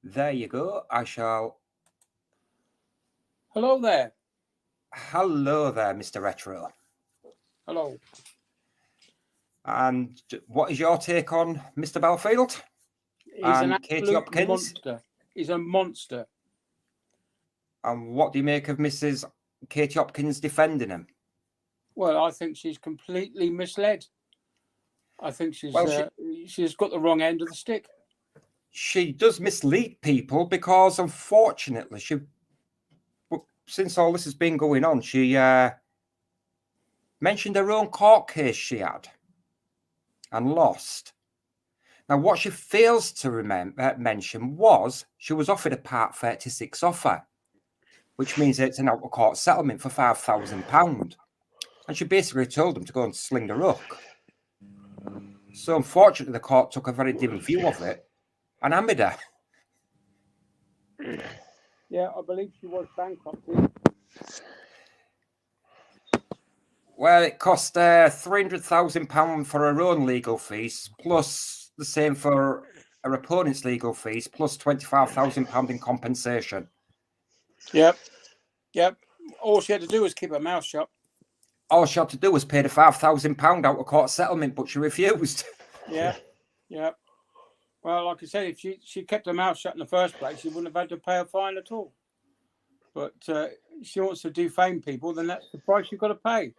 There you go. I shall. Hello there. Hello there, Mr. Retro. Hello. And what is your take on Mr. Belfield He's an and Katie absolute Hopkins? monster. He's a monster. And what do you make of Mrs. Katie Hopkins defending him? Well, I think she's completely misled. I think she's got the wrong end of the stick. She does mislead people because, unfortunately, since all this has been going on, she mentioned her own court case she had and lost. Now, what she fails to mention was she was offered a Part 36 offer, which means it's an out-of-court settlement for £5,000. And she basically told them to go and sling the rook. So, unfortunately, the court took a very dim view of it and hammered her. Yeah, I believe she was bankrupted. Well, it cost £300,000 for her own legal fees, plus the same for her opponent's legal fees, plus £25,000 in compensation. Yep. All she had to do was keep her mouth shut. All she had to do was pay the £5,000 out of court settlement, but she refused. Yeah. Well, like I said, if she kept her mouth shut in the first place, she wouldn't have had to pay a fine at all. But she wants to defame people, then that's the price you've got to pay.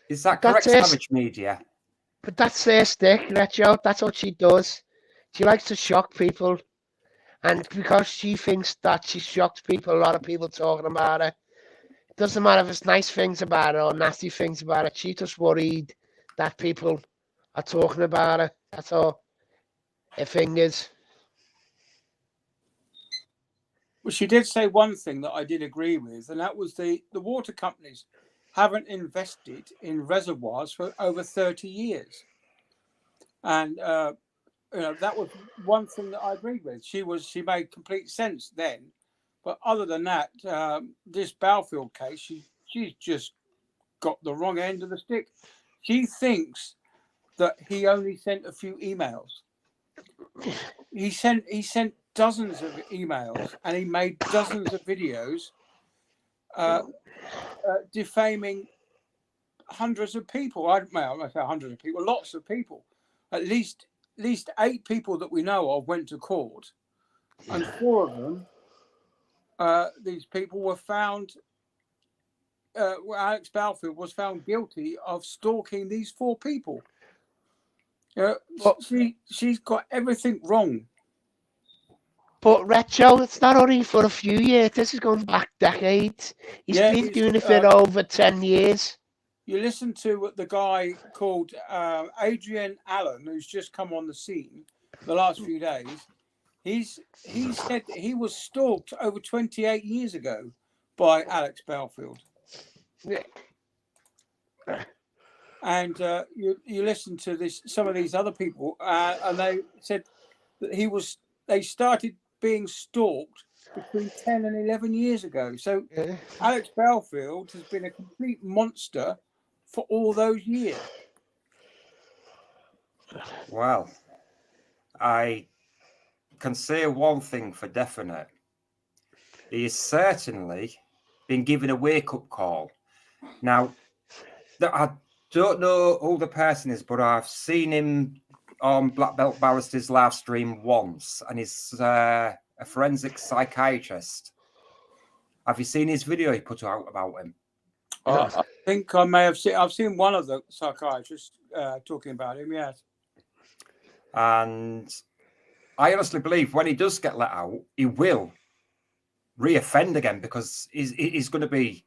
Is that correct, Savage Media? But that's their stick, Retro. That's what she does. She likes to shock people. And because she thinks that she shocked people, a lot of people talking about her. It doesn't matter if it's nice things about her or nasty things about her. She's just worried that people are talking about her. That's all her thing is. Well, she did say one thing that I did agree with, and that was the water companies haven't invested in reservoirs for over 30 years. And that was one thing that I agreed with. She made complete sense then, but other than that, this Belfield case, she's just got the wrong end of the stick. She thinks that he only sent a few emails. He sent dozens of emails, and he made dozens of videos defaming hundreds of people. I don't say hundreds of people, lots of people. At least 8 people that we know of went to court, and 4 of them, these people were found. Alex Belfield was found guilty of stalking these 4 people. She's got everything wrong. But Retro, it's not only for a few years. This is going back decades. He's been doing it for over 10 years. You listen to the guy called Adrian Allen, who's just come on the scene the last few days. He said that he was stalked over 28 years ago by Alex Belfield. And you listen to some of these other people, and they said that they started being stalked between 10 and 11 years ago. So Alex Belfield has been a complete monster for all those years. Well, I can say one thing for definite. He has certainly been given a wake-up call. Now, I don't know who the person is, but I've seen him on Black Belt Barrister's live stream once, and he's a forensic psychiatrist. Have you seen his video he put out about him? I think I may have seen. I've seen one of the psychiatrists talking about him. Yes, and I honestly believe when he does get let out, he will reoffend again because he's going to be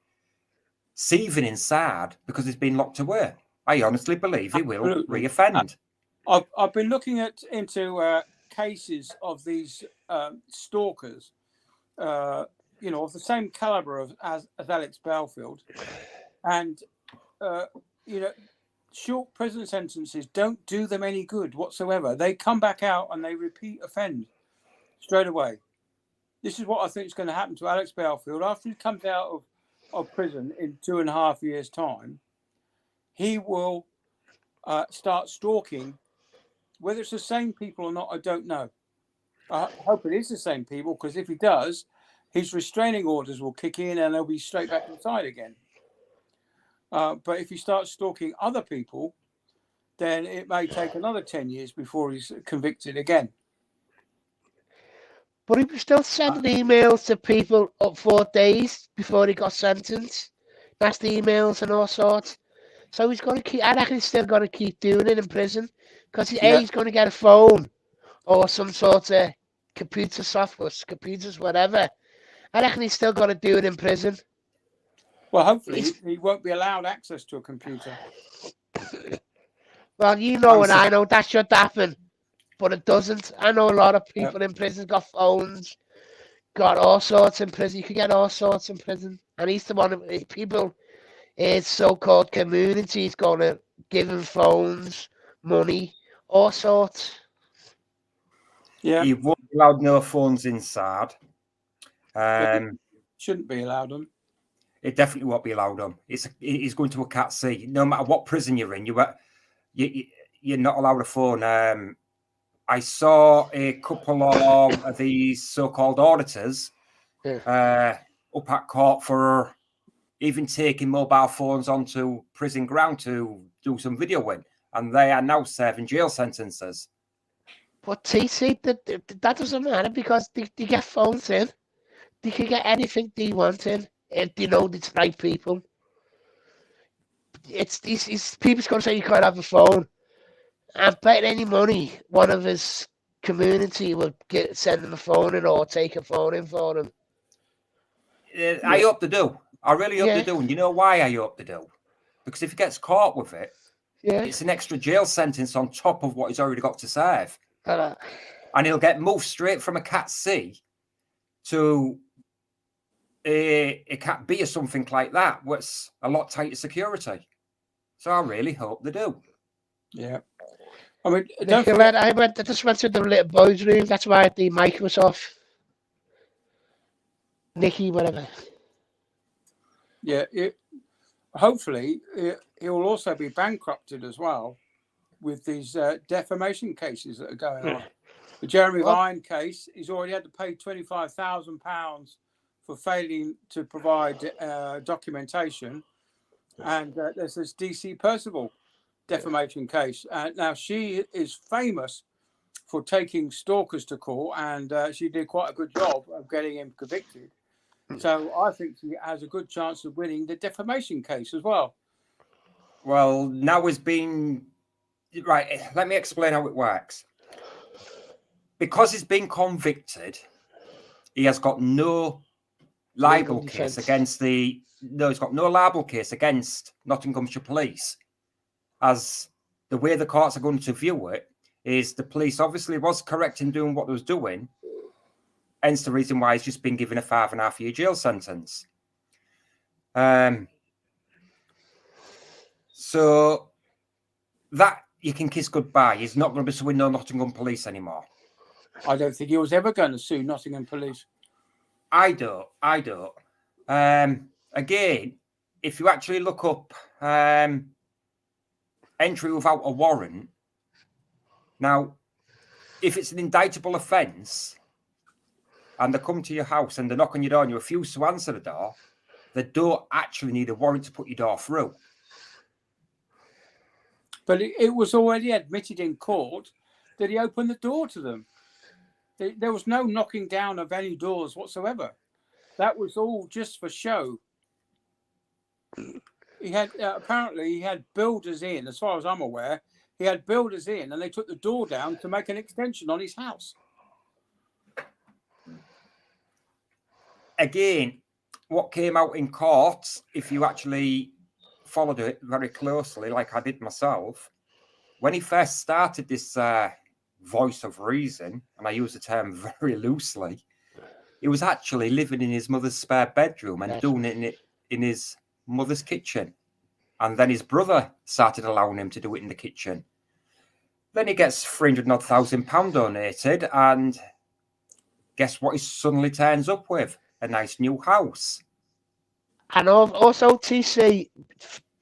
seething inside because he's been locked away. I honestly believe he will reoffend. I've been looking into cases of these stalkers, of the same caliber as Alex Belfield, and short prison sentences don't do them any good whatsoever. They come back out and they repeat offend straight away. This is what I think is going to happen to Alex Belfield after he comes out of prison in 2.5 years' time. He will start stalking Whether it's the same people or not, I don't know. I hope it is the same people, because if he does, his restraining orders will kick in and he'll be straight back inside again. But if he starts stalking other people, then it may take another 10 years before he's convicted again. But he was still sending emails to people up 4 days before he got sentenced. That's the emails and all sorts. So he's going to keep. I reckon he's still going to keep doing it in prison, because he's going to get a phone or some sort of computer software, computers, whatever. I reckon he's still going to do it in prison. Well, hopefully he won't be allowed access to a computer. Well, you know what I know. That should happen, but it doesn't. I know a lot of people in prison got phones, got all sorts in prison. You could get all sorts in prison, and he's the one of people. His so-called community is going to give him phones, money, all sorts. Yeah, He won't be allowed no phones inside. Shouldn't be allowed them. It definitely won't be allowed on. He's going to a Cat C. No matter what prison you're in, you're not allowed a phone. I saw a couple of these so-called auditors up at court for even taking mobile phones onto prison ground to do some video in, and they are now serving jail sentences. But TC, that doesn't matter, because they get phones in. They can get anything they want in if they know it's right people. It's people's going to say you can't have a phone. And bet any money, one of his community will send him a phone in or take a phone in for him. I hope they do. I really hope they do. And you know why I hope they do? Because if he gets caught with it, it's an extra jail sentence on top of what he's already got to serve. And he'll get moved straight from a Cat C to a Cat B or something like that, what's a lot tighter security. So I really hope they do. Yeah. I mean, I just went to the little boys' room. That's why the mic was off. Nicky, whatever. Yeah. Hopefully, he will also be bankrupted as well with these defamation cases that are going on. The Jeremy Vine case, he's already had to pay £25,000 for failing to provide documentation. And there's this DC Percival defamation case. Now, she is famous for taking stalkers to court, and she did quite a good job of getting him convicted. So I think she has a good chance of winning the defamation case as well. Well, now he's been... Right, let me explain how it works. Because he's been convicted, he has got no libel case against he's got no libel case against Nottinghamshire Police. As the way the courts are going to view it is the police obviously was correct in doing what they was doing, hence the reason why he's just been given a 5.5-year jail sentence. So that you can kiss goodbye. He's not going to be suing no Nottingham Police anymore. I don't think he was ever going to sue Nottingham Police. I don't. Again, if you actually look up entry without a warrant, now, if it's an indictable offence and they come to your house and they knock on your door and you refuse to answer the door, they don't actually need a warrant to put your door through. But it was already admitted in court that he opened the door to them. There was no knocking down of any doors whatsoever. That was all just for show. He had apparently he had builders in, as far as I'm aware. He had builders in, and they took the door down to make an extension on his house. Again, what came out in court, if you actually followed it very closely, like I did myself, when he first started this voice of reason, and I use the term very loosely, he was actually living in his mother's spare bedroom and doing it in his mother's kitchen. And then his brother started allowing him to do it in the kitchen. Then he gets £300,000 donated, and guess what he suddenly turns up with? A nice new house. And also, TC,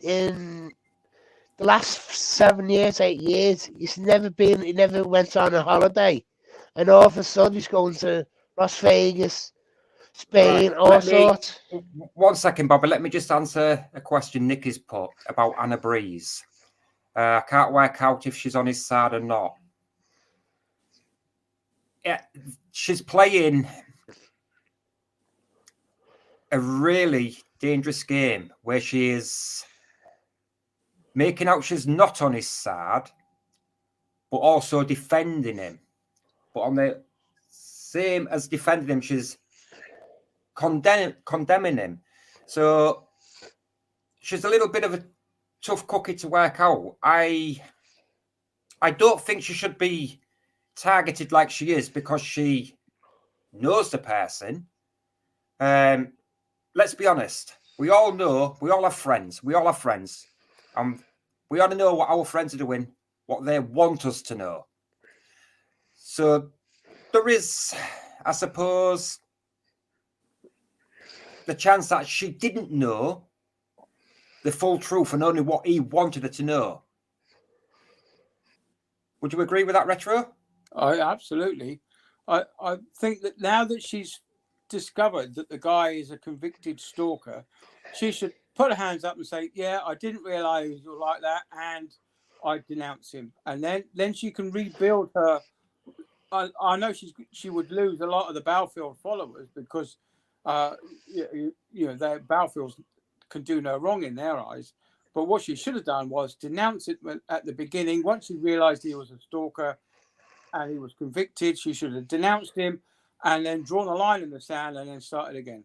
in the last 7 years, 8 years, he never went on a holiday. And all of a sudden he's going to Las Vegas, Spain, Right. all sorts. 1 second, Bobby. Let me just answer a question Nick has put about Anna Breeze. I can't work out if she's on his side or not. Yeah, she's playing a really dangerous game where she is making out she's not on his side, but also defending him. But on the same as defending him, she's condemning him. So she's a little bit of a tough cookie to work out. I don't think she should be targeted like she is because she knows the person. Let's be honest. We all know. We all have friends. We all want to know what our friends are doing, what they want us to know. So there is, I suppose, the chance that she didn't know the full truth and only what he wanted her to know. Would you agree with that, Retro? Absolutely. I think that now that she's discovered that the guy is a convicted stalker, she should put her hands up and say, yeah, I didn't realize you were like that, and I denounce him. And then she can rebuild her. I know she would lose a lot of the Belfield followers because you know, their Belfields can do no wrong in their eyes. But what she should have done was denounce it at the beginning. Once she realized he was a stalker and he was convicted, she should have denounced him and then drawn a line in the sand and then started again.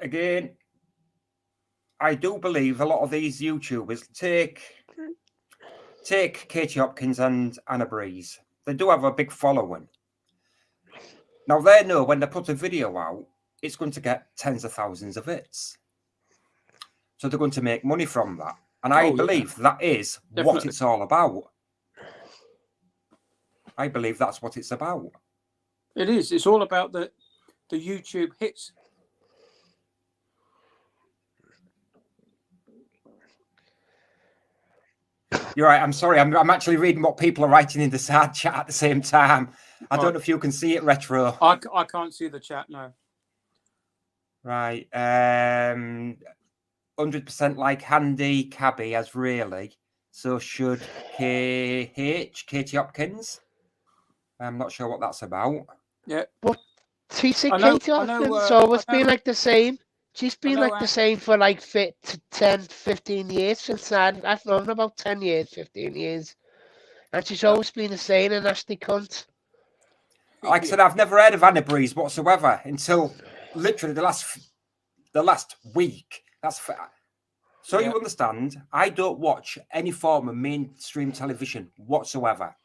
Again, I do believe a lot of these YouTubers take Katie Hopkins and Anna Breeze. They do have a big following. Now they know when they put a video out, it's going to get tens of thousands of hits. So they're going to make money from that. And I believe that is what it's all about. I believe that's what it's about. It is. It's all about the YouTube hits. You're right. I'm sorry. I'm actually reading what people are writing in the sad chat at the same time. I don't know if you can see it, Retro. I can't see the chat now. Right. 100% like Handy Cabby as really. So should Katie Hopkins. I'm not sure what that's about. Yeah. But Katie Hopkins always been like the same. She's been like the same for like 10, 15 years since I've known about 10 years, 15 years. And she's always been the same, a nasty cunt. Like I said, I've never heard of Anna Breeze whatsoever until literally the last week. That's fair. So you understand, I don't watch any form of mainstream television whatsoever.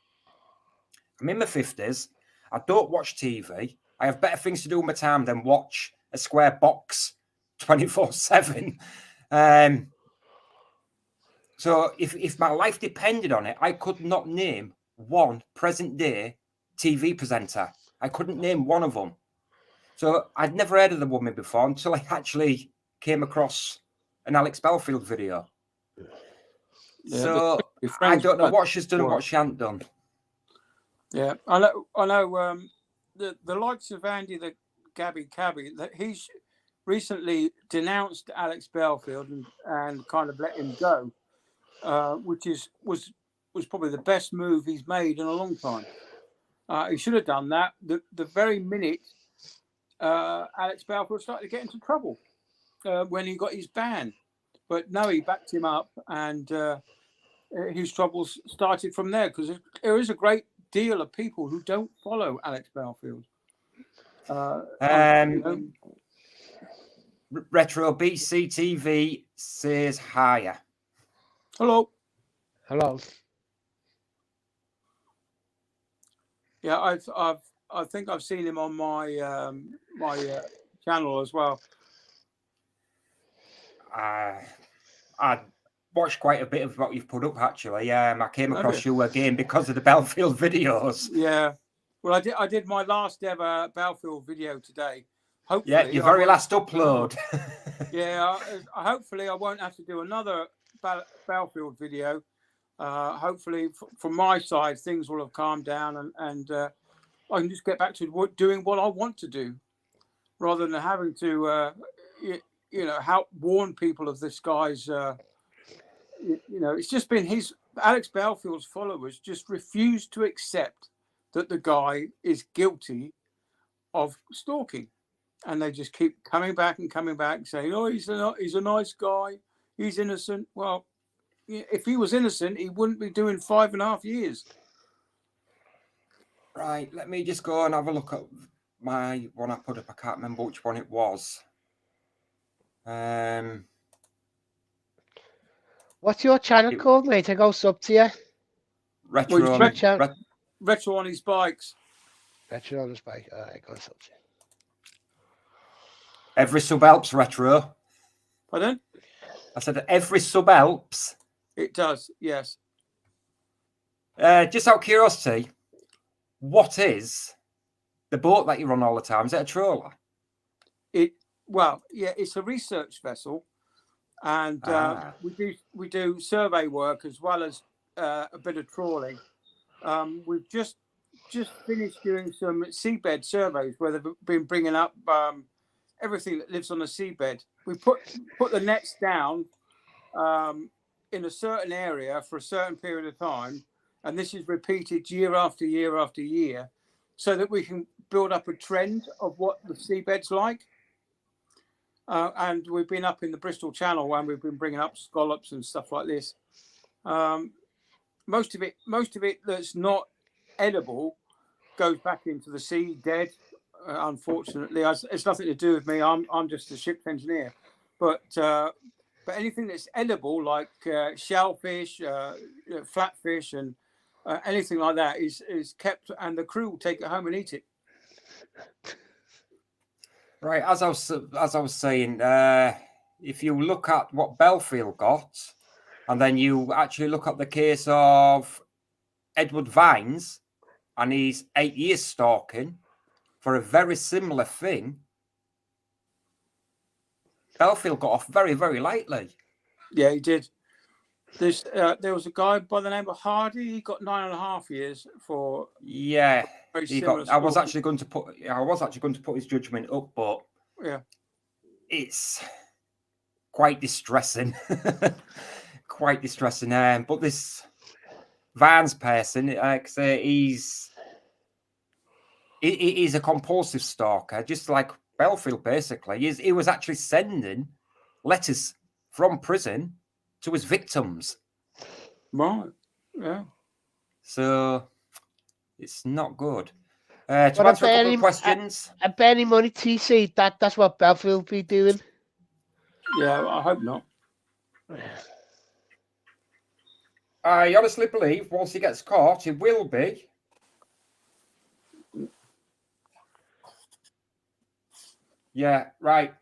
I'm in my 50s. I don't watch TV. I have better things to do with my time than watch a square box 24/7. So if my life depended on it, I could not name one present day TV presenter. I couldn't name one of them. So I'd never heard of the woman before until I actually came across an Alex Belfield video. Yeah, so I don't know what she's done and what she hasn't done. Yeah, I know. The likes of Andy the Gabby Cabby, that he's recently denounced Alex Belfield and kind of let him go, which was probably the best move he's made in a long time. He should have done that the very minute Alex Belfield started to get into trouble when he got his ban. But no, he backed him up, and his troubles started from there, because there is a great deal of people who don't follow Alex Belfield. Retro BCTV says higher. Hello. Yeah, I think I've seen him on my my channel as well. I watched quite a bit of what you've put up, actually. I came across you again because of the Belfield videos. Yeah. Well, I did my last ever Belfield video today, hopefully, Yeah, your very last upload. Yeah, hopefully I won't have to do another Belfield video. Hopefully, from my side, things will have calmed down, and I can just get back to doing what I want to do, rather than having to, help warn people of this guy's. It's just been Alex Belfield's followers just refuse to accept that the guy is guilty of stalking. And they just keep coming back and saying, "Oh, he's a nice guy. He's innocent." Well, if he was innocent, he wouldn't be doing 5.5 years. Right, let me just go and have a look at my one I put up. I can't remember which one it was. What's your channel called, mate? I go sub to you. Retro on his bikes. Retro on his bike. All right, go sub to you. Every sub helps, Retro. Pardon? I said every sub helps. It does, yes. Just out of curiosity, what is the boat that you're on all the time? Is it a trawler? It's a research vessel, and we do survey work as well as a bit of trawling. We've just finished doing some seabed surveys where they've been bringing up everything that lives on the seabed. We put the nets down in a certain area for a certain period of time, and this is repeated year after year after year, so that we can build up a trend of what the seabed's like. And we've been up in the Bristol Channel and we've been bringing up scallops and stuff like this. Most of it that's not edible goes back into the sea dead. Unfortunately, it's nothing to do with me. I'm just a ship's engineer, but anything that's edible, like shellfish, flatfish, and anything like that, is kept, and the crew will take it home and eat it. Right, as I was saying, if you look at what Belfield got, and then you actually look at the case of Edward Vines, and he's 8 years stalking for a very similar thing, Belfield got off very, very lightly. Yeah, he did. There was a guy by the name of Hardy. He got 9.5 years for. Yeah, he got. I was actually going to put his judgment up, but yeah, it's quite distressing. Quite distressing. But this Vance person, like I say, he's a compulsive stalker, just like Belfield. Basically, he was actually sending letters from prison to his victims. Right. Yeah. So it's not good. To answer a couple of questions. I bet any money, TC, that's what Belfield be doing. Yeah, I hope not. I honestly believe once he gets caught, he will be. Yeah, right.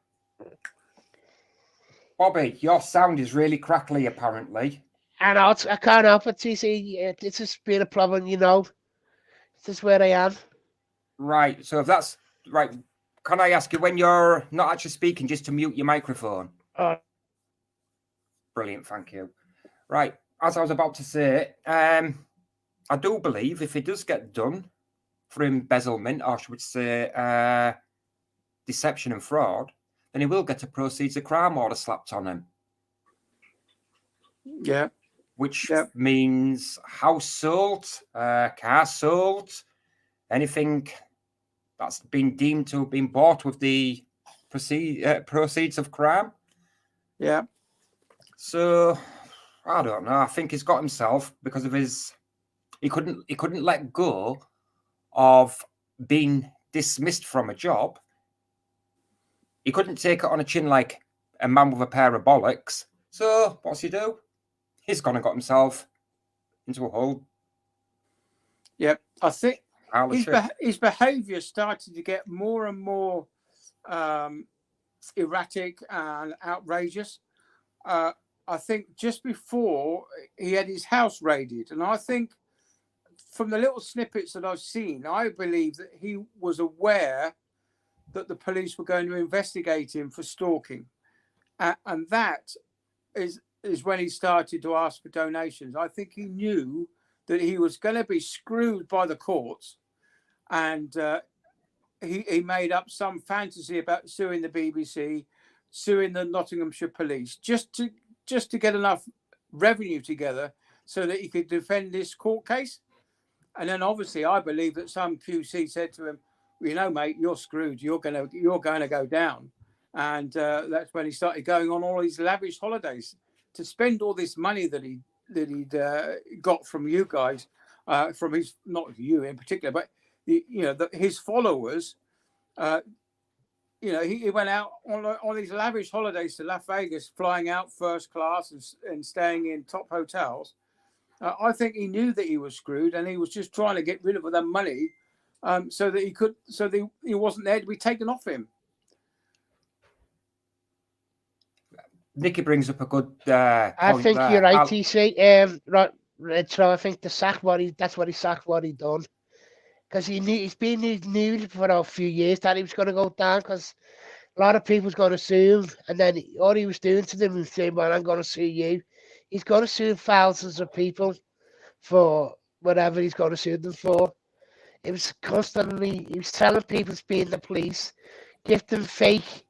Bobby, your sound is really crackly, apparently. And I can't help it, TC. It's just been a problem, you know. This is where I am. Right. So if that's right, can I ask you when you're not actually speaking, just to mute your microphone? Brilliant. Thank you. Right. As I was about to say, I do believe if he does get done for embezzlement, or should we say deception and fraud, then he will get a proceeds of crime order slapped on him. Yeah. Which means house sold, car sold, anything that's been deemed to have been bought with the proceeds of crime. Yeah. So I don't know. I think he's got himself because of he couldn't let go of being dismissed from a job. He couldn't take it on a chin like a man with a pair of bollocks. So what's he do? He's gone and got himself into a hole. Yep, I think his behaviour started to get more and more erratic and outrageous. I think just before he had his house raided, and I think from the little snippets that I've seen, I believe that he was aware that the police were going to investigate him for stalking. And that is when he started to ask for donations. I think he knew that he was going to be screwed by the courts, and he made up some fantasy about suing the BBC, suing the Nottinghamshire police, just to get enough revenue together so that he could defend this court case. And then obviously I believe that some QC said to him, you know, mate, you're screwed. You're going to go down. And that's when he started going on all these lavish holidays to spend all this money that he'd got from you guys, from his, not you in particular, but his followers. He went out on these lavish holidays to Las Vegas, flying out first class and staying in top hotels. I think he knew that he was screwed, and he was just trying to get rid of the money, so that he wasn't there to be taken off him. Nicky brings up a good point. I think there. you're right, TC. So I think that's what he sacked what he done. Because he's knew for a few years that he was going to go down, because a lot of people's going to sue him, and then all he was doing to them was saying, well, I'm going to sue you. He's going to sue thousands of people for whatever he's going to sue them for. He was telling people to be in the police, give them fake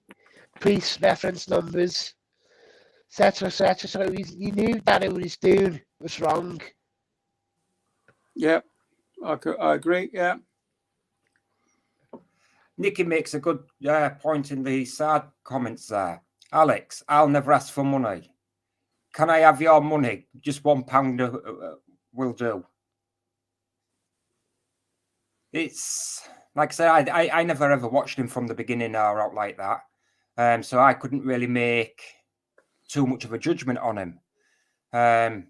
police reference numbers, etc., etc. So he knew that what he's doing was wrong. Yeah, I agree. Yeah. Nicky makes a good point in the sad comments there. Alex, I'll never ask for money. Can I have your money? Just £1 will do. It's like I said, I never ever watched him from the beginning or out like that. So I couldn't really make too much of a judgment on him. The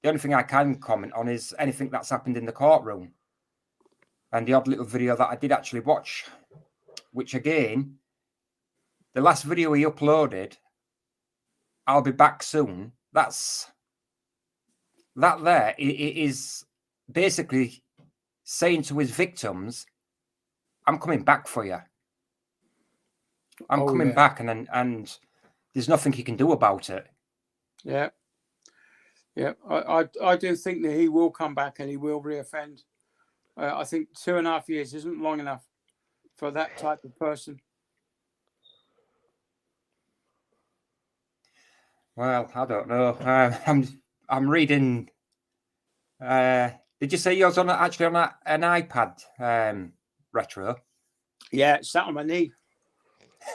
only thing I can comment on is anything that's happened in the courtroom. And the odd little video that I did actually watch, which again, the last video he uploaded, I'll be back soon. That there is basically saying to his victims, I'm coming back for you. I'm coming back, and there's nothing he can do about it. Yeah. Yeah. I do think that he will come back and he will reoffend. I think 2.5 years isn't long enough for that type of person. Well, I don't know. I'm reading. Did you say yours actually on an iPad retro? Yeah, it sat on my knee.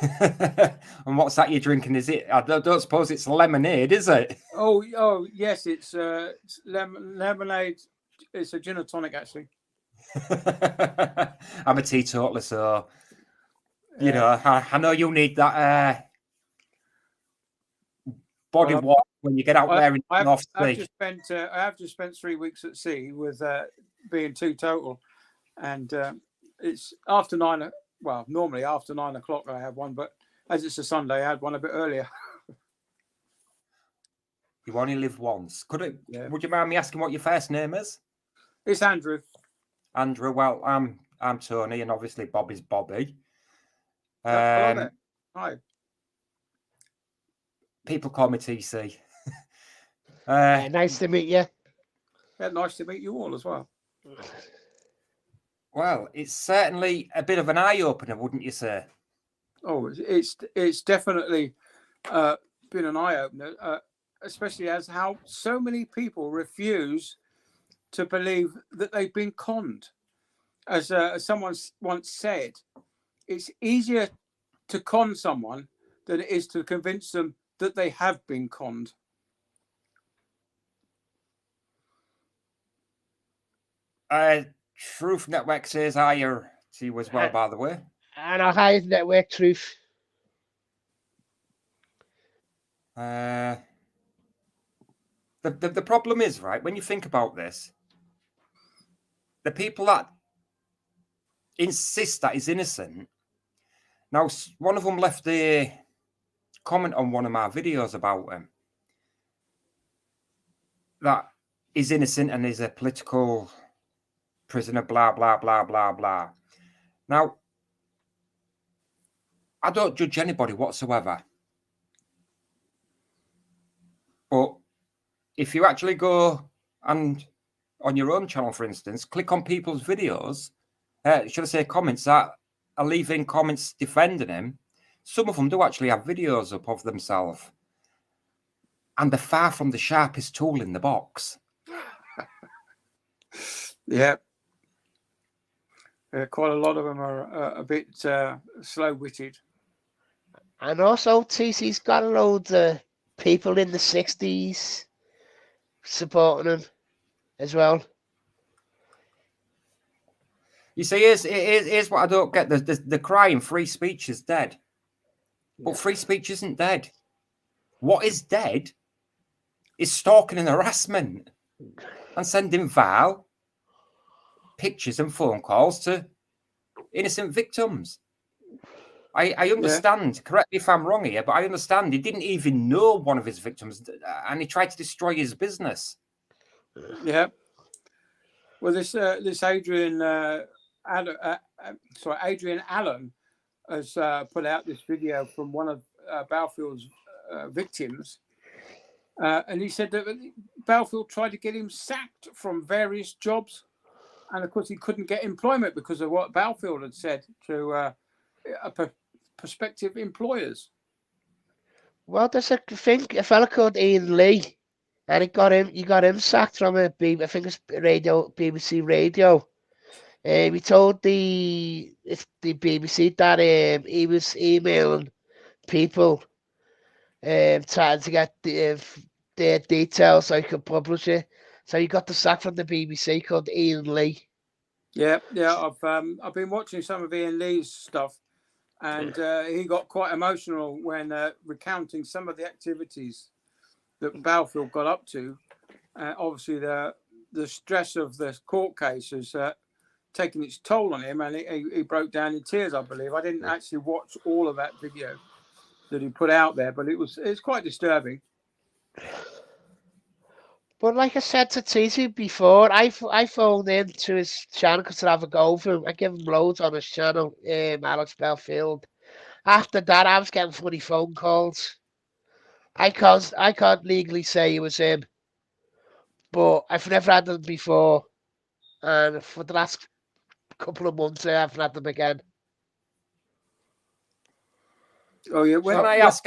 And what's that you're drinking? Is it? I don't suppose it's lemonade, is it? Oh yes, it's lemonade. It's a gin and tonic, actually. I'm a teetotaler, so you know I know you need that body wash when you get out there in the North Sea. I have just spent 3 weeks at sea with being teetotal, and it's after 9. Well, normally after 9 o'clock I have one, but as it's a Sunday, I had one a bit earlier. You only live once. Would you mind me asking what your first name is? It's Andrew. Andrew. Well, I'm Tony, and obviously Bob is Bobby. Hello there. Hi. People call me TC. Nice to meet you. Yeah, nice to meet you all as well. Well, it's certainly a bit of an eye-opener, wouldn't you say? Oh, it's definitely been an eye-opener, especially as how so many people refuse to believe that they've been conned. As someone once said, it's easier to con someone than it is to convince them that they have been conned. Truth Network says higher to you as well, by the way. And our highest network, Truth. The problem is, right, when you think about this, the people that insist that he's innocent. Now, one of them left a comment on one of my videos about him that he's innocent and is a political prisoner, blah, blah, blah, blah, blah. Now, I don't judge anybody whatsoever. But if you actually go and on your own channel, for instance, click on people's videos, should I say comments that are leaving comments defending him, some of them do actually have videos up of themselves. And they're far from the sharpest tool in the box. Yeah. Quite a lot of them are a bit slow-witted. And also, TC's got loads of people in the 60s supporting him as well. You see, here's what I don't get. The crying free speech is dead. But free speech isn't dead. What is dead is stalking and harassment and sending vile pictures and phone calls to innocent victims. I understand, correct me if I'm wrong here, but I understand he didn't even know one of his victims and he tried to destroy his business. Yeah. Well, this Adrian Allen has put out this video from one of Belfield's victims, and he said that Belfield tried to get him sacked from various jobs, and of course he couldn't get employment because of what Belfield had said to prospective employers. Well, there's a fella called Ian Lee, and he got him sacked from I think it's BBC Radio. He told the BBC that he was emailing people trying to get their details so he could publish it. So he got the sack from the BBC called Ian Lee. Yeah. I've been watching some of Ian Lee's stuff, and he got quite emotional when recounting some of the activities that Belfield got up to. Obviously, the stress of the court case has taken its toll on him, and he broke down in tears, I believe. I didn't actually watch all of that video that he put out there, but it's quite disturbing. But like I said to TC before, I phoned in to his channel to have a go for him. I give him loads on his channel, Alex Belfield. After that, I was getting funny phone calls. I can't legally say it was him, but I've never had them before, and for the last couple of months, I haven't had them again. Oh yeah. Can I ask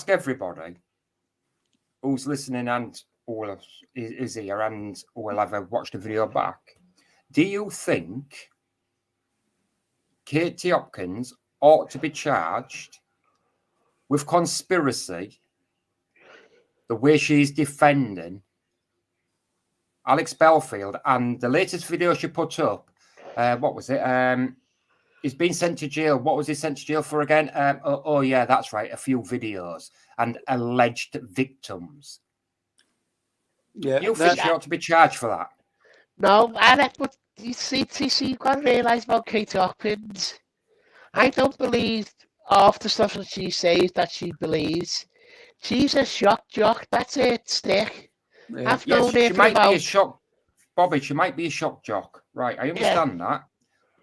everybody who's listening and all is here and will ever watch the video back? Do you think Katie Hopkins ought to be charged with conspiracy the way she's defending Alex Belfield? And the latest video she put up, what was it? He's been sent to jail. What was he sent to jail for again? Oh yeah, that's right. A few videos and alleged victims. Yeah, You think she ought to be charged for that? No, but you see, TC, you've got to realise about Katie Hopkins. I don't believe half the stuff that she says that she believes. She's a shock jock. That's it, stick. Yeah. I've known her She for might be a about... shock, Bobby. She might be a shock jock, right? I understand that,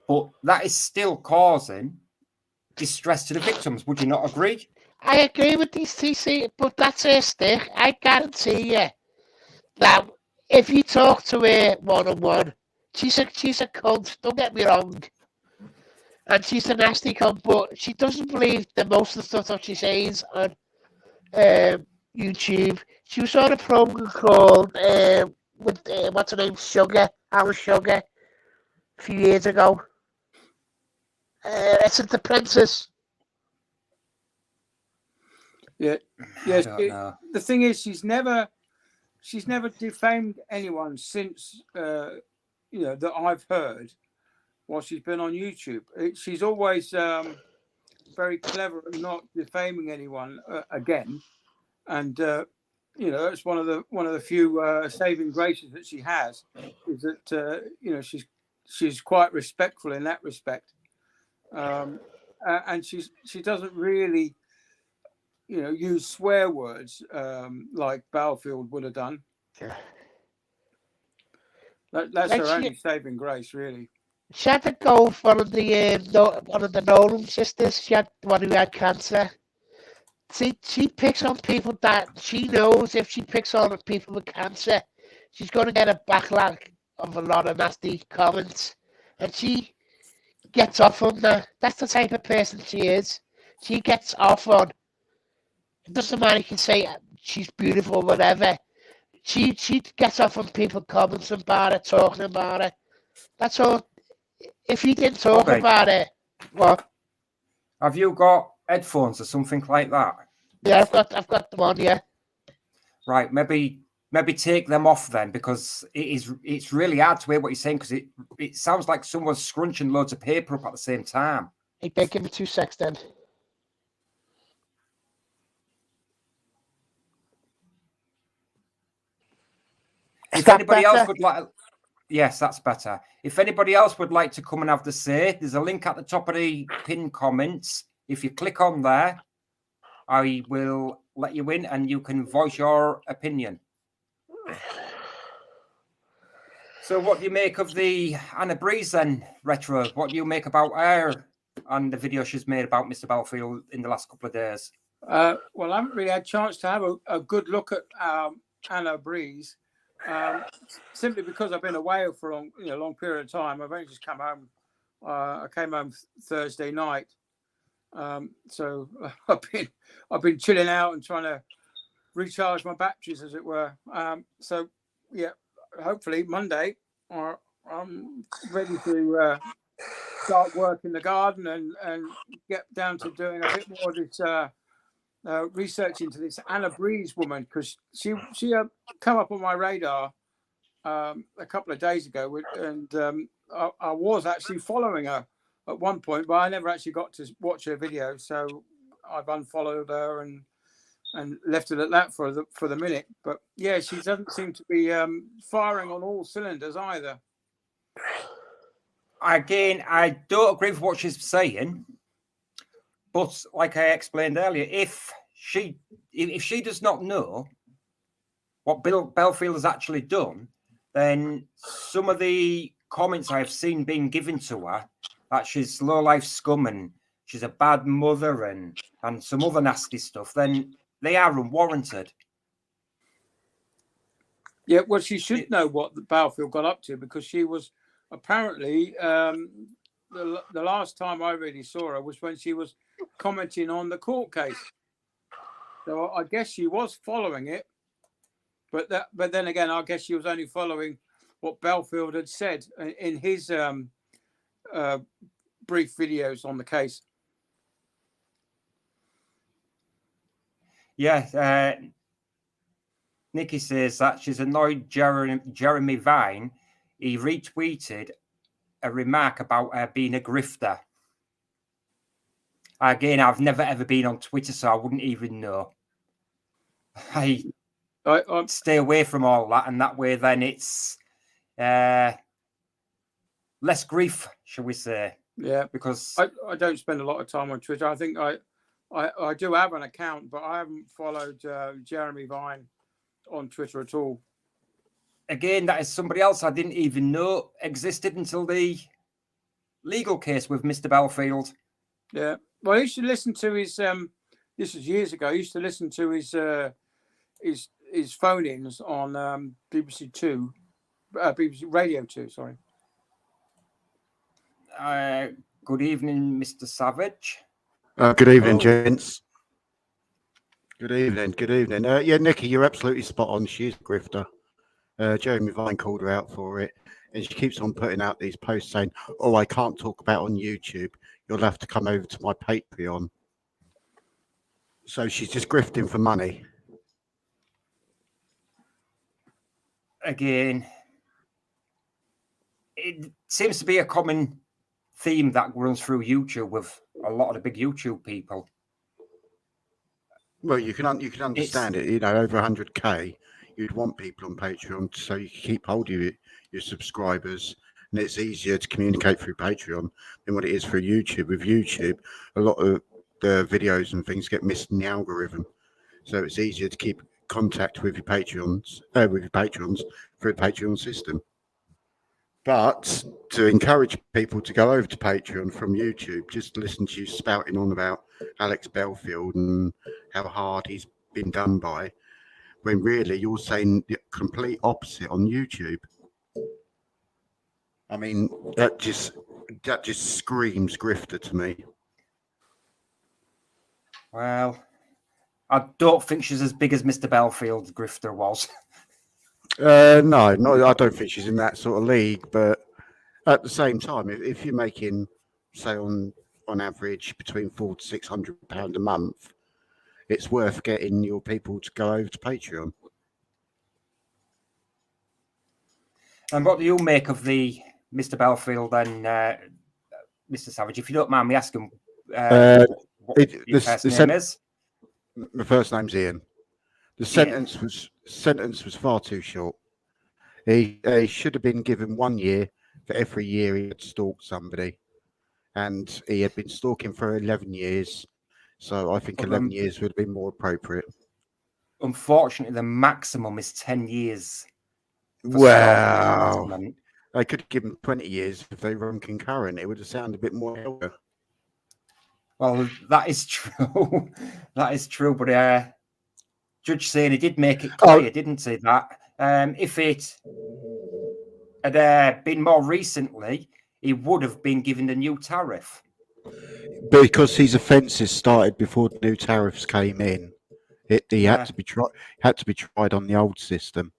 but that is still causing distress to the victims. Would you not agree? I agree with these TC, but that's her stick. I guarantee you that if you talk to her one-on-one, she's a cunt. Don't get me wrong. And she's a nasty cunt, but she doesn't believe that most of the stuff that she says on YouTube. She was on a program called with what's her name, Alice Sugar, a few years ago. It's The Princess. Yeah. The thing is, she's never defamed anyone since that I've heard while she's been on YouTube. She's always very clever at not defaming anyone again, and it's one of the few saving graces that she has, is that she's quite respectful in that respect, and she doesn't really use swear words like Belfield would have done. That's her only saving grace, really. She had to go with one of the Nolan sisters. She had one who had cancer. See, she picks on people that she knows if she picks on people with cancer, she's going to get a backlash of a lot of nasty comments. And she gets off on that. That's the type of person she is. She gets off on. It doesn't matter, you can say she's beautiful, whatever. She gets off on people commenting about it, talking about it. That's all. If you didn't talk Okay. about it, what? Have you got headphones or something like that? Yeah, I've got them on, yeah. Right, maybe take them off then, because it's really hard to hear what you're saying, because it sounds like someone's scrunching loads of paper up at the same time. Hey, Ben, give me 2 seconds then. If anybody else would like, yes, that's better. If anybody else would like to come and have the say, there's a link at the top of the pinned comments. If you click on there, I will let you in and you can voice your opinion. So what do you make of the Anna Breeze then, Retro? What do you make about her and the video she's made about Mr. Belfield in the last couple of days? Well, I haven't really had a chance to have a good look at Anna Breeze, simply because I've been away for a long period of time. I've only just come home. I came home Thursday night, so I've been chilling out and trying to recharge my batteries, as it were. So yeah, hopefully Monday, I'm ready to start work in the garden and get down to doing a bit more of this research into this Anna Breeze woman, because she come up on my radar a couple of days ago, and I was actually following her at one point, but I never actually got to watch her video, so I've unfollowed her and left it at that for the minute. But yeah, she doesn't seem to be firing on all cylinders either. Again, I don't agree with what she's saying, but like I explained earlier, if she does not know what Belfield has actually done, then some of the comments I have seen being given to her, that she's low life scum and she's a bad mother and some other nasty stuff, then they are unwarranted. Yeah, well, she should know what the Belfield got up to, because she was apparently the last time I really saw her was when she was commenting on the court case. So I guess she was following it, but then again, I guess she was only following what Belfield had said in his brief videos on the case. Yeah, Nikki says that she's annoyed Jeremy Vine. He retweeted a remark about her being a grifter. Again, I've never ever been on Twitter, so I wouldn't even know. I stay away from all that, and that way then it's less grief, shall we say. Yeah, because I don't spend a lot of time on Twitter. I think I do have an account, but I haven't followed Jeremy Vine on Twitter at all. Again, that is somebody else I didn't even know existed until the legal case with Mr. Belfield. Yeah, well, I used to listen to his. This was years ago. I used to listen to his phone-ins on BBC Two, BBC Radio 2. Sorry. Good evening, Mr. Savage. Good evening, gents. Good evening. Yeah, Nikki, you're absolutely spot on. She's a grifter. Jeremy Vine called her out for it, and she keeps on putting out these posts saying, "Oh, I can't talk about on YouTube. You'll have to come over to my Patreon." So she's just grifting for money. Again, it seems to be a common theme that runs through YouTube with a lot of the big YouTube people. Well, you can understand it. You know, over 100K, you'd want people on Patreon so you can keep hold of your subscribers, and it's easier to communicate through Patreon than what it is through YouTube. With YouTube, a lot of the videos and things get missed in the algorithm, so it's easier to keep contact with your patrons through the Patreon system. But to encourage people to go over to Patreon from YouTube, just to listen to you spouting on about Alex Belfield and how hard he's been done by, when really you're saying the complete opposite on YouTube. I mean, that just screams grifter to me. Well, I don't think she's as big as Mr. Belfield's grifter was. No, I don't think she's in that sort of league. But at the same time, if you're making, say, on average between £400 to £600 a month, it's worth getting your people to go over to Patreon. And what do you make of the Mr. Belfield and Mr. Savage? If you don't mind me asking, what your first name is? My first name's Ian. The sentence was far too short. He should have been given 1 year for every year he had stalked somebody, and he had been stalking for 11 years. So I think 11 years would have been more appropriate. Unfortunately, the maximum is 10 years. Well, they could have given 20 years if they run concurrent. It would have sounded a bit more helder. Well, that is true. That is true. But Judge Saney did make it clear, didn't he, that if it had been more recently, he would have been given the new tariff. Because these offences started before the new tariffs came in, he had to be tried on the old system,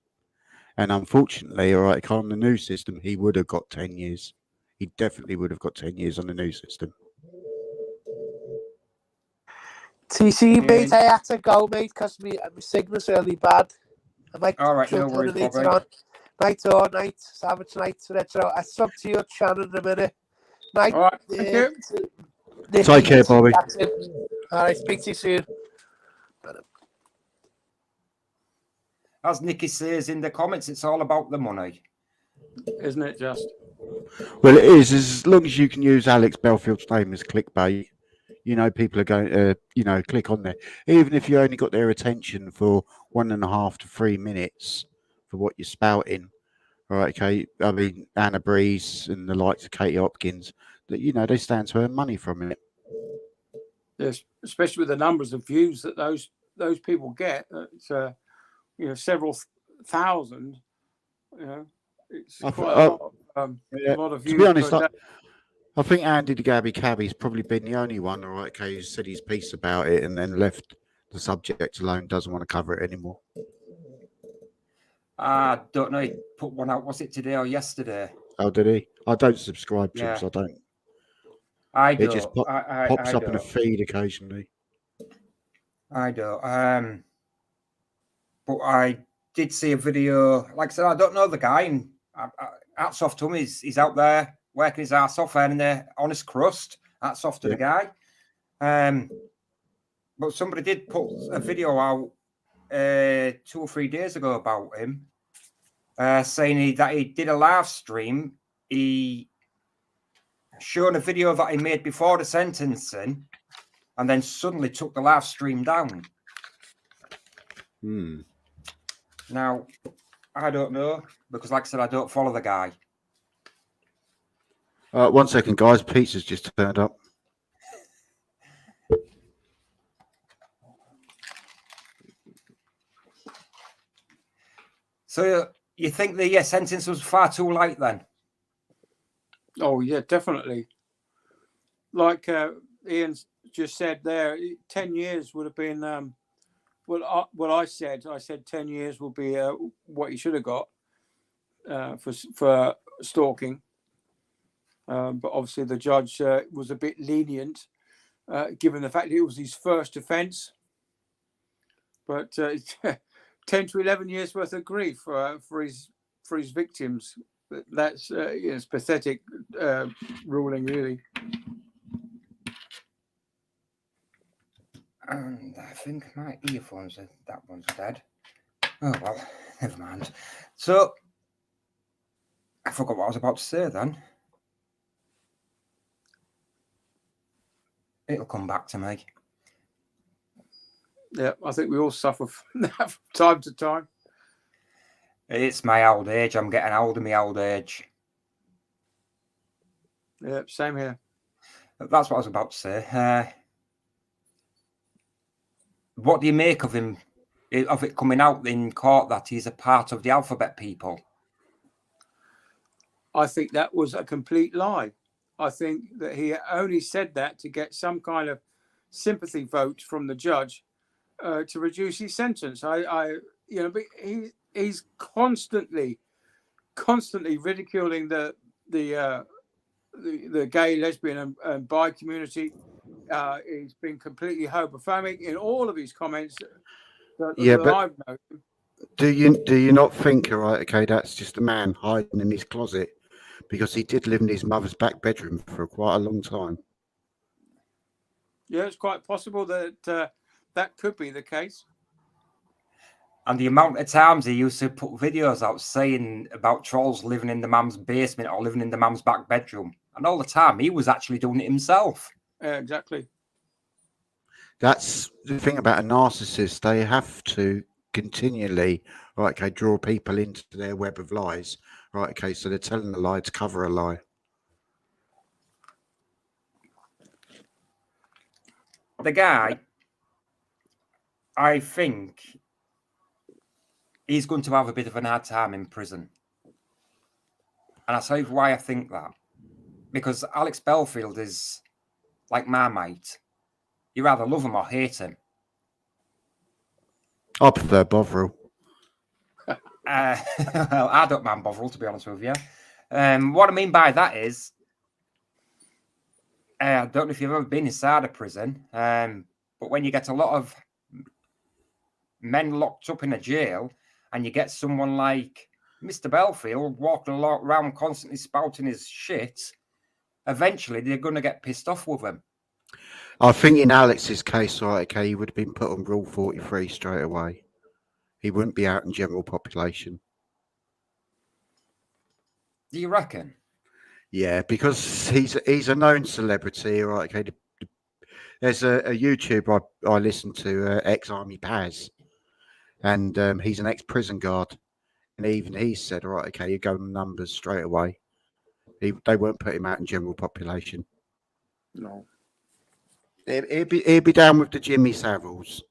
and unfortunately, on the new system, he would have got 10 years. He definitely would have got 10 years on the new system. TC, mate, I had to go, mate, because my signal's really bad. I might no worries, later on. Night or night, Savage night, retro. I sub to your channel in a minute. Night. All right, thank you. Take care, Bobby. All right, speak to you soon. As Nikki says in the comments, it's all about the money. Isn't it just? Well, it is. As long as you can use Alex Belfield's name as clickbait, people are going to, click on there. Even if you only got their attention for 1.5 to 3 minutes for what you're spouting. All right, okay. I mean, Anna Breeze and the likes of Katie Hopkins, that they stand to earn money from it. Yes, especially with the numbers of views that those people get. It's several thousand. It's quite a lot of views. To be honest, I think Andy the Gabby Cabby's probably been the only one, all right, okay, who said his piece about it and then left the subject alone, doesn't want to cover it anymore. I don't know. He put one out. Was it today or yesterday? Oh, did he? I don't subscribe to him, so I don't. I do. It just pops up in a feed occasionally. I do. But I did see a video. Like I said, I don't know the guy. And hats off to him. He's out there working his ass off, earning the honest crust. Hats off to the guy. But somebody did put a video out 2 or 3 days ago about him, saying that he did a live stream. He shown a video that he made before the sentencing, and then suddenly took the live stream down. Now, I don't know, because like I said, I don't follow the guy. 1 second, guys. Pizza's just turned up. So you think the sentence was far too light then? Oh, yeah, definitely. Like Ian just said there, 10 years would have been, I said 10 years will be what he should have got for stalking. But obviously the judge was a bit lenient, given the fact that it was his first offence. But 10 to 11 years worth of grief for his victims. That's it's pathetic ruling, really. And I think my earphones that one's dead. Oh well, never mind. So I forgot what I was about to say then. It'll come back to me. Yeah, I think we all suffer from that from time to time. It's my old age. I'm getting old in my old age. Yeah, same here. That's what I was about to say. What do you make of him, of it coming out in court that he's a part of the alphabet people? I think that was a complete lie. I think that he only said that to get some kind of sympathy vote from the judge to reduce his sentence. But he's constantly ridiculing the gay, lesbian, and bi community. He's been completely homophobic in all of his comments that I've noticed. Do you not think, all right, okay, that's just a man hiding in his closet, because he did live in his mother's back bedroom for quite a long time? Yeah, it's quite possible that that could be the case. And the amount of times he used to put videos out saying about trolls living in the mum's basement or living in the mum's back bedroom. And all the time he was actually doing it himself. Exactly. That's the thing about a narcissist. They have to continually, right, okay, draw people into their web of lies. Right, okay, so they're telling a lie to cover a lie. The guy, I think he's going to have a bit of an hard time in prison. And I'll tell you why I think that. Because Alex Belfield is like Marmite. You either love him or hate him. I prefer Bovril. Well, I don't mind Bovril, to be honest with you. What I mean by that is, I don't know if you've ever been inside a prison, but when you get a lot of men locked up in a jail and you get someone like Mr. Belfield walking around constantly spouting his shit, eventually they're going to get pissed off with him. I think in Alex's case, right, okay, he would have been put on Rule 43 straight away. He wouldn't be out in general population. Do you reckon? Yeah, because he's a known celebrity, right? Okay, there's a YouTuber I listen to, ex-Army Paz, and he's an ex-prison guard, and even he said, all right, okay, you go on numbers straight away. They won't put him out in general population. No. He'd be down with the Jimmy Saviles.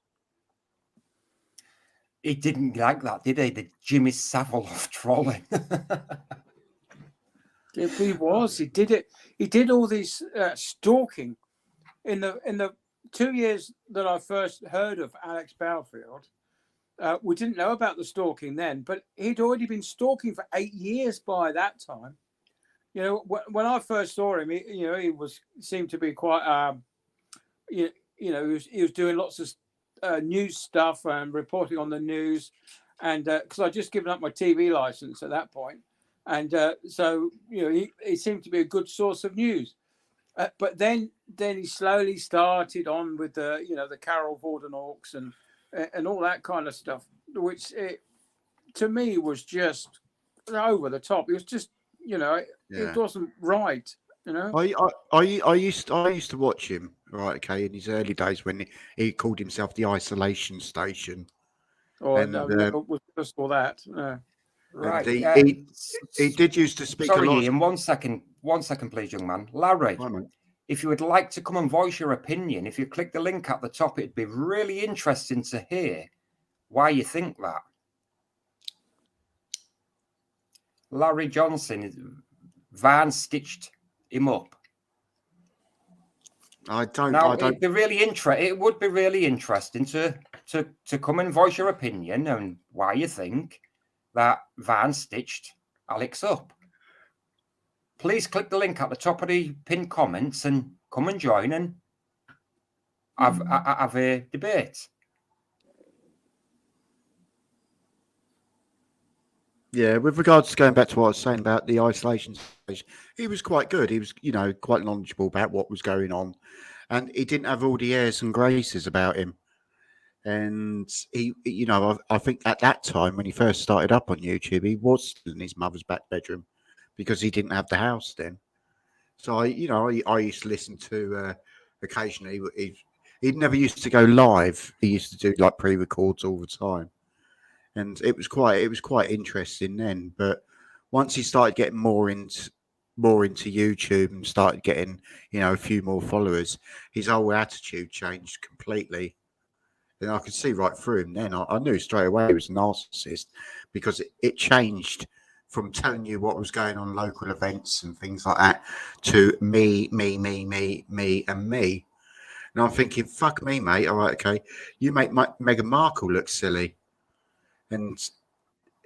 He didn't like that, did he? The Jimmy Savile of trolling. He was. He did it. He did all this stalking in the 2 years that I first heard of Alex Belfield. We didn't know about the stalking then, but he'd already been stalking for 8 years by that time. You know, when I first saw him, he seemed to be quite. He was doing lots of news stuff and reporting on the news, and because I'd just given up my TV license at that point. And so, he seemed to be a good source of news. But then he slowly started on with the Carol Vordenauks and all that kind of stuff, which to me was just over the top. It was just, it wasn't right. I used to watch him, right? Okay, in his early days when he called himself the Isolation Station. Oh, and, I never was just for that. Right. He did used to speak. Sorry, a lot. Ian. 1 second, please, young man. Larry, if you would like to come and voice your opinion, if you click the link at the top, it'd be really interesting to hear why you think that. Larry Johnson, Van stitched him up. I don't. It'd be really it would be really interesting to come and voice your opinion and why you think that Van stitched Alex up. Please click the link at the top of the pinned comments and come and join and have a debate. Yeah, with regards to going back to what I was saying about the isolation station, he was quite good. He was, quite knowledgeable about what was going on, and he didn't have all the airs and graces about him. And he, I think at that time when he first started up on YouTube, he was still in his mother's back bedroom because he didn't have the house then. So I used to listen to occasionally. He never used to go live. He used to do like pre-records all the time. And it was quite interesting then. But once he started getting more into more into YouTube and started getting, a few more followers, his whole attitude changed completely. And I could see right through him then. I knew straight away he was a narcissist because it changed from telling you what was going on local events and things like that to me, me, me, me, me, and me. And I'm thinking, fuck me, mate. All right, okay. You make Meghan Markle look silly. And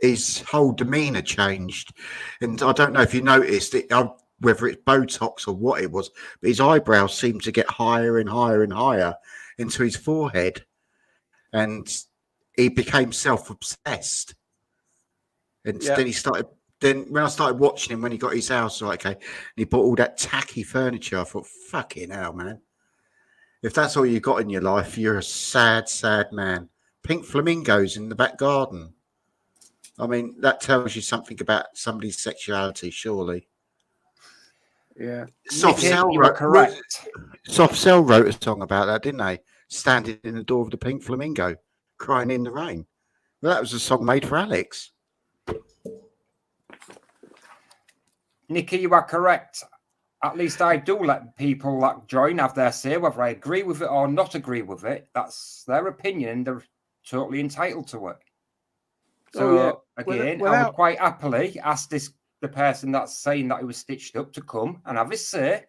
his whole demeanour changed. And I don't know if you noticed it, whether it's Botox or what it was, but his eyebrows seemed to get higher and higher and higher into his forehead. And he became self-obsessed. And then when I started watching him when he got his house, right, okay, and he bought all that tacky furniture, I thought, fucking hell, man. If that's all you got in your life, you're a sad, sad man. Pink flamingos in the back garden. I mean, that tells you something about somebody's sexuality, surely. Yeah. Soft Cell wrote a song about that, didn't they? Standing in the door of the Pink Flamingo, crying in the rain. Well, that was a song made for Alex. Nikki, you are correct. At least I do let people that join have their say, whether I agree with it or not agree with it. That's their opinion. They're totally entitled to it. So, again, I would quite happily ask the person that's saying that he was stitched up to come and have his say.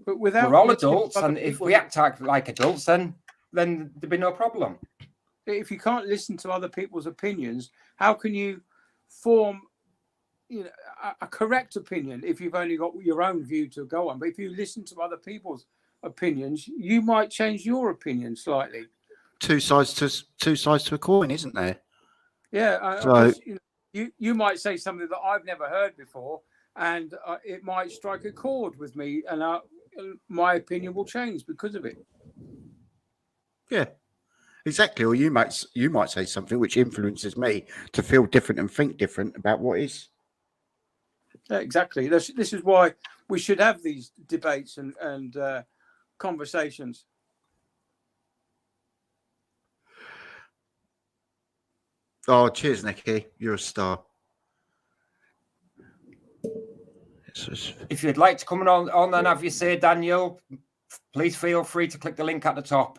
But we're all adults, and if we act like adults, then there'd be no problem. If you can't listen to other people's opinions, how can you form a correct opinion if you've only got your own view to go on? But if you listen to other people's opinions, you might change your opinion slightly. Two sides to a coin, isn't there? Yeah. So you might say something that I've never heard before, and it might strike a chord with me, and my opinion will change because of it. Yeah. Exactly, or you might say something which influences me to feel different and think different about what is. Yeah, exactly. This is why we should have these debates and conversations. Oh, cheers, Nicky. You're a star. If you'd like to come on and have your say, Daniel, please feel free to click the link at the top.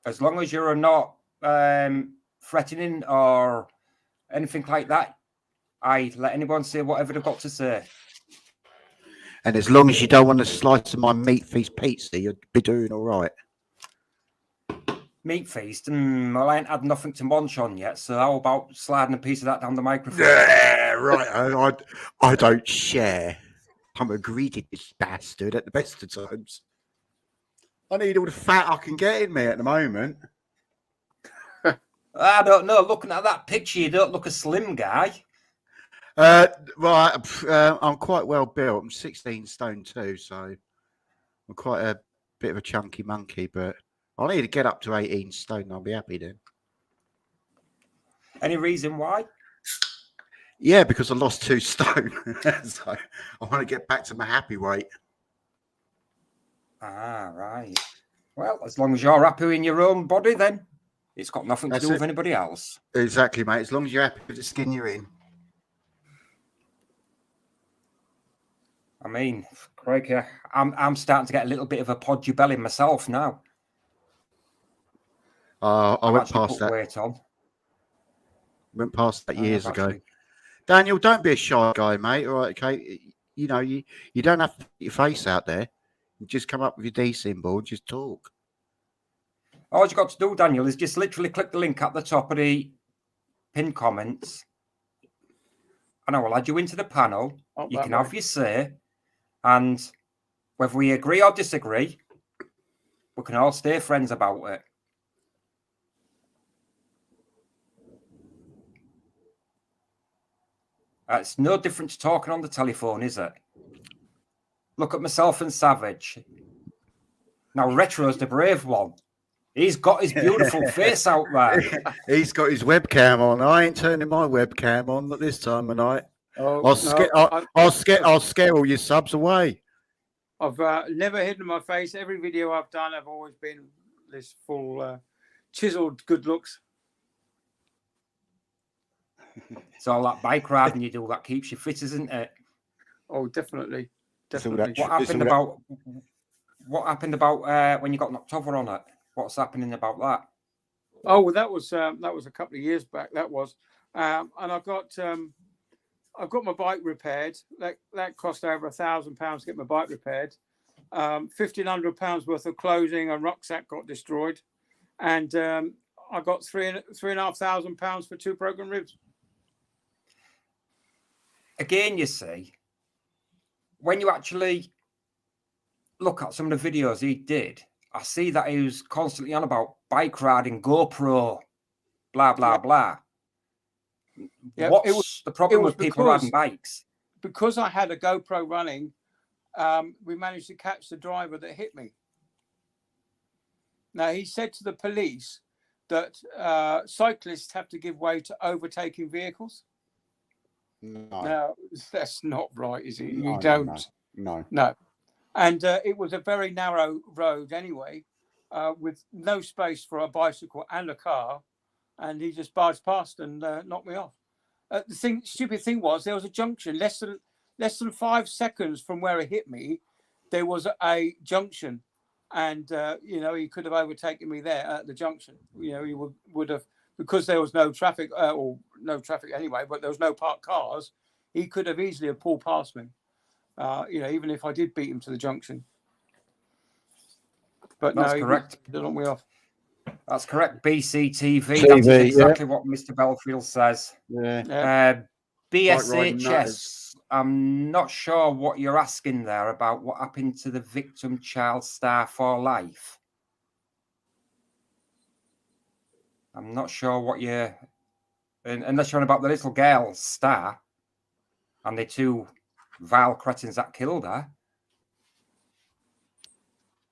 As long as you're not threatening or anything like that, I let anyone say whatever they've got to say. And as long as you don't want a slice of my meat feast pizza, you'll be doing all right. Meat feast? Well, I ain't had nothing to munch on yet, so how about sliding a piece of that down the microphone? Yeah, right. I don't share. I'm a greedy bastard at the best of times. I need all the fat I can get in me at the moment. I don't know. Looking at that picture, you don't look a slim guy. I'm quite well built. I'm 16 stone 2, so I'm quite a bit of a chunky monkey, but I need to get up to 18 stone and I'll be happy then. Any reason why? Yeah, because I lost 2 stone. So I want to get back to my happy weight. Ah, right. Well, as long as you're happy in your own body, then it's got nothing to do with anybody else. Exactly, mate. As long as you're happy with the skin you're in. I mean, Craig, I'm starting to get a little bit of a podgy belly myself now. I went past that. Weight on. Went past that years ago. Daniel, don't be a shy guy, mate. All right, okay. You don't have to put your face out there. You just come up with your D symbol and just talk. All you got to do, Daniel, is just literally click the link at the top of the pinned comments, and I will add you into the panel. You can have your say, and whether we agree or disagree, we can all stay friends about it. It's no different to talking on the telephone, is it? Look at myself and Savage. Now, Retro's the brave one. He's got his beautiful face out there. He's got his webcam on. I ain't turning my webcam on this time of night. I'll scare all your subs away. I've never hidden my face. Every video I've done, I've always been this full, chiseled good looks. It's all that bike riding you do that keeps you fit, isn't it? Oh, definitely. It's all that Definitely. What happened about when you got knocked over on it? What's happening about that? Oh, well, that was a couple of years back. That was, and I've got my bike repaired. That cost over £1,000 to get my bike repaired. £1,500 worth of clothing and rucksack got destroyed, and I got £3,500 for 2 broken ribs. Again, you see, when you actually look at some of the videos he did, I see that he was constantly on about bike riding, GoPro, blah, blah, blah. Yeah, What's the problem with people riding bikes? Because I had a GoPro running, we managed to catch the driver that hit me. Now, he said to the police that cyclists have to give way to overtaking vehicles. No, that's not right, is it? You don't. No. And it was a very narrow road anyway, with no space for a bicycle and a car. And he just barged past and knocked me off. The stupid thing was there was a junction less than 5 seconds from where he hit me. There was a junction, and he could have overtaken me there at the junction. He would have, because there was no traffic or no traffic anyway, but there was no parked cars. He could have easily have pulled past me. Even if I did beat him to the junction. But that's correct. He knocked me off. That's correct. BCTV. That is exactly what Mr. Belfield says. Yeah. BSHS. I'm not sure what you're asking there about what happened to the victim child star for life. I'm not sure what you're, unless you're on about the little girl star and the 2 vile cretins that killed her.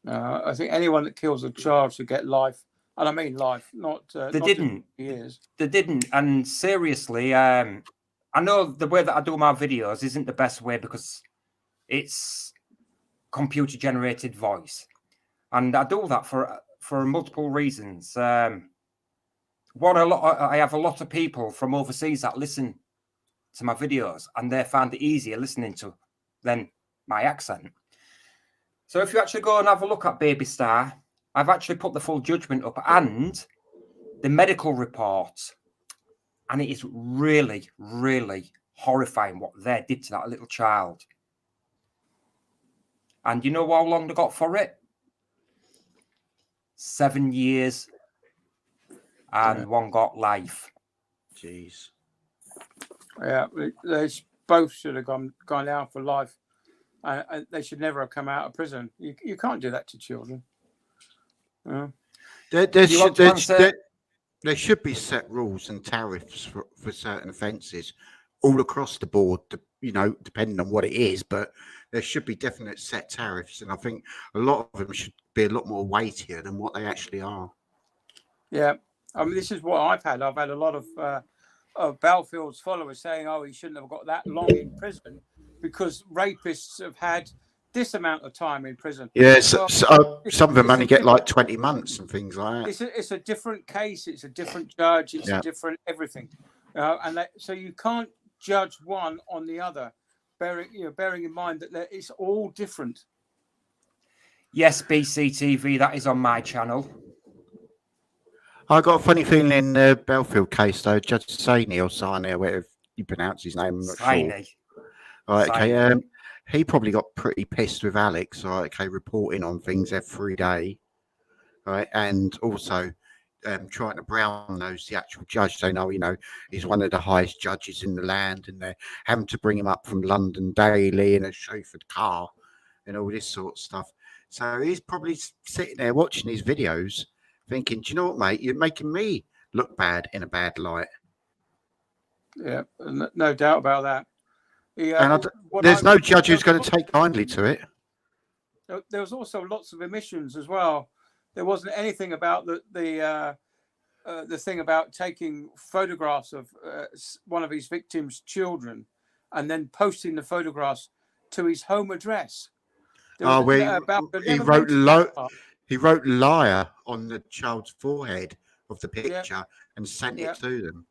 I think anyone that kills a child should get life. And I mean life, not they didn't. Years. They didn't. And seriously, I know the way that I do my videos isn't the best way because it's computer generated voice, and I do that for multiple reasons. I have a lot of people from overseas that listen to my videos, and they find it easier listening to than my accent. So if you actually go and have a look at Baby Star, I've actually put the full judgment up and the medical report, and it is really, really horrifying what they did to that little child. And you know how long they got for it? 7 years, and one got life. Jeez. Yeah, they both should have gone down for life. They should never have come out of prison. You can't do that to children. There should be set rules and tariffs for certain offences all across the board, depending on what it is, but there should be definite set tariffs, and I think a lot of them should be a lot more weightier than what they actually are. Yeah, I mean, this is what I've had. I've had a lot of Belfield's followers saying, "Oh, he shouldn't have got that long in prison because rapists have had this amount of time in prison." Yeah, some of them only get like 20 months and things like that. It's a different case. It's a different judge. It's a different everything, so you can't judge one on the other, bearing in mind that it's all different. Yes, BCTV, that is on my channel. I got a funny feeling in the Belfield case, though, Judge Saini or Saini, or whatever you pronounce his name, I'm not sure. Right, okay, he probably got pretty pissed with Alex, right, okay, reporting on things every day, right, and also trying to brown nose the actual judge, saying, "Oh, he's one of the highest judges in the land," and they're having to bring him up from London daily in a chauffeured car and all this sort of stuff. So he's probably sitting there watching these videos thinking, "Do you know what, mate? You're making me look bad in a bad light." Yeah, no doubt about that. And there's no judge who's going to take kindly to it. There was also lots of omissions as well. There wasn't anything about the thing about taking photographs of one of his victims' children and then posting the photographs to his home address. He wrote liar on the child's forehead of the picture and sent it to them.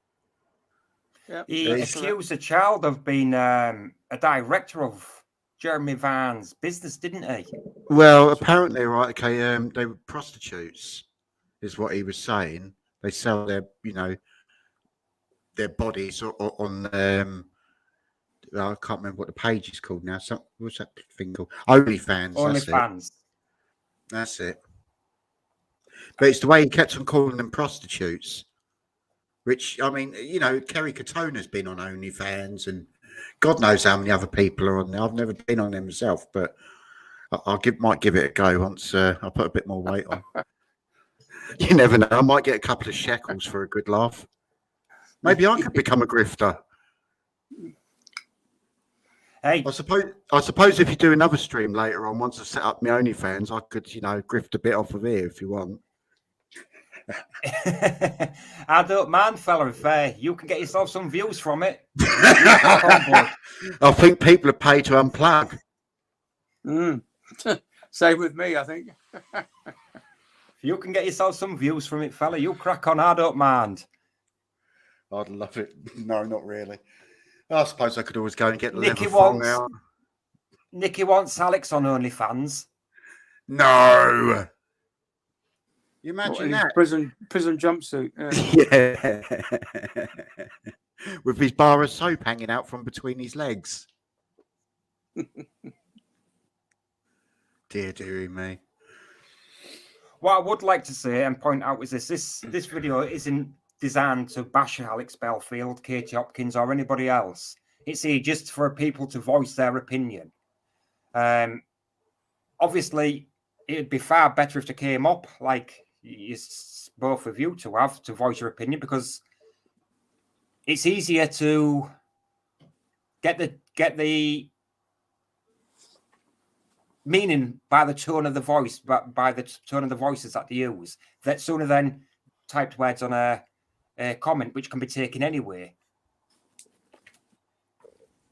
Yeah. He He's- accused a child of being a director of Jeremy Van's business, didn't he? Well, apparently, right, okay, they were prostitutes, is what he was saying. They sell their, their bodies on I can't remember what the page is called now. What's that thing called? OnlyFans. That's it. OnlyFans. That's it. But it's the way he kept on calling them prostitutes. Which, I mean, Kerry Katona's been on OnlyFans, and God knows how many other people are on there. I've never been on there myself, but might give it a go once I put a bit more weight on. You never know. I might get a couple of shekels for a good laugh. Maybe I could become a grifter. Hey, I suppose if you do another stream later on, once I've set up my OnlyFans, I could, grift a bit off of here if you want. I don't mind, fella, if you can get yourself some views from it. I think people are paid to unplug. Same with me, I think. If you can get yourself some views from it, fella, you crack on. I don't mind. I'd love it. No, not really. I suppose I could always go and get the Nicky leather thong out. Nicky wants Alex on OnlyFans. No. You imagine that? Prison jumpsuit. Yeah. With his bar of soap hanging out from between his legs. Dear me. What I would like to say and point out is this video isn't designed to bash Alex Belfield, Katie Hopkins, or anybody else. It's here just for people to voice their opinion. Obviously, it'd be far better if they came up, like both of you to have to voice your opinion, because it's easier to get the meaning by the tone of the voice, but by the tone of the voices that they use. That sooner than typed words on a comment, which can be taken anyway.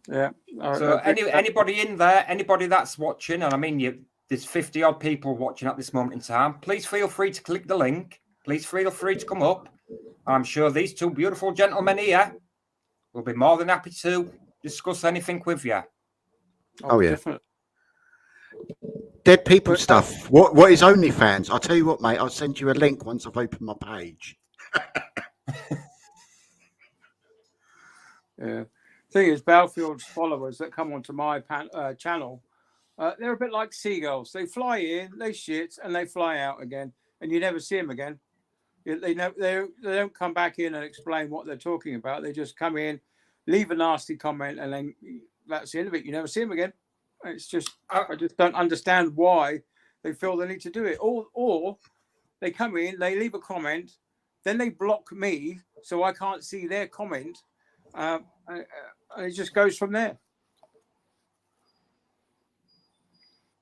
Yeah. So anybody in there, anybody that's watching, and I mean, there's 50 odd people watching at this moment in time. Please feel free to click the link. Please feel free to come up. I'm sure these two beautiful gentlemen here will be more than happy to discuss anything with you. Oh yeah. Definitely. Dead people stuff. What is OnlyFans? I'll tell you what, mate. I'll send you a link once I've opened my page. Yeah. Thing is, Belfield's followers that come onto my channel, they're a bit like seagulls. They fly in, they shit, and they fly out again, and you never see them again. They don't come back in and explain what they're talking about. They just come in, leave a nasty comment, and then that's the end of it. You never see them again. It's just I just don't understand why they feel they need to do it. Or they come in, they leave a comment, then they block me so I can't see their comment. And it just goes from there.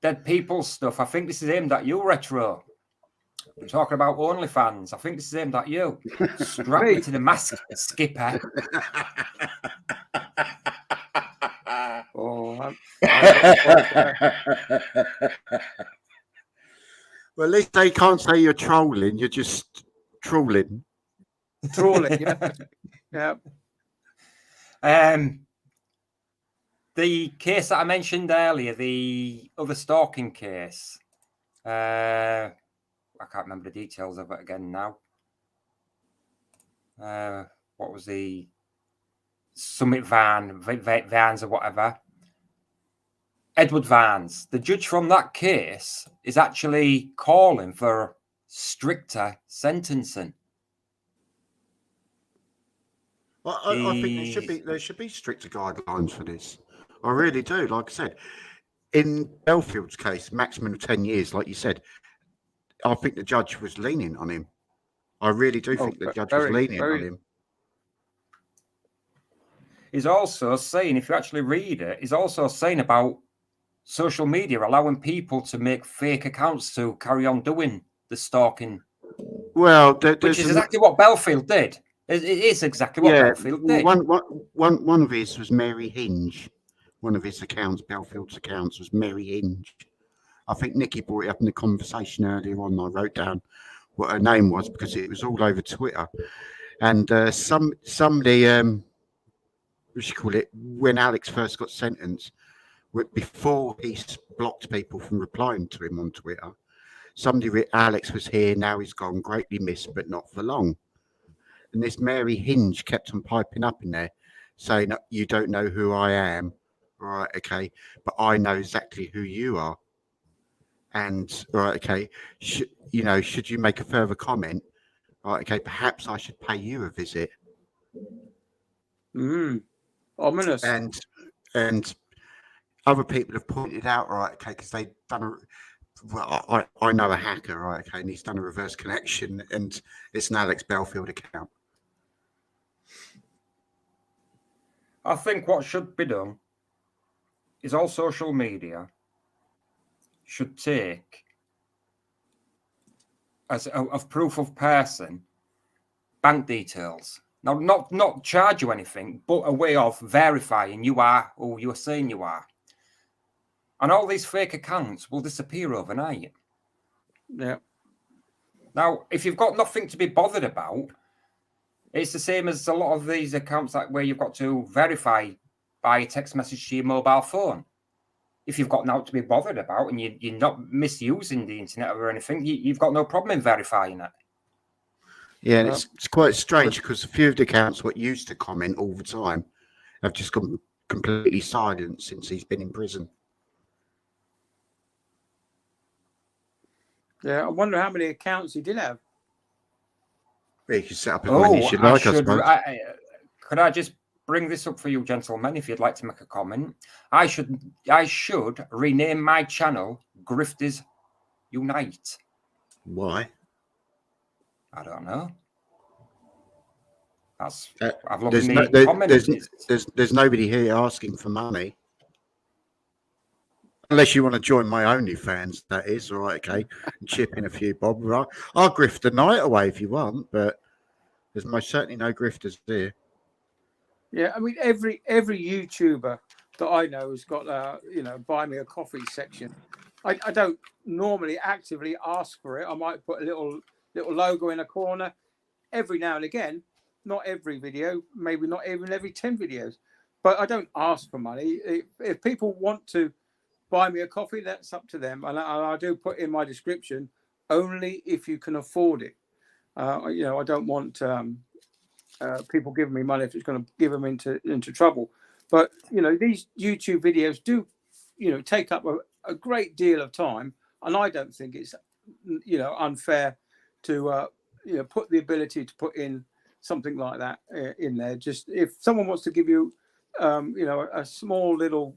Dead people stuff. I think this is aimed at you, Retro. We're talking about OnlyFans. I think this is aimed at you. Strap me to the mast, Skipper. Oh, Well, at least they can't say you're trolling. You're just trolling. Trawling, yeah. The case that I mentioned earlier, the other stalking case, I can't remember the details of it again now. What was the Summit Vans or whatever? Edward Vans. The judge from that case is actually calling for stricter sentencing. Well, I think there should be stricter guidelines for this. I really do. Like I said, in Belfield's case, maximum of 10 years, like you said, I think the judge was lenient on him. I really do think the judge was lenient on him. He's also saying, if you actually read it, he's also saying about social media allowing people to make fake accounts to carry on doing the stalking. Well, which is exactly what Belfield did. It is exactly what Belfield did. One of his was Mary Hinge. One of his accounts, Belfield's accounts, was Mary Hinge. I think Nicky brought it up in the conversation earlier on. I wrote down what her name was because it was all over Twitter. And somebody what you call it, when Alex first got sentenced, before he blocked people from replying to him on Twitter, somebody, Alex was here, now he's gone, greatly missed, but not for long. And this Mary Hinge kept on piping up in there, saying, you don't know who I am. Right, okay, but I know exactly who you are. And, right, okay, should you make a further comment? Right, okay, perhaps I should pay you a visit. Ominous. And other people have pointed out, right, okay, because they've done I know a hacker, right, okay, and he's done a reverse connection, and it's an Alex Belfield account. I think what should be done is all social media should take as of proof of person bank details. Now, not charge you anything, but a way of verifying you are who you are saying you are. And all these fake accounts will disappear overnight. Yeah. Now, if you've got nothing to be bothered about, it's the same as a lot of these accounts where you've got to verify by a text message to your mobile phone. If you've got nothing to be bothered about and you're not misusing the internet or anything, you've got no problem in verifying it. Yeah, and it's quite strange because a few of the accounts what used to comment all the time have just gone completely silent since he's been in prison. Yeah, I wonder how many accounts he did have. You can set up as many as you like, I suppose. Could I just bring this up for you, gentlemen, if you'd like to make a comment? I should rename my channel Grifters Unite. Why? I don't know. That's there's nobody here asking for money. Unless you want to join my OnlyFans, that is, all right, okay, and chip in a few bob, right? I'll grift the night away if you want, but there's most certainly no grifters there. Yeah, I mean, every YouTuber that I know has got buy me a coffee section. I don't normally actively ask for it. I might put a little logo in a corner every now and again. Not every video, maybe not even every 10 videos, but I don't ask for money. If people want to buy me a coffee, that's up to them. And I do put in my description, only if you can afford it. I don't want people giving me money if it's going to give them into trouble. But, these YouTube videos do, take up a great deal of time. And I don't think it's, unfair to, put the ability to put in something like that in there. Just if someone wants to give you, a small little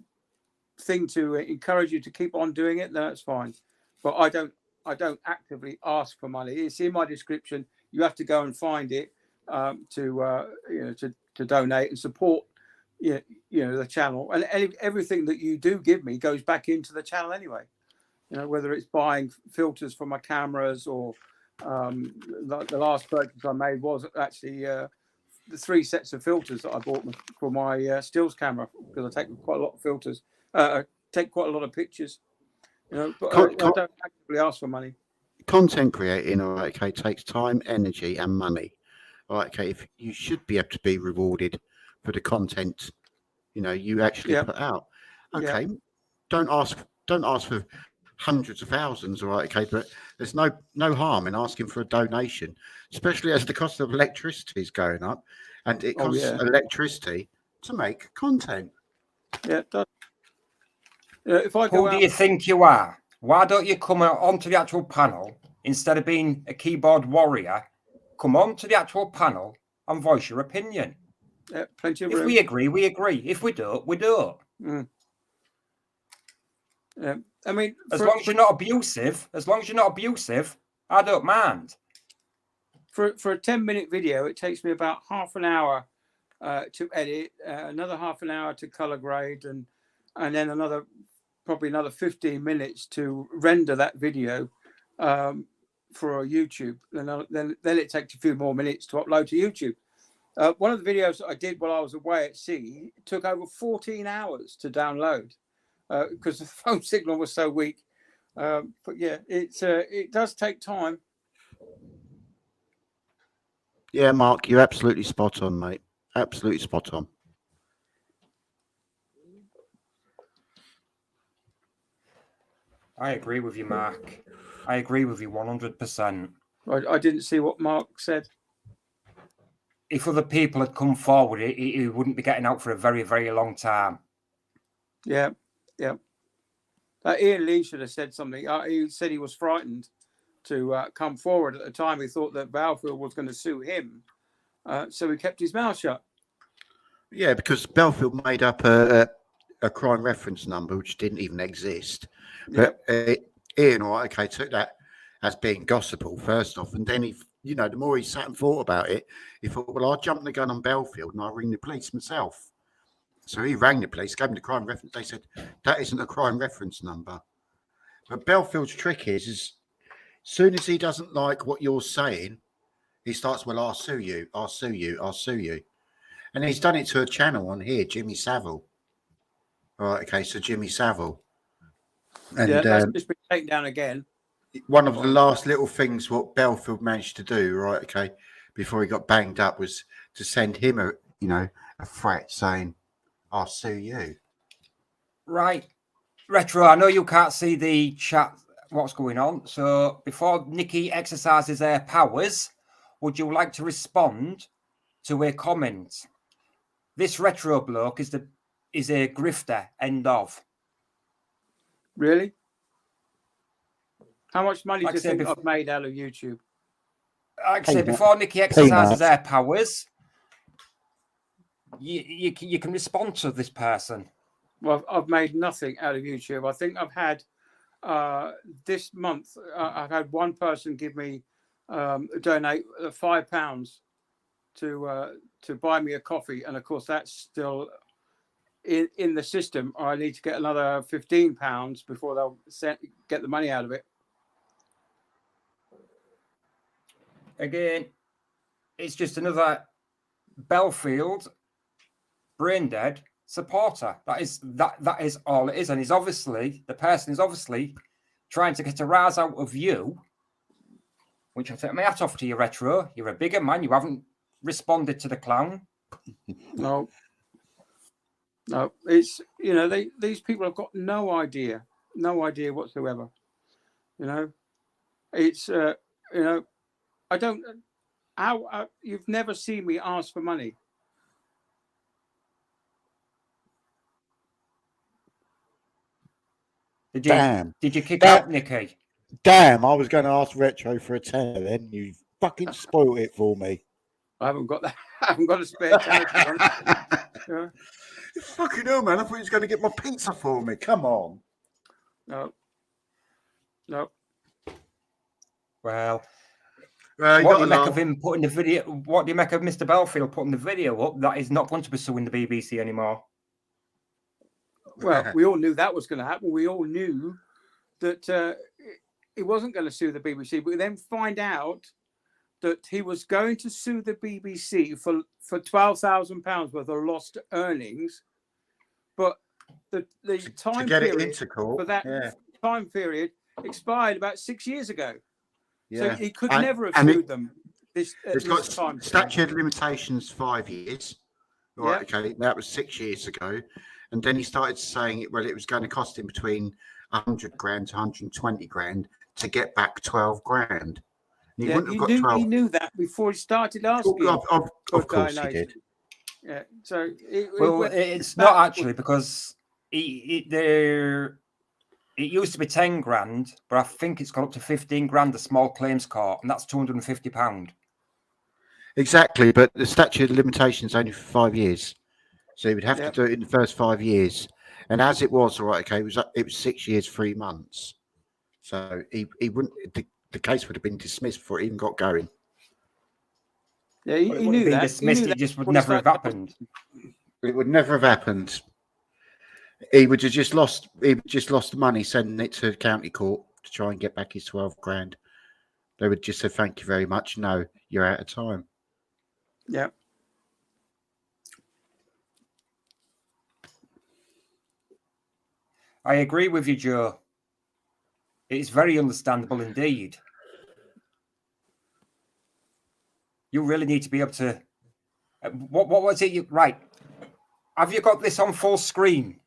thing to encourage you to keep on doing it, then that's fine. But I don't actively ask for money. It's in my description. You have to go and find it to donate and support the channel. And everything that you do give me goes back into the channel anyway. Whether it's buying filters for my cameras or the last purchase I made was actually the 3 sets of filters that I bought for my stills camera, because I take quite a lot of filters. I take quite a lot of pictures, but I don't actively ask for money. Content creating, all right, okay, takes time, energy, and money. All right, okay, if you should be able to be rewarded for the content, you actually put out. Okay, don't ask for hundreds of thousands, all right, okay, but there's no harm in asking for a donation, especially as the cost of electricity is going up, and it costs electricity to make content. Yeah, it does. If I go Who do you think you are? Why don't you come onto the actual panel instead of being a keyboard warrior? Come on to the actual panel and voice your opinion. Yeah, plenty of room. If we agree, we agree. If we don't, we don't. Yeah, I mean, as long as you're not abusive, I don't mind. For a 10-minute video, it takes me about half an hour to edit, another half an hour to color grade, and then probably another 15 minutes to render that video for YouTube. Then it takes a few more minutes to upload to YouTube. One of the videos that I did while I was away at sea took over 14 hours to download because the phone signal was so weak. But yeah, it does take time. Yeah, Mark, you're absolutely spot on, mate. Absolutely spot on. I agree with you, Mark. I agree with you 100%. I didn't see what Mark said. If other people had come forward, he wouldn't be getting out for a very, very long time. Yeah. Ian Lee should have said something. He said he was frightened to come forward at the time. He thought that Belfield was going to sue him, so he kept his mouth shut. Yeah, because Belfield made up a crime reference number which didn't even exist. But Ian, took that as being gospel first off, and then the more he sat and thought about it, he thought, well, I'll jump the gun on Belfield and I'll ring the police myself. So he rang the police, gave them the crime reference. They said, that isn't a crime reference number. But Belfield's trick is as soon as he doesn't like what you're saying, he starts, well, I'll sue you, I'll sue you, I'll sue you. And he's done it to a channel on here, Jimmy Savile. All right, okay, so Jimmy Savile. And that's just been taken down again. One of the last little things what Belfield managed to do, right, okay, before he got banged up was to send him a threat saying, I'll sue you. Right. Retro, I know you can't see the chat, what's going on. So before Nikki exercises her powers, would you like to respond to a comment? This retro bloke is a grifter, end of. Really? How much money do you think I've made out of YouTube? Like I say, before Nikki exercises her powers, you can respond to this person. Well, I've made nothing out of YouTube. I think I've had this month. I've had one person give me donate £5 to buy me a coffee, and of course that's still in the system. I need to get another £15 before they'll get the money out of it. Again, it's just another Belfield brain dead supporter. That is all it is. And the person is obviously trying to get a rise out of you, which I take my hat off to you, Retro. You're a bigger man. You haven't responded to the clown. No. It's these people have got no idea whatsoever. It's I don't. How you've never seen me ask for money. Did you kick out Nikki? Damn, I was going to ask Retro for a tenner then. You fucking spoiled it for me. I haven't got that. I haven't got a spare tenner. Yeah. Fucking hell, man. I thought he was going to get my pizza for me. Come on. No. Well, what do you make of him putting the video? What do you make of Mr. Belfield putting the video up that he's not going to be suing the BBC anymore? Well, we all knew that was going to happen. We all knew that he wasn't going to sue the BBC, but we then find out that he was going to sue the BBC for £12,000 worth of lost earnings, but the time period for that time period expired about 6 years ago. Yeah. So he could never have sued them. It's got statute of limitations 5 years. Right, okay, that was 6 years ago. And then he started saying it was going to cost him between 100 grand to 120 grand to get back 12 grand. He knew that before he started asking. Of course he did. Yeah. So it's not actually because it used to be 10 grand, but I think it's gone up to 15 grand, a small claims court, and that's £250. Exactly, but the statute of limitations is only for 5 years. So he would have to do it in the first 5 years. And as it was, it was 6 years, 3 months. So he wouldn't, the case would have been dismissed before it even got going. Yeah, he knew that. Dismissed, it just would never have happened. It would never have happened. He would have just lost. He just lost the money sending it to the county court to try and get back his 12 grand. They would just say, "Thank you very much. No, you're out of time." Yeah. I agree with you, Joe. It's very understandable indeed. You really need to be able to. What was it? Right. Have you got this on full screen,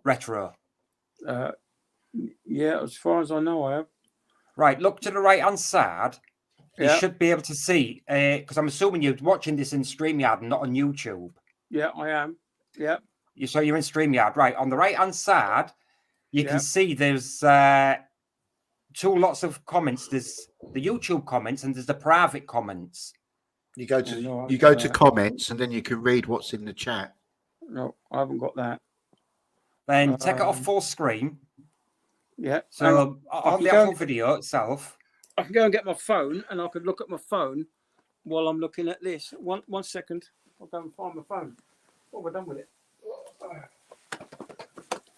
Retro? Yeah, as far as I know, I have. Right, look to the right-hand side. You Yeah. should be able to see, because I'm assuming you're watching this in StreamYard and not on YouTube. Yeah, I am. Yeah. So you're in StreamYard, right? On the right-hand side, you can see there's two lots of comments. There's the YouTube comments and there's the private comments. You go to comments and then you can read what's in the chat. No, I haven't got that. Then take it off full screen. Yeah. So on the actual video itself, I can go and get my phone and I can look at my phone while I'm looking at this. One second. I'll go and find my phone. Oh, we're done with it.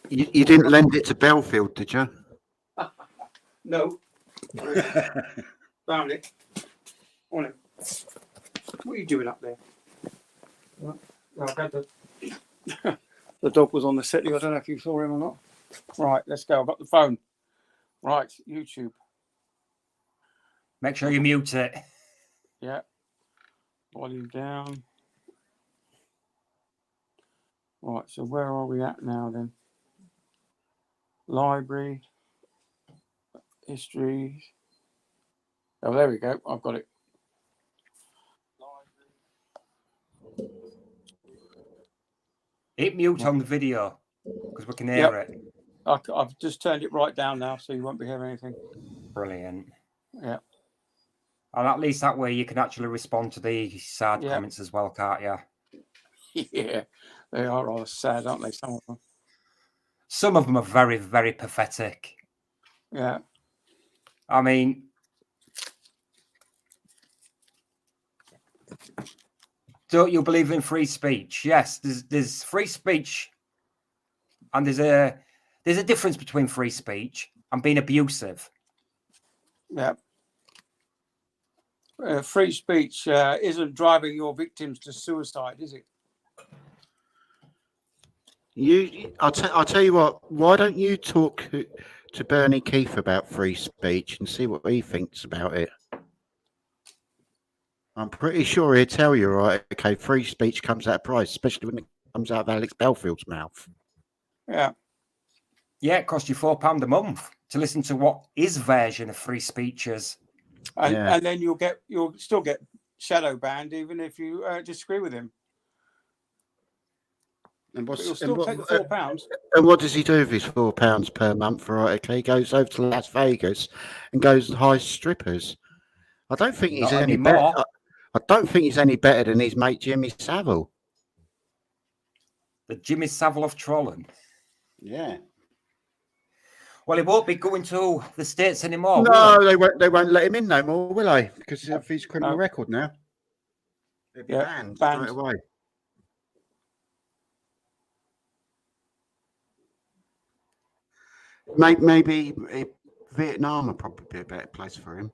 You didn't lend it to Belfield, did you? No. Found it. On it. What are you doing up there? The dog was on the setting. I don't know if you saw him or not. Right, let's go. I've got the phone. Right, YouTube. make sure you mute it. Yeah. Volume down. Right, so where are we at now then? Library. History. Oh, there we go. I've got it. Hit mute on the video because we can hear it. I've just turned it right down now, so you won't be hearing anything. Brilliant. Yeah. And at least that way you can actually respond to the sad comments as well, can't you? Yeah, they are rather sad, aren't they? Some of them are very, very pathetic. Yeah. I mean, don't you believe in free speech? Yes, there's free speech, and there's a difference between free speech and being abusive. Yeah. Free speech isn't driving your victims to suicide, is it? I'll tell you what. Why don't you talk to Bernie Keefe about free speech and see what he thinks about it? I'm pretty sure he'll tell you, right? Okay, free speech comes at a price, especially when it comes out of Alex Belfield's mouth. Yeah. Yeah, it costs you £4 a month to listen to what his version of free speech is. And then you'll still get shadow banned even if you disagree with him. And you'll still take the £4. And what does he do with his £4 per month? Right, okay, he goes over to Las Vegas and goes and hires strippers. I don't think he's any better. I don't think he's any better than his mate Jimmy Savile. The Jimmy Savile of trolling. Yeah. Well, he won't be going to the States anymore. No, they won't let him in no more, will they? Because of his criminal record now. He'll be banned straight away. Maybe Vietnam would probably be a better place for him.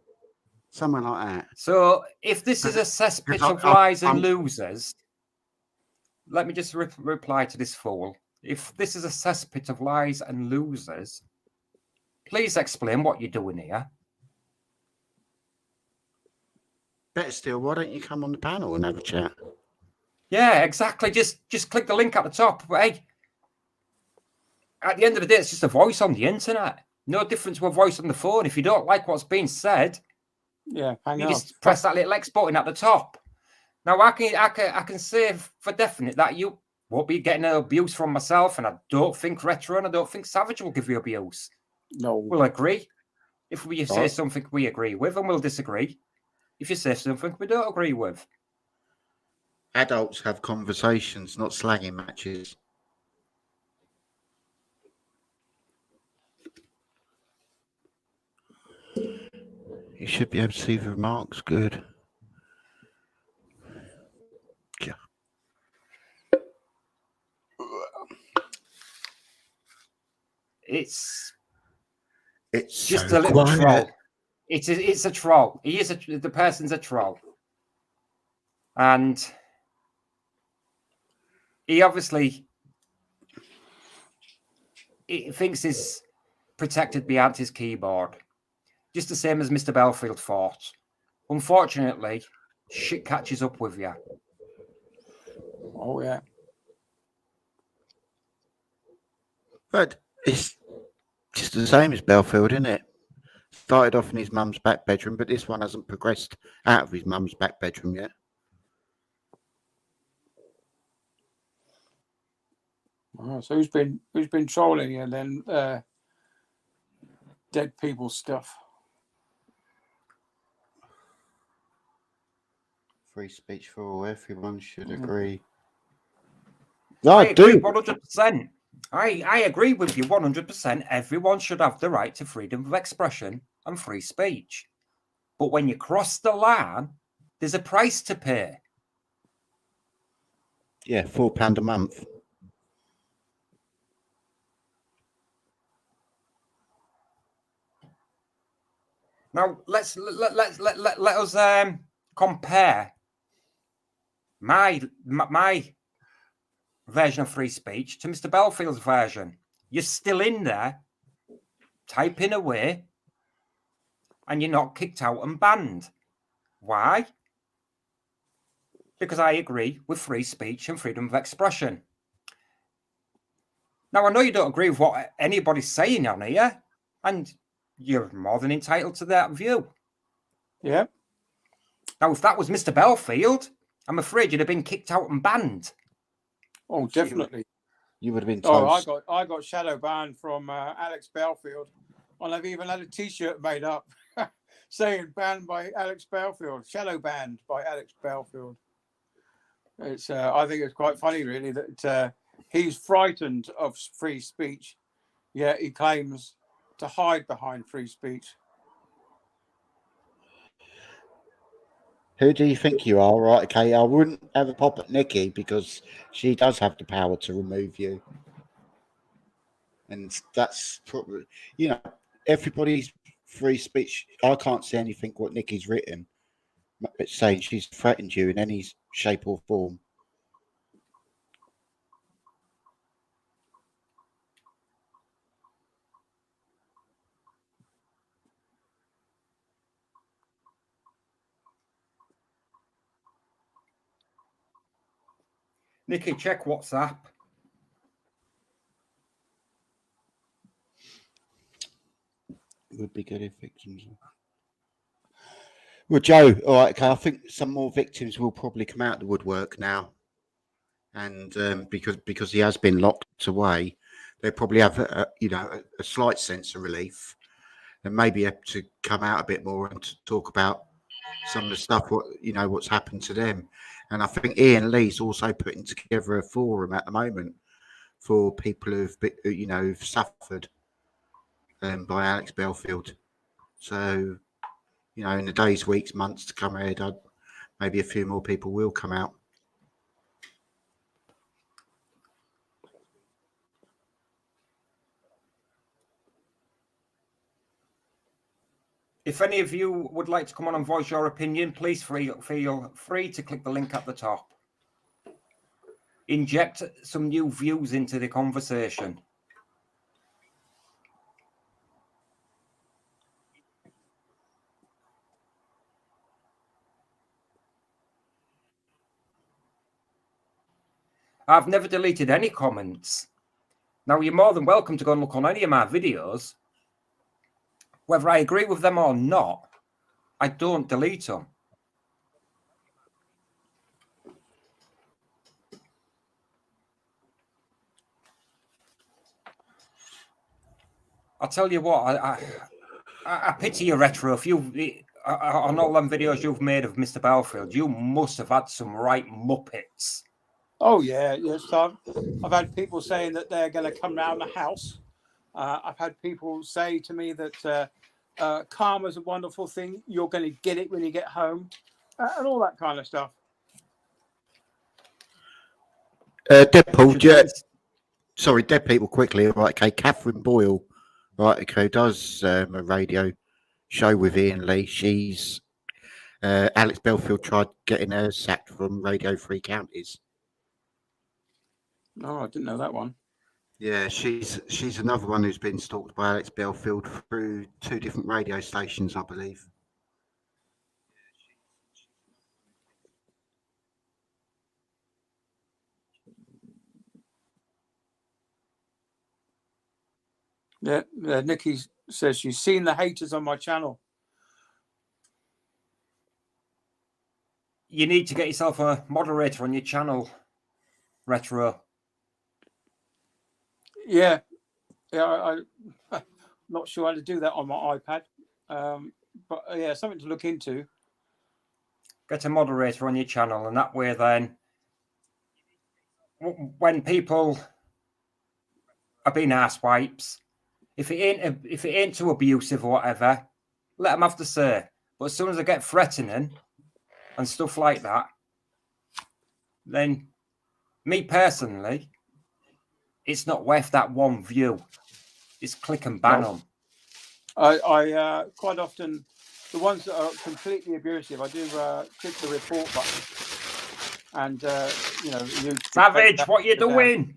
Somewhere like that. So, if this is a cesspit of lies and losers, let me just reply to this fool. If this is a cesspit of lies and losers, please explain what you're doing here. Better still, why don't you come on the panel and have a chat? Yeah, exactly. Just click the link at the top. Hey, at the end of the day, it's just a voice on the internet. No different to a voice on the phone. If you don't like what's being said, you just press that little X button at the top. Now, I can say for definite that you won't be getting abuse from myself, and I don't think Retro and I don't think Savage will give you abuse. No. We'll agree. If we say something we agree with, and we'll disagree. If you say something we don't agree with. Adults have conversations, not slagging matches. You should be able to see the remarks. Good. Yeah. It's just so a little troll. It's a troll. The person's a troll, and he obviously thinks he's protected behind his keyboard. Just the same as Mr. Belfield thought. Unfortunately, shit catches up with you. Oh, yeah. But it's Just the same as Belfield, isn't it? Started off in his mum's back bedroom, but this one hasn't progressed out of his mum's back bedroom yet. Oh, so who's been trolling and then dead people stuff? Free speech for all. Everyone should Mm. agree. I agree do. 100%. I agree with you 100%. Everyone should have the right to freedom of expression and free speech. But when you cross the line, there's a price to pay. Yeah, £4 a month. Now let us compare my version of free speech to Mr. Belfield's version. You're still in there typing away, and you're not kicked out and banned. Why? Because I agree with free speech and freedom of expression. Now, I know you don't agree with what anybody's saying on here, and you're more than entitled to that view. Yeah. Now, if that was Mr. Belfield, I'm afraid you'd have been kicked out and banned. Oh, definitely. You would have been Oh, toast. I got shadow banned from Alex Belfield, and I've even had a T-shirt made up saying "banned by Alex Belfield," shadow banned by Alex Belfield. It's I think it's quite funny, really, that he's frightened of free speech, yet he claims to hide behind free speech. Who do you think you are? Right, okay, I wouldn't have a pop at Nikki because she does have the power to remove you. And that's probably, everybody's free speech. I can't see anything what Nikki's written. It's saying she's threatened you in any shape or form. Nikki, check WhatsApp. It would be good if victims. Well, Joe, all right, okay, I think some more victims will probably come out of the woodwork now. And because he has been locked away, they probably have a slight sense of relief, and maybe have to come out a bit more and to talk about some of the stuff what's happened to them. And I think Ian Lee's also putting together a forum at the moment for people who've suffered by Alex Belfield. So in the days, weeks, months to come ahead, maybe a few more people will come out. If any of you would like to come on and voice your opinion, please feel free to click the link at the top. Inject some new views into the conversation. I've never deleted any comments. Now, you're more than welcome to go and look on any of my videos. Whether I agree with them or not, I don't delete them. I'll tell you what, I pity you, Retro. If on all them videos you've made of Mr. Belfield, you must have had some right muppets. Oh yeah, yes. I've had people saying that they're going to come round the house. I've had people say to me that karma's a wonderful thing. You're going to get it when you get home, and all that kind of stuff. Deadpool, sorry, dead people quickly. Right, okay. Catherine Boyle, right, okay, does a radio show with Ian Lee. She's Alex Belfield tried getting her sacked from Radio 3 Counties. No, I didn't know that one. Yeah, she's another one who's been stalked by Alex Belfield through 2 different radio stations, I believe. Yeah, Nikki says she's seen the haters on my channel. You need to get yourself a moderator on your channel, Retro. Yeah, I'm not sure how to do that on my iPad, but yeah, something to look into. Get a moderator on your channel, and that way, then, when people are being asswipes, if it ain't too abusive or whatever, let them have to say. But as soon as they get threatening and stuff like that, then me personally, it's not worth that one view. It's click and ban them. I quite often, the ones that are completely abusive, I do click the report button, and you Savage, what you doing?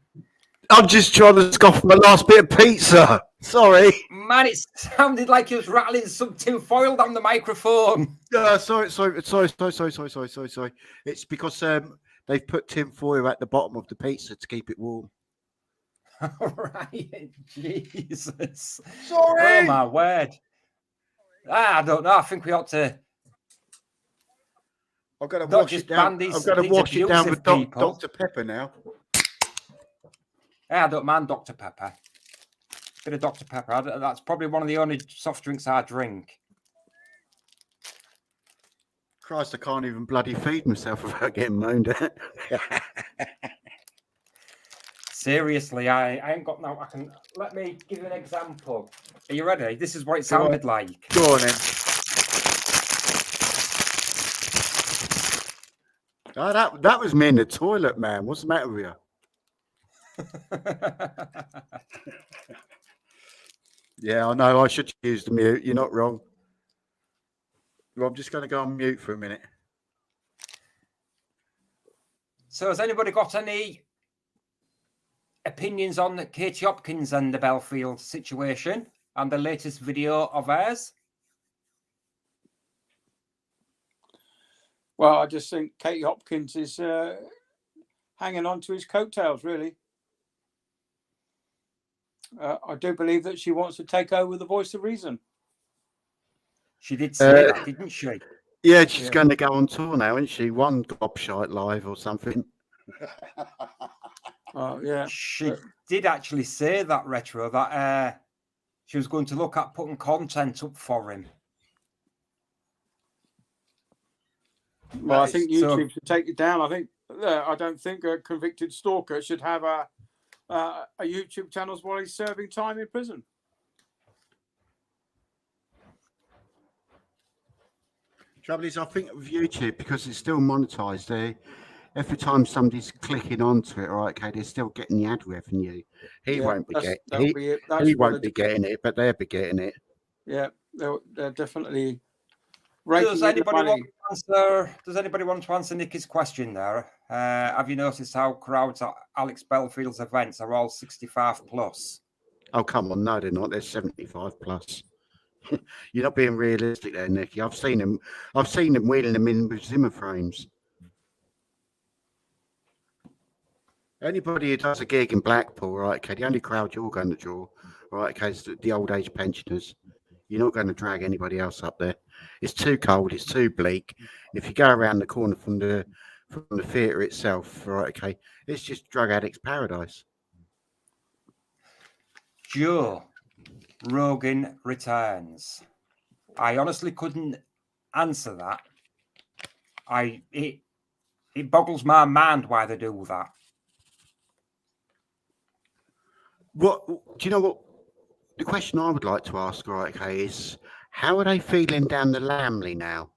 I'm just trying to scoff my last bit of pizza. Sorry. Man, it sounded like you was rattling some tin foil down the microphone. Sorry. It's because they've put tin foil at the bottom of the pizza to keep it warm. All right, Jesus. Sorry. Oh my word. I don't know. I think we ought to. I've got to Not wash just it down. ban these I've got to wash it down with people. Dr. Pepper now. I don't mind Dr. Pepper. Bit of Dr. Pepper. That's probably one of the only soft drinks I drink. Christ, I can't even bloody feed myself without getting moaned at. Seriously, I ain't got no. Let me give you an example. Are you ready? This is what it sounded like. Go on then. Oh, that was me in the toilet, man. What's the matter with you? Yeah, I know. I should use the mute. You're not wrong. Well, I'm just going to go on mute for a minute. So, has anybody got any opinions on Katie Hopkins and the Belfield situation and the latest video of hers? Well, I just think Katie Hopkins is hanging on to his coattails, really. I do believe that she wants to take over the voice of reason. She did say that, didn't she? Yeah, she's going to go on tour now, isn't she? One Gobshite Live or something. Oh, yeah. She did actually say that, Retro, that she was going to look at putting content up for him. Well, I think YouTube should take it down. I don't think a convicted stalker should have a YouTube channel while he's serving time in prison. Trouble is, I think with YouTube, because it's still monetized, every time somebody's clicking onto it, right, okay, they're still getting the ad revenue. He won't be getting it, but they'll be getting it. Yeah, they're definitely. Does anybody want to answer Nikki's question there? Have you noticed how crowds at Alex Belfield's events are all 65 plus? Oh, come on. No, they're not. They're 75 plus. You're not being realistic there, Nicky. I've seen them wheeling them in with Zimmer frames. Anybody who does a gig in Blackpool, right, okay, the only crowd you're going to draw, right, okay, is the old age pensioners. You're not going to drag anybody else up there. It's too cold. It's too bleak. If you go around the corner from the theatre itself, right, okay, it's just drug addicts' paradise. Joe Rogan returns. I honestly couldn't answer that. It boggles my mind why they do that. What do you know? What the question I would like to ask, right, okay, is how are they feeling down the Lamley now?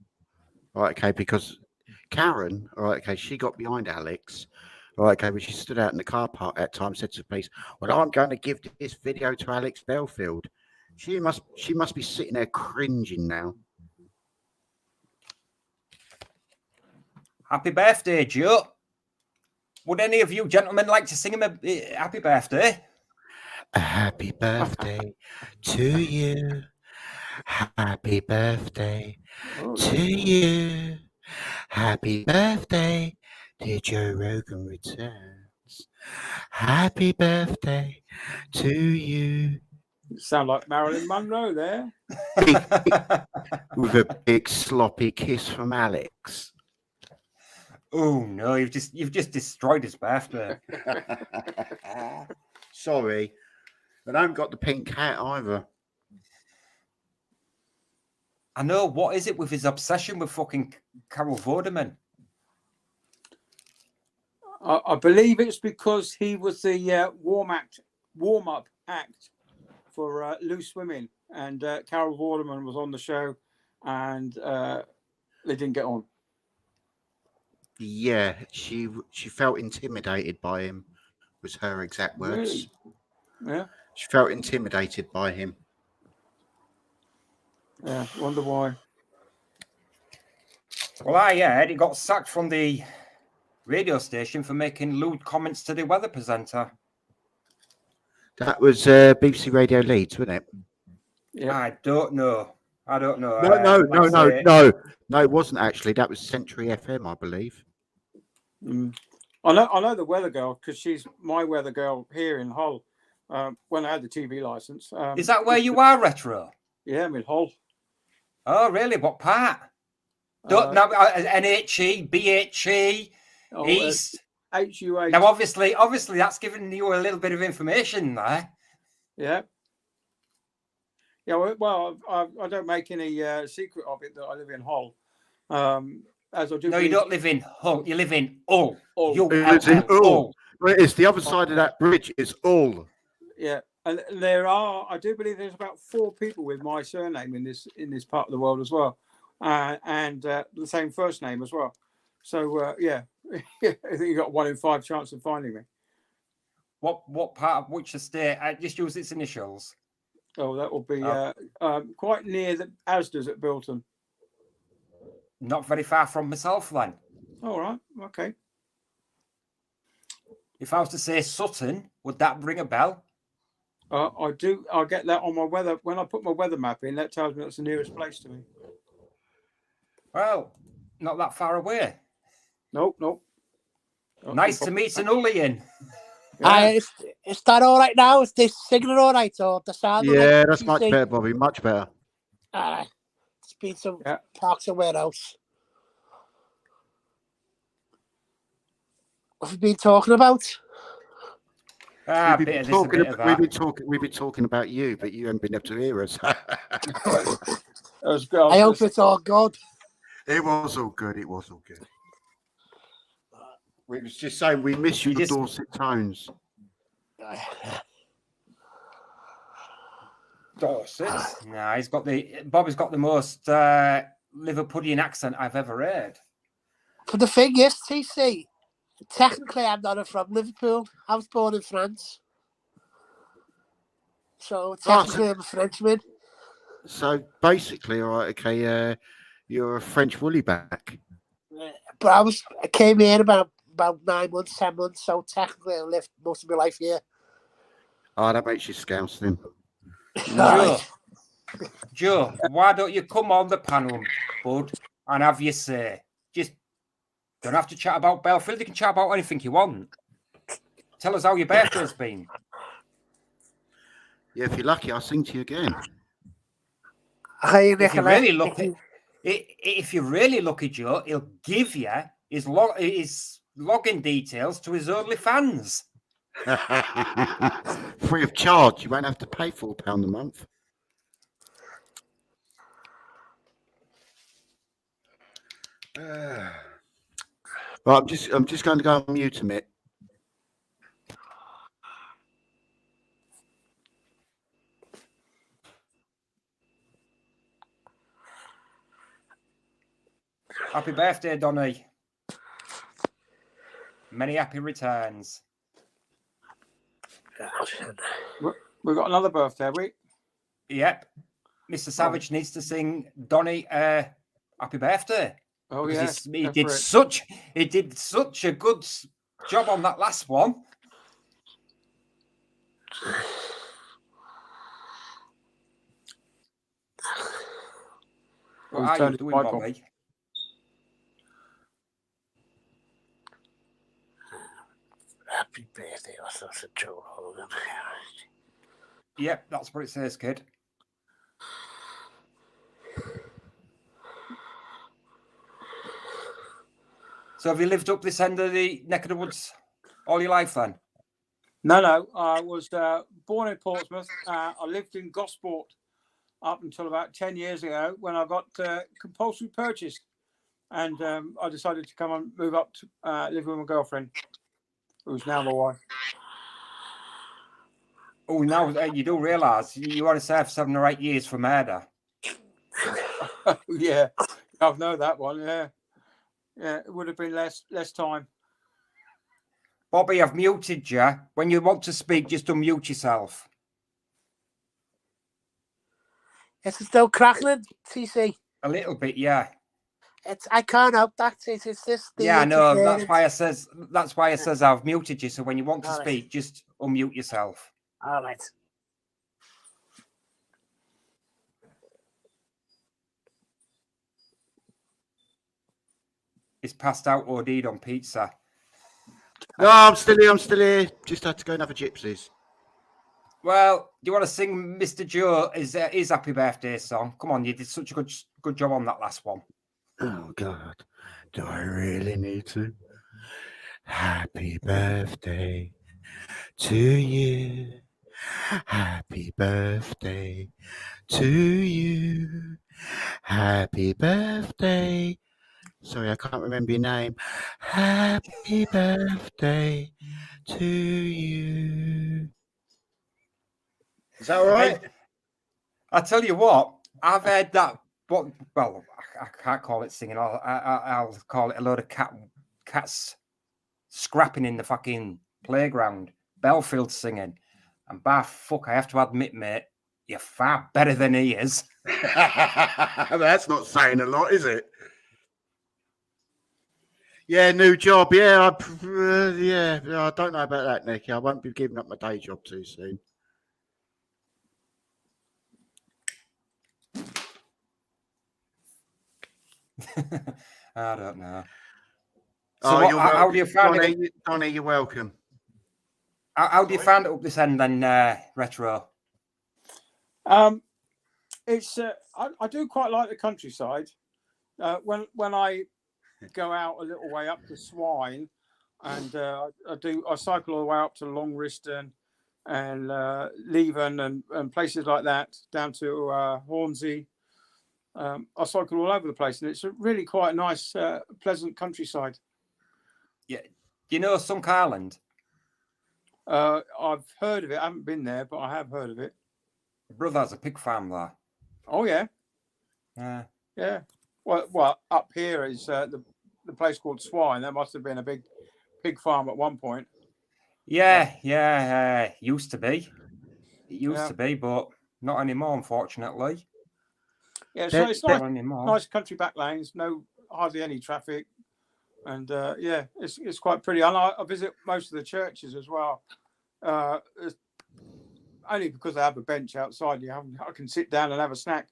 Right, okay, because Karen, right, okay, she got behind Alex, right, okay, but she stood out in the car park at times, said to the police, "Well, I'm going to give this video to Alex Belfield." She must be sitting there cringing now. Happy birthday, Joe. Would any of you gentlemen like to sing him a happy birthday? A happy birthday to you. Happy birthday to you. Happy birthday, dear Joe Rogan returns. Happy birthday to you. You sound like Marilyn Monroe there. With a big sloppy kiss from Alex. Oh no, you've just destroyed his birthday. Sorry, but I haven't got the pink cat either. I know. What is it with his obsession with fucking Carol Vorderman? I believe it's because he was the warm-up act for Loose Women, and Carol Vorderman was on the show, and they didn't get on. Yeah, she felt intimidated by him, was her exact words. Really? Yeah. She felt intimidated by him. Yeah, wonder why. Well, he got sacked from the radio station for making lewd comments to the weather presenter. That was BBC Radio Leeds, wasn't it? Yeah. I don't know. No, it wasn't actually. That was Century FM, I believe. I know the weather girl because she's my weather girl here in Hull. When I had the TV license. Is that where you are, Retro? Yeah, I'm in Hull. Oh, really? What part? NHE, BHE, East. HUH. Now, obviously, that's giving you a little bit of information there. Yeah. Yeah. Well, I don't make any secret of it that I live in Hull. As I do. No, you don't live in Hull. You live in Hull. Hull. It's in Hull. It's the other side of that bridge. It's Hull. Yeah, and I do believe there's about 4 people with my surname in this part of the world as well, and the same first name as well. So yeah, I think you got 1 in 5 chance of finding me. What part of which estate? I just use its initials. Oh, that will be quite near the Asda's at Bilton. Not very far from myself, then. All right, okay. If I was to say Sutton, would that ring a bell? I do. I'll get that on my weather. When I put my weather map in, that tells me that's the nearest place to me. Well, not that far away. Nope. Nice to meet an Ullian. Yeah. Is that all right now? Is this signal all right? Or the sound? Yeah, that's much better, Bobby. Much better. It's been some park somewhere else. What have we been talking about? We've been talking about you, but you haven't been able to hear us. I hope it's all good. It was all good. It was all good. We was just saying we miss you, the Dorset tones. Dorset? No, Bobby's got the most Liverpudlian accent I've ever heard. But the thing is, TC, technically I'm not from Liverpool. I was born in France. So technically I'm a Frenchman. So basically, all right, okay, you're a French woolly back. But I came here about 9 months, 10 months, so technically I lived most of my life here. Oh, that makes you scouse then. Joe, why don't you come on the panel, bud, and have your say? Just don't have to chat about Belfield. You can chat about anything you want. Tell us how your birthday's been. Yeah, if you're lucky, I'll sing to you again. Hey, if you're really lucky, Joe, he'll give you his login details to his OnlyFans. Free of charge. You won't have to pay £4 a month. Well, I'm just going to go on mute a minute. Happy birthday, Donny. Many happy returns. We've got another birthday, have we? Yep. Mr. Savage needs to sing Donny happy birthday. Oh, yeah. He did such a good job on that last one. What are you doing, Bobby? Happy birthday, that's a Joe Hogan. Yep, that's what it says, kid. So have you lived up this end of the neck of the woods all your life then? No. I was born in Portsmouth. I lived in Gosport up until about 10 years ago when I got compulsory purchased. And I decided to come and move up to live with my girlfriend, who's now my wife. Oh, now you do realise you want to serve 7 or 8 years for murder. Yeah, I've known that one. Yeah, it would have been less time. Bobby, I've muted you. When you want to speak, just unmute yourself. It's still crackling, TC. A little bit, yeah. I can't help that. It's just the Yeah, no, that's interference. why I says I've muted you. So when you want to All right. speak, just unmute yourself. All right. It's passed out or deed on pizza. No, I'm still here. Just had to go and have a gypsies. Well, do you want to sing Mr. Joe his happy birthday song? Come on, you did such a good job on that last one. Oh, God. Do I really need to? Happy birthday to you. Happy birthday to you. Happy birthday. Sorry, I can't remember your name. Happy birthday to you. Is that all right? I tell you what, I've heard that. Well, I can't call it singing. I'll call it a load of cats scrapping in the fucking playground. Belfield singing, and by fuck, I have to admit, mate, you're far better than he is. That's not saying a lot, is it? Yeah, new job. Yeah, I don't know about that, Nicky. I won't be giving up my day job too soon. I don't know. So how do you find it? Donnie, you're welcome. How do you find it up this end then, Retro? It's I do quite like the countryside. When I go out a little way up to Swine, and I cycle all the way up to Longriston and Leven and places like that down to Hornsey. I cycle all over the place, and it's really quite a nice, pleasant countryside. Yeah, do you know Sunk Island? I've heard of it. I haven't been there, but I have heard of it. My brother has a pig farm there. Oh yeah, yeah. Well, up here is the place called Swine. There must have been a big pig farm at one point. Yeah. Used to be. It used to be, but not anymore, unfortunately. Yeah, so it's nice country back lanes, hardly any traffic, and it's quite pretty. And I visit most of the churches as well. Only because I have a bench outside, I can sit down and have a snack.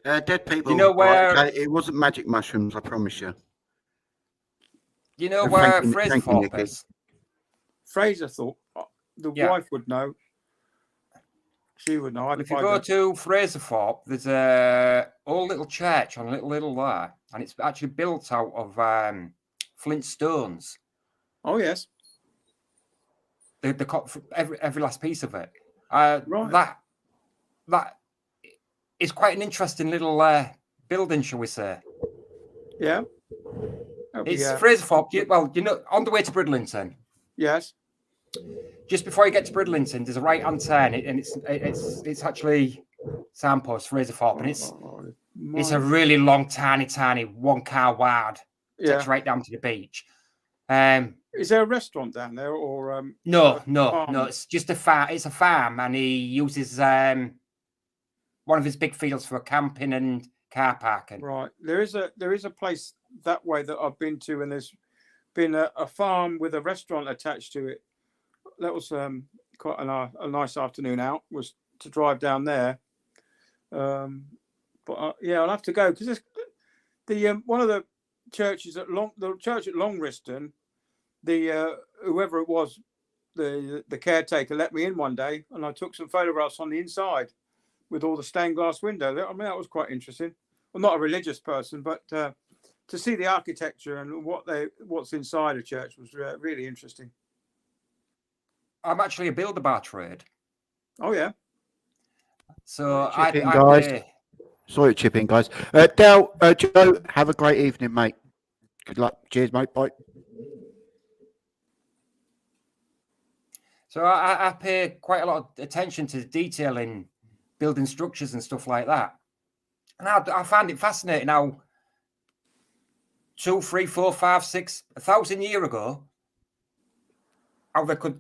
Dead people. You know where it wasn't magic mushrooms, I promise you. You know where Fraser Thorpe Nicky. is? Fraser Thorpe, the wife would know. She would know. If you go to Fraser Thorpe, there's a old little church on a little there, and it's actually built out of flint stones. Oh yes. They cut every last piece of it. Right. That is quite an interesting little building, shall we say? Yeah. It's Fraser Thorpe. Well, on the way to Bridlington. Yes. Just before you get to Bridlington, there's a right-hand turn, and it's actually signpost Fraser Thorpe, and it's a really long, tiny 1-car wide. Takes right down to the beach. Is there a restaurant down there, or no? It's just a farm. It's a farm, and he uses one of his big fields for camping and car parking. Right. There is a place that way that I've been to, and there's been a farm with a restaurant attached to it. That was quite a nice afternoon out, was to drive down there. But I'll have to go because the one of the churches the church at Longriston, whoever it was the caretaker let me in one day, and I took some photographs on the inside with all the stained glass windows. I mean, that was quite interesting. I'm not a religious person, but to see the architecture and what's inside a church was really interesting. I'm actually a builder by trade. Oh yeah. So Chip in, I guys. pay. Sorry, chip in, guys. Dale, Joe, have a great evening, mate. Good luck. Cheers, mate. Bye. So I pay quite a lot of attention to detail in building structures and stuff like that. And I find it fascinating how 2, 3, 4, 5, 6, 1,000 years ago, how they could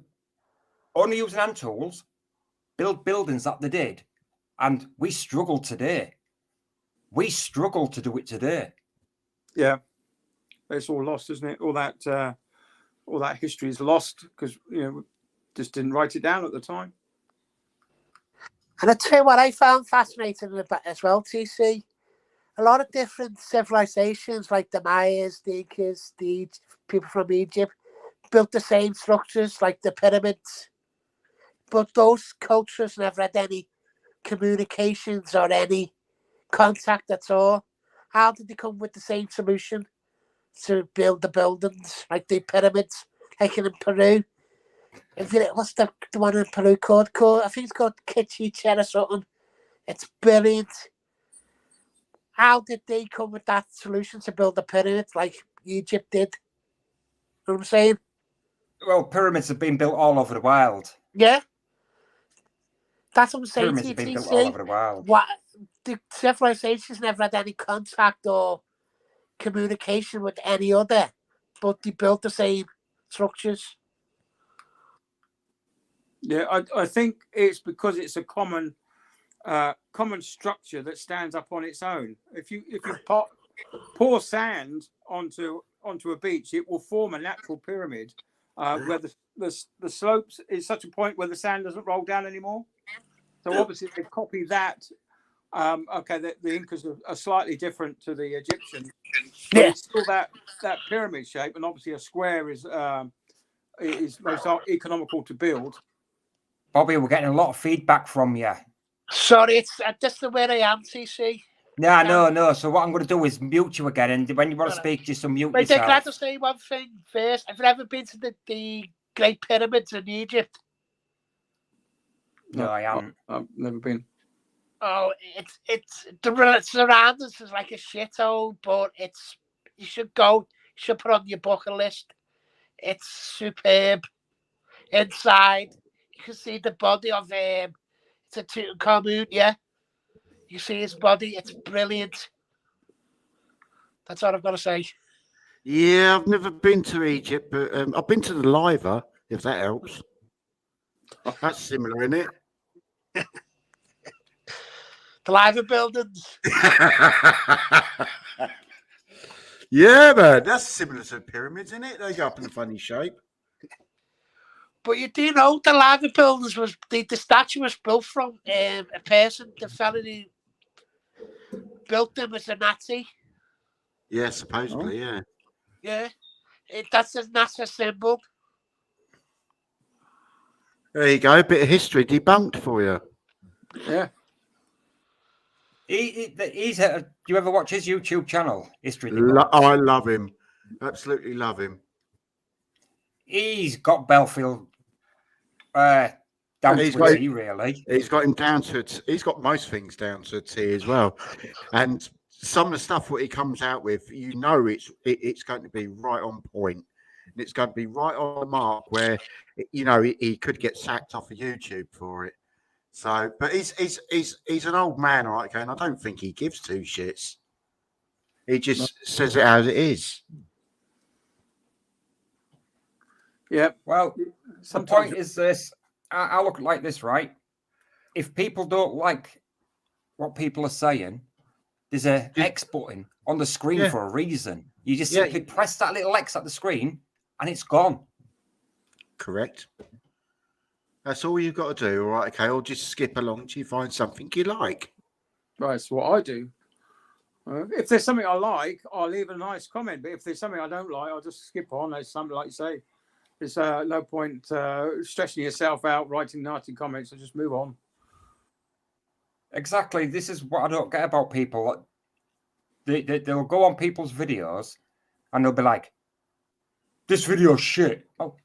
only use hand tools, build buildings that they did. And we struggle today. We struggle to do it today. Yeah. It's all lost, isn't it? All that history is lost because just didn't write it down at the time. And I tell you what I found fascinating about as well, TC. A lot of different civilizations like the Mayas, the Incas, the people from Egypt built the same structures like the pyramids. But those cultures never had any communications or any contact at all. How did they come with the same solution to build the buildings like the pyramids, like in Peru? What's the one in Peru called? I think it's called Chichen or something. It's brilliant. How did they come with that solution to build a pyramid like Egypt did? You know what I'm saying? Well, pyramids have been built all over the world. Yeah. That's what I'm saying. Pyramids have been built all over the world. What, the civilizations never had any contact or communication with any other, but they built the same structures. Yeah, I think it's because it's a common structure that stands up on its own. If you pour sand onto a beach, it will form a natural pyramid where the slopes is such a point where the sand doesn't roll down anymore. So obviously they've copied that. The Incas are slightly different to the Egyptians, but it's still that pyramid shape, and obviously a square is most economical to build. Bobby, we're getting a lot of feedback from you. Sorry, it's just the way I am, TC. No. So what I'm going to do is mute you again, and when you want to speak, just unmute Wait, yourself. can I just say one thing first? Have you ever been to the Great Pyramids in Egypt? No, I haven't. I've never been. Oh, it's the surroundings is like a shithole, but you should go. You should put on your bucket list. It's superb. Inside, you can see the body of it's a Tutankhamun, yeah. You see his body. It's brilliant. That's all I've got to say. Yeah, I've never been to Egypt, but I've been to the Liver, if that helps. That's similar, isn't it? The Liver buildings. Yeah, man, that's similar to the pyramids, isn't it? They go up in a funny shape. But you do know the Liver buildings was the statue was built from a person, the fella who built them as a Nazi. Yeah, supposedly, yeah. Yeah, that's a NASA symbol. There you go, a bit of history debunked for you. Yeah. Do you ever watch his YouTube channel, History? I love him. Absolutely love him. He's got Belfield down to a T, really. He's got him down to he's got most things down to a T as well. And some of the stuff what he comes out with, it's going to be right on point. And it's going to be right on the mark where, he could get sacked off of YouTube for it. So, but he's an old man, all right, okay, and I don't think he gives two shits. He just says it as it is. Yeah. Well, the point is this. I look like this, right? If people don't like what people are saying, there's an X button on the screen for a reason. You just simply press that little X at the screen and it's gone. Correct. That's all you've got to do, all right, okay? Or just skip along till you find something you like. Right, so what I do. If there's something I like, I'll leave a nice comment. But if there's something I don't like, I'll just skip on. There's something like you say. It's no point stressing yourself out, writing nasty comments, so just move on. Exactly. This is what I don't get about people. They'll go on people's videos and they'll be like, "This video's shit." Oh,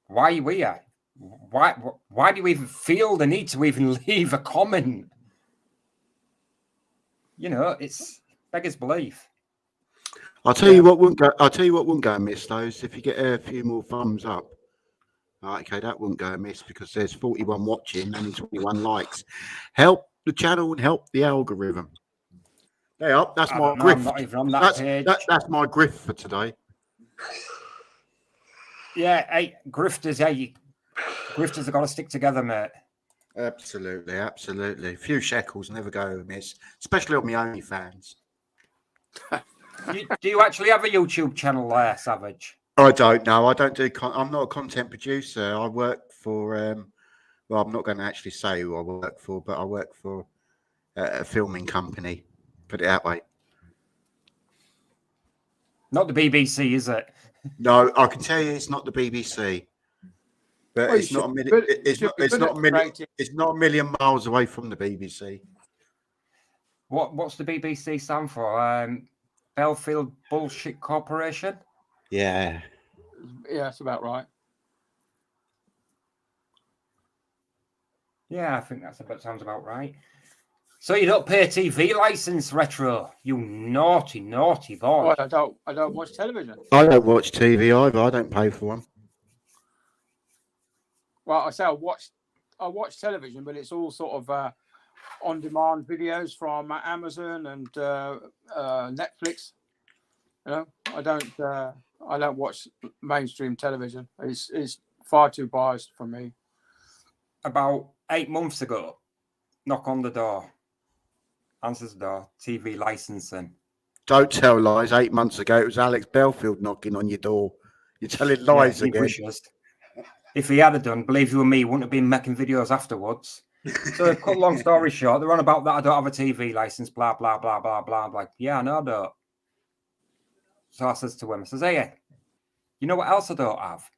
why are you here? Why do you even feel the need to even leave a comment? You know, it's beggars belief. I'll tell you what wouldn't go. I'll tell you what wouldn't go amiss though is if you get a few more thumbs up. Right, okay, that wouldn't go amiss because there's 41 watching and 21 likes. Help the channel and help the algorithm. There, that's my grift. I'm not even on that page. That's my grift for today. Yeah, hey, grifters, grifters have got to stick together, mate. Absolutely. A few shekels never go amiss, especially on my OnlyFans. Do you actually have a YouTube channel there, Savage? I don't know. I don't do. I'm not a content producer. I work for. Well, I'm not going to actually say who I work for, but I work for a filming company. Put it that way. Not the BBC, is it? No, I can tell you it's not the BBC. But it's not a million. It's not a million miles away from the BBC. What's the BBC stand for? Belfield Bullshit Corporation. Yeah. Yeah, that's about right. Yeah, I think sounds about right. So you don't pay a TV license, Retro? You naughty boy! Oh, I don't watch television. I don't watch TV either. I don't pay for one. Well, I say I watch television, but it's all sort of on-demand videos from Amazon and Netflix. You know, I don't watch mainstream television. It's far too biased for me. About 8 months ago, knock on the door. Answers the door. TV licensing. Don't tell lies. 8 months ago, it was Alex Belfield knocking on your door. You're telling lies again. Wishes. If he had done, believe you and me, wouldn't have been making videos afterwards. So, cut long story short, they're on about that I don't have a TV license, blah, blah, blah, blah, blah. I'm like, yeah, I know I don't. So I says to him, I says, hey, you know what else I don't have?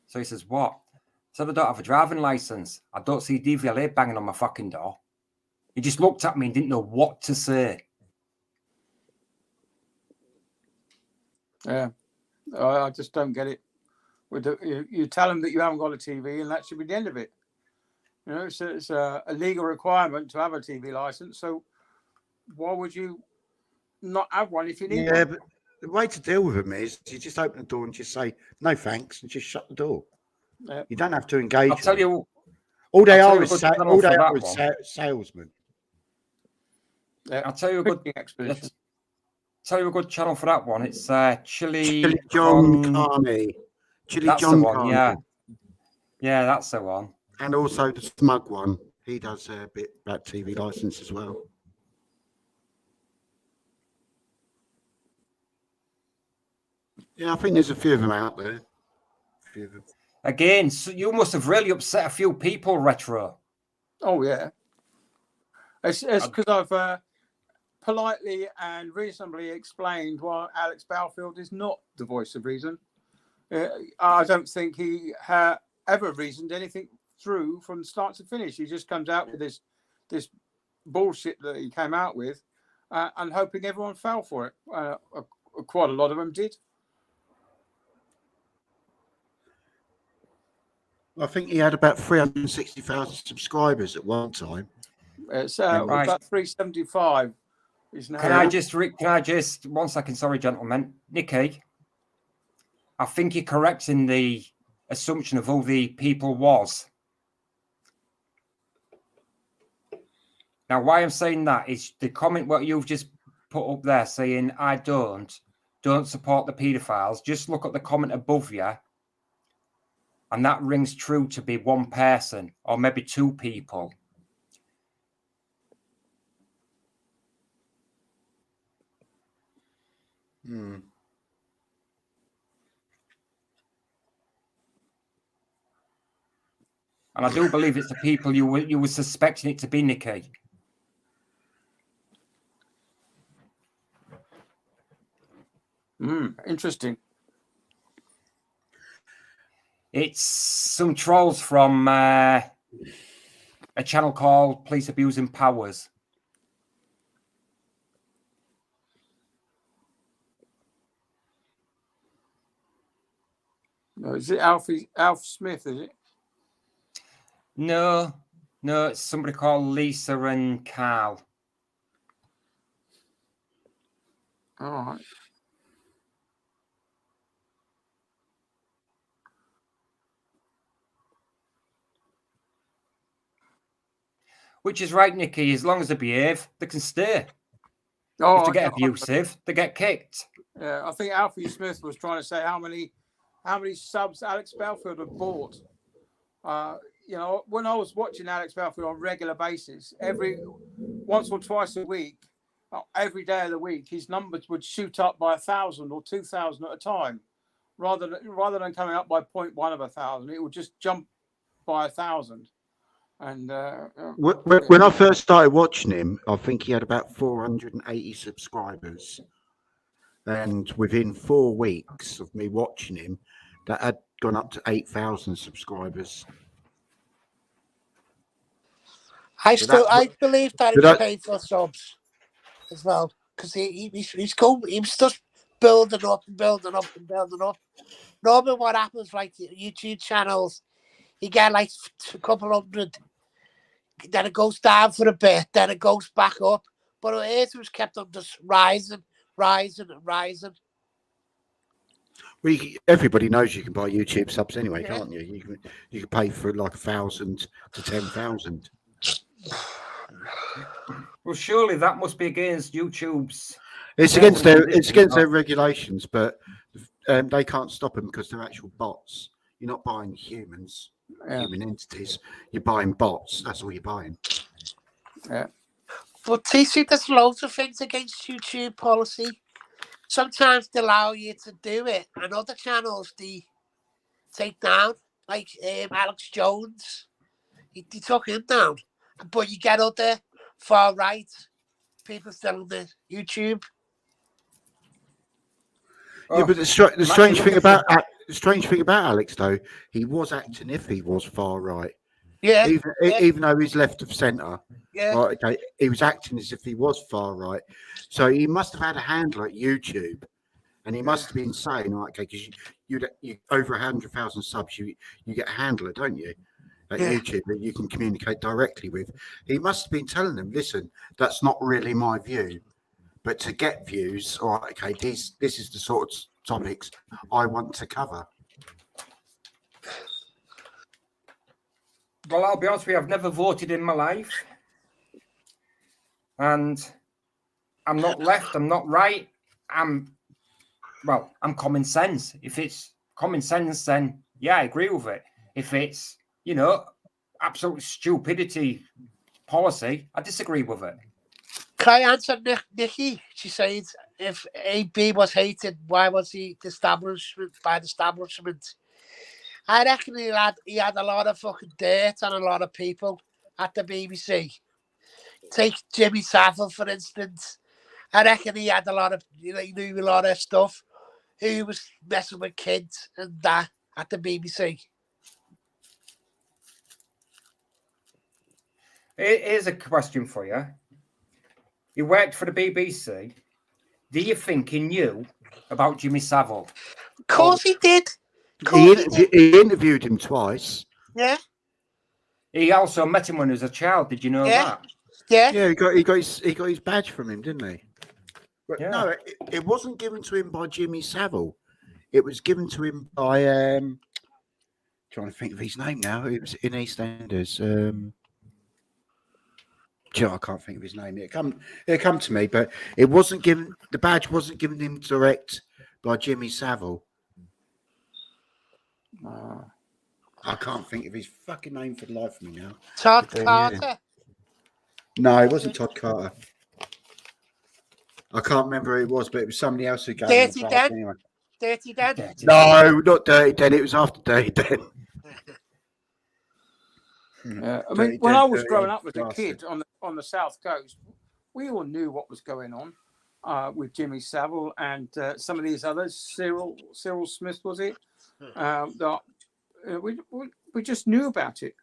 So he says, what? I said, I don't have a driving license. I don't see DVLA banging on my fucking door. He just looked at me and didn't know what to say. Yeah, I just don't get it. You tell them that you haven't got a TV, and that should be the end of it. You know, it's a legal requirement to have a TV license. So why would you not have one if you need one? Yeah, but the way to deal with them is you just open the door and just say no thanks and just shut the door. Yeah. You don't have to engage. I'll tell you. All they are is salesmen. Yeah, I'll tell you a good expedition. Tell you a good channel for that one. It's Chili John Carney. That's the one, yeah. Yeah, that's the one. And also the Smug one. He does a bit about TV license as well. Yeah, I think there's a few of them out there. Again, so you must have really upset a few people, Retro. Oh, yeah. It's because I've politely and reasonably explained why Alex Belfield is not the voice of reason. I don't think he ever reasoned anything through from start to finish. He just comes out with this bullshit that he came out with and hoping everyone fell for it. Quite a lot of them did. I think he had about 360,000 subscribers at one time. It's about 375. Can I just 1 second? Sorry, gentlemen. Nikki, I think you're correct in the assumption of who the people was. Now, why I'm saying that is the comment what you've just put up there saying, I don't support the paedophiles. Just look at the comment above you. And that rings true to be one person or maybe two people. Hmm. And I do believe it's the people you were suspecting it to be, Nikki. Interesting. It's some trolls from a channel called Police Abusing Powers. No, is it Alf Smith? Is it? No, it's somebody called Lisa and Carl. All right. Which is right, Nikki. As long as they behave, they can stay. Oh, If they get abusive, they get kicked. Yeah, I think Alfie Smith was trying to say how many subs Alex Belfield had bought. You know, when I was watching Alex Belfield on a regular basis, once or twice a week, every day of the week, his numbers would shoot up by 1,000 or 2,000 at a time, rather than coming up by 0.1 of 1,000. It would just jump by 1,000. And when I first started watching him, I think he had about 480 subscribers, and within 4 weeks of me watching him, that had gone up to 8,000 subscribers. I believe that he's paid for subs as well, because he's cool. He's just building up and building up and building up. Normally, what happens, like YouTube channels, you get like a couple hundred, then it goes down for a bit, then it goes back up. But it was kept on just rising. Well, everybody knows you can buy YouTube subs anyway, can't you? You can pay for like 1,000 to 10,000. Well, surely that must be against YouTube's. It's against their regulations, but they can't stop them because they're actual bots. You're not buying humans, human entities. You're buying bots. That's all you're buying. Yeah. But you see, there's loads of things against YouTube policy. Sometimes they allow you to do it, and other channels they take down. Like Alex Jones, he took him down. But you get other far right people still on the YouTube. Yeah, but the strange thing about Alex, though, he was acting if he was far right. Yeah. Even though he's left of centre. Yeah. Right, okay, he was acting as if he was far right. So he must have had a handle at YouTube, and he must have been saying, right, okay, because you over 100,000 subs, you get a handler, don't you? At YouTube that you can communicate directly with. He must have been telling them, listen, that's not really my view, but to get views, all right, okay, this is the sort of topics I want to cover. Well, I'll be honest with you, I've never voted in my life. And I'm not left, I'm not right. I'm common sense. If it's common sense, then yeah, I agree with it. If it's, absolute stupidity policy, I disagree with it. Can I answer Nikki? She said, if AB was hated, why was he by the establishment? I reckon he had a lot of fucking dirt on a lot of people at the BBC. Take Jimmy Savile, for instance. I reckon he had a lot of, he knew a lot of stuff. He was messing with kids and that at the BBC. Here's a question for you. He worked for the BBC. Do you think he knew about Jimmy Savile? Of course he did. He interviewed him twice. Yeah. He also met him when he was a child. Did you know that? Yeah. Yeah, he got his badge from him, didn't he? But no, it wasn't given to him by Jimmy Savile. It was given to him by trying to think of his name now. It was in EastEnders. I can't think of his name. It'll come to me, but it wasn't given. The badge wasn't given him direct by Jimmy Savile. I can't think of his fucking name for the life of me now. Todd Carter. No, it wasn't Todd Carter. I can't remember who it was, but it was somebody else who gave Dirty him the Dan. anyway. Dirty Dan. No, not Dirty Dan. It was after Dirty Dan. Yeah, I mean, when I was growing up as a kid on the South Coast, we all knew what was going on with Jimmy Savile and some of these others. Cyril Smith, was it? we just knew about it.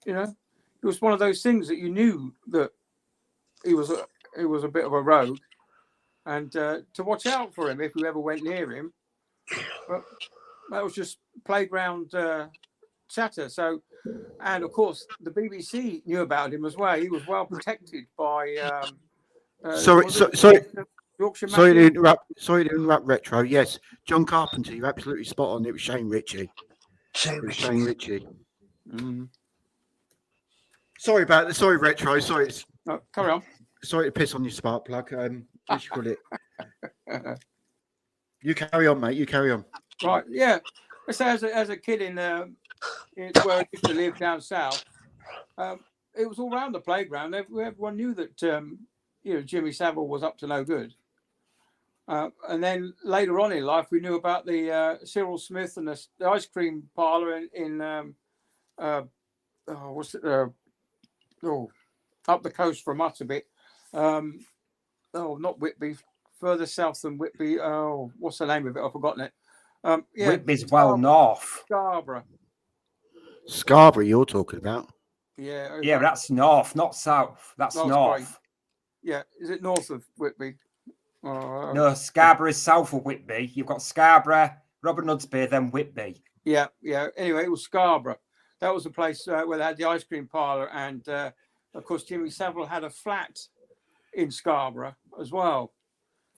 You know, it was one of those things that you knew that he was a bit of a rogue, and to watch out for him if you ever went near him. But that was just playground chatter. So, and of course, the BBC knew about him as well. He was well protected by. Yorkshire sorry to Mafia? interrupt. Sorry to interrupt. Retro. Yes, John Carpenter. You're absolutely spot on. It was Shane Ritchie. Shane Ritchie. Mm. Sorry about that. Sorry, Retro. Sorry. No, carry on. Sorry to piss on your spark plug. What you call it? You carry on, mate. You carry on. Right. Yeah. So as a kid in where I used to live down south, it was all around the playground. Everyone knew that Jimmy Savile was up to no good. And then later on in life, we knew about the Cyril Smith and the ice cream parlor in up the coast from us a bit. Not Whitby, further south than Whitby. Oh, what's the name of it? I've forgotten it. Whitby's well north. Scarborough, you're talking about? Yeah. Yeah, that's north, not south. That's north. Right. Yeah, is it north of Whitby? No, Scarborough is south of Whitby. You've got Scarborough, Robert Nudsby, then Whitby. Yeah. Anyway, it was Scarborough. That was the place where they had the ice cream parlor, and of course, Jimmy Savile had a flat in Scarborough as well.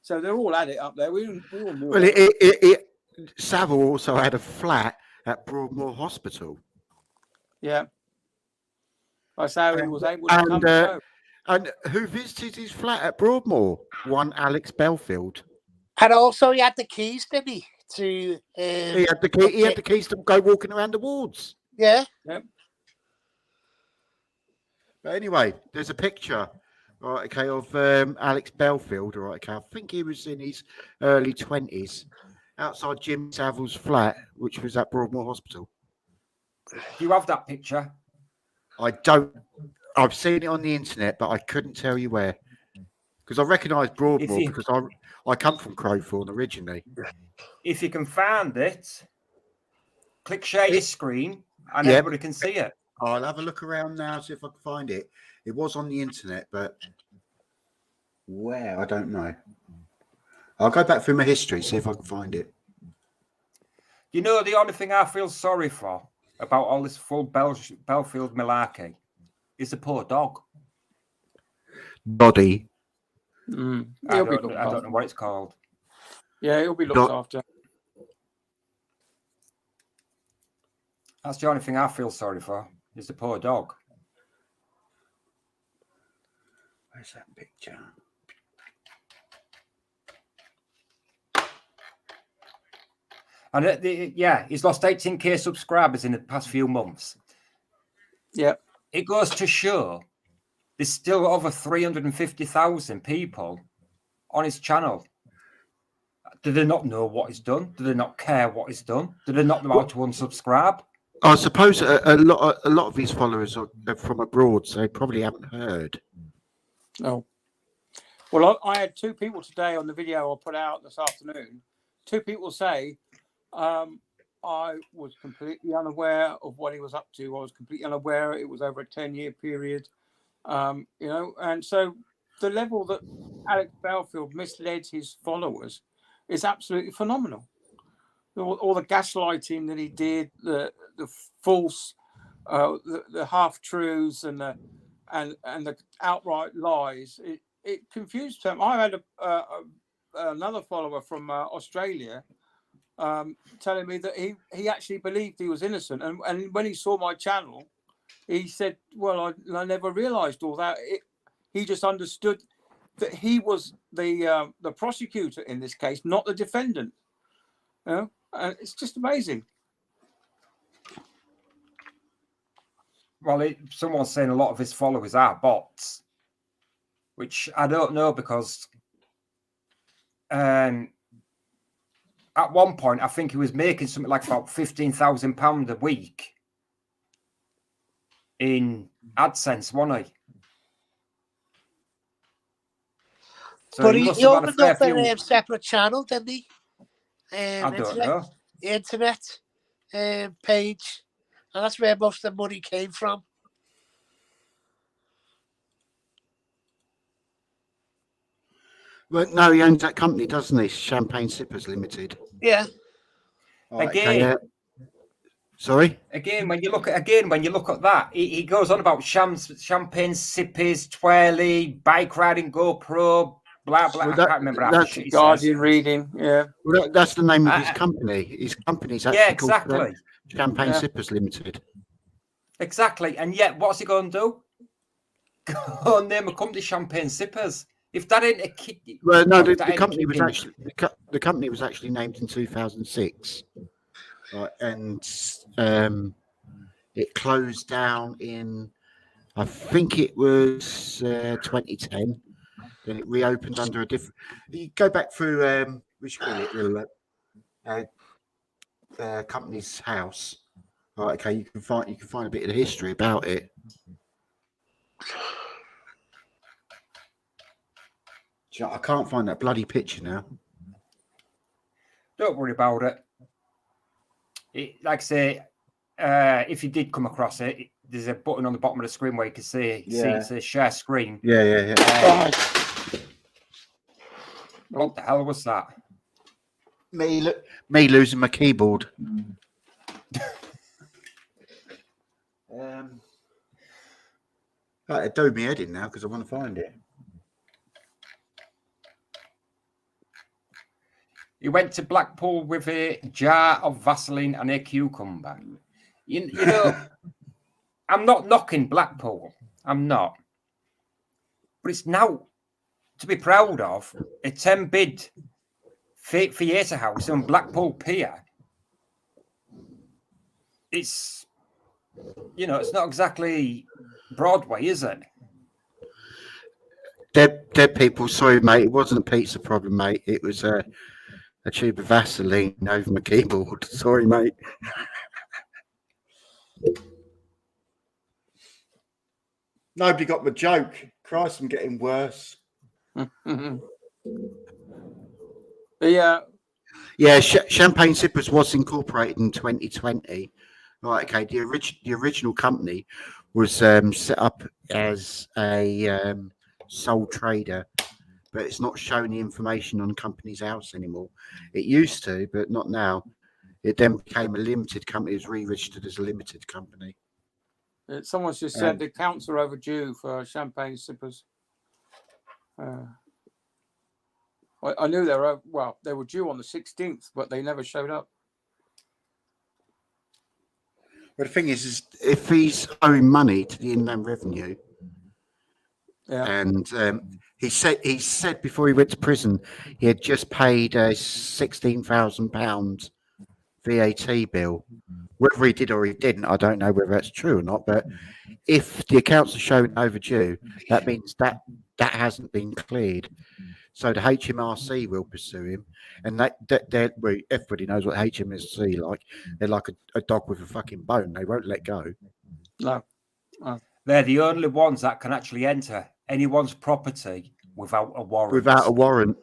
So they're all at it up there. We all knew. Well, Savile also had a flat at Broadmoor Hospital. Yeah. That's how he was able to come home. And who visited his flat at Broadmoor? One Alex Belfield. And also, he had the keys, didn't he? He had the key. He had the keys to go walking around the wards. Yeah. Yep. But anyway, there's a picture, right? Okay, of Alex Belfield. Right? Okay, I think he was in his early 20s, outside Jim Savile's flat, which was at Broadmoor Hospital. Do you have that picture? I don't. I've seen it on the internet, but I couldn't tell you where. Because I recognise Broadmoor because I come from Crowthorne originally. If you can find it, click share your screen and everybody can see it. I'll have a look around now, see if I can find it. It was on the internet, but where? I don't know. I'll go back through my history, see if I can find it. You know, the only thing I feel sorry for about all this full Belfield malarkey is the poor dog. Body. Mm. I don't know what it's called. Yeah, he'll be looked after. That's the only thing I feel sorry for is the poor dog. Where's that picture? And he's lost 18k subscribers in the past few months. Yeah. It goes to show there's still over 350,000 people on his channel. Do they not know what he's done? Do they not care what he's done? Do they not know how to unsubscribe? I suppose a lot of his followers are from abroad, so they probably haven't heard. No. Well, I had two people today on the video I put out this afternoon. Two people say, I was completely unaware of what he was up to. I was completely unaware. It was over a 10-year period. And so the level that Alex Belfield misled his followers is absolutely phenomenal. All the gaslighting that he did, the false, the half truths, and the outright lies. It confused him. I had another follower from Australia telling me that he actually believed he was innocent, and when he saw my channel, he said, "Well, I never realised all that." He just understood that he was the prosecutor in this case, not the defendant. And it's just amazing. Well, someone's saying a lot of his followers are bots, which I don't know because at one point I think he was making something like about £15,000 a week in AdSense, wasn't he? So but he opened up a separate channel, didn't he? I don't know. Internet. page, and that's where most of the money came from. Well, no, he owns that company, doesn't he? Champagne Sippers Limited. Yeah. Right, Again. Sorry. When you look at that, he goes on about champagne sippers, twirly, bike riding, GoPro, blah blah. Well, I can't remember half the shit he Guardian says. reading, yeah. Well, that's the name of his company. His company's actually called exactly. Champagne Sippers Limited. Exactly, and yet what's he going to do? Go and name a company Champagne Sippers. If that ain't a kid, well, no, the company was actually the company was actually named in 2006, right? And it closed down in, I think it was 2010. Then it reopened under a different. You go back through we should call it the company's house. Right, okay, you can find a bit of the history about it. I can't find that bloody picture now. Don't worry about it. Like I say, if you did come across it, there's a button on the bottom of the screen where you can see it says share screen. Yeah. What the hell was that? Me losing my keyboard. Right, it dove me head in now because I want to find it. He went to Blackpool with a jar of Vaseline and a cucumber. You know, I'm not knocking Blackpool. I'm not. But it's now to be proud of a 10-bid theatre house on Blackpool Pier. It's, it's not exactly Broadway, is it? Dead people, sorry, mate. It wasn't a pizza problem, mate. It was a tube of Vaseline over my keyboard. Sorry, mate. Nobody got the joke. Christ, I'm getting worse. Champagne Sippers was incorporated in 2020. Right, okay. The original company was set up as a sole trader, but it's not showing the information on the company's house anymore. It used to, but not now. It then became a limited company. It was re-registered as a limited company. Someone's just said the accounts are overdue for Champagne Sippers. I knew they were due on the 16th, but they never showed up. But the thing is if he's owing money to the Inland Revenue, and he said before he went to prison he had just paid a £16,000 VAT bill. Whether he did or he didn't, I don't know whether that's true or not. But if the accounts are showing overdue, that means that hasn't been cleared. So the HMRC will pursue him, and everybody knows what HMRC like. They're like a dog with a fucking bone. They won't let go. No. They're the only ones that can actually enter anyone's property without a warrant. Without a warrant.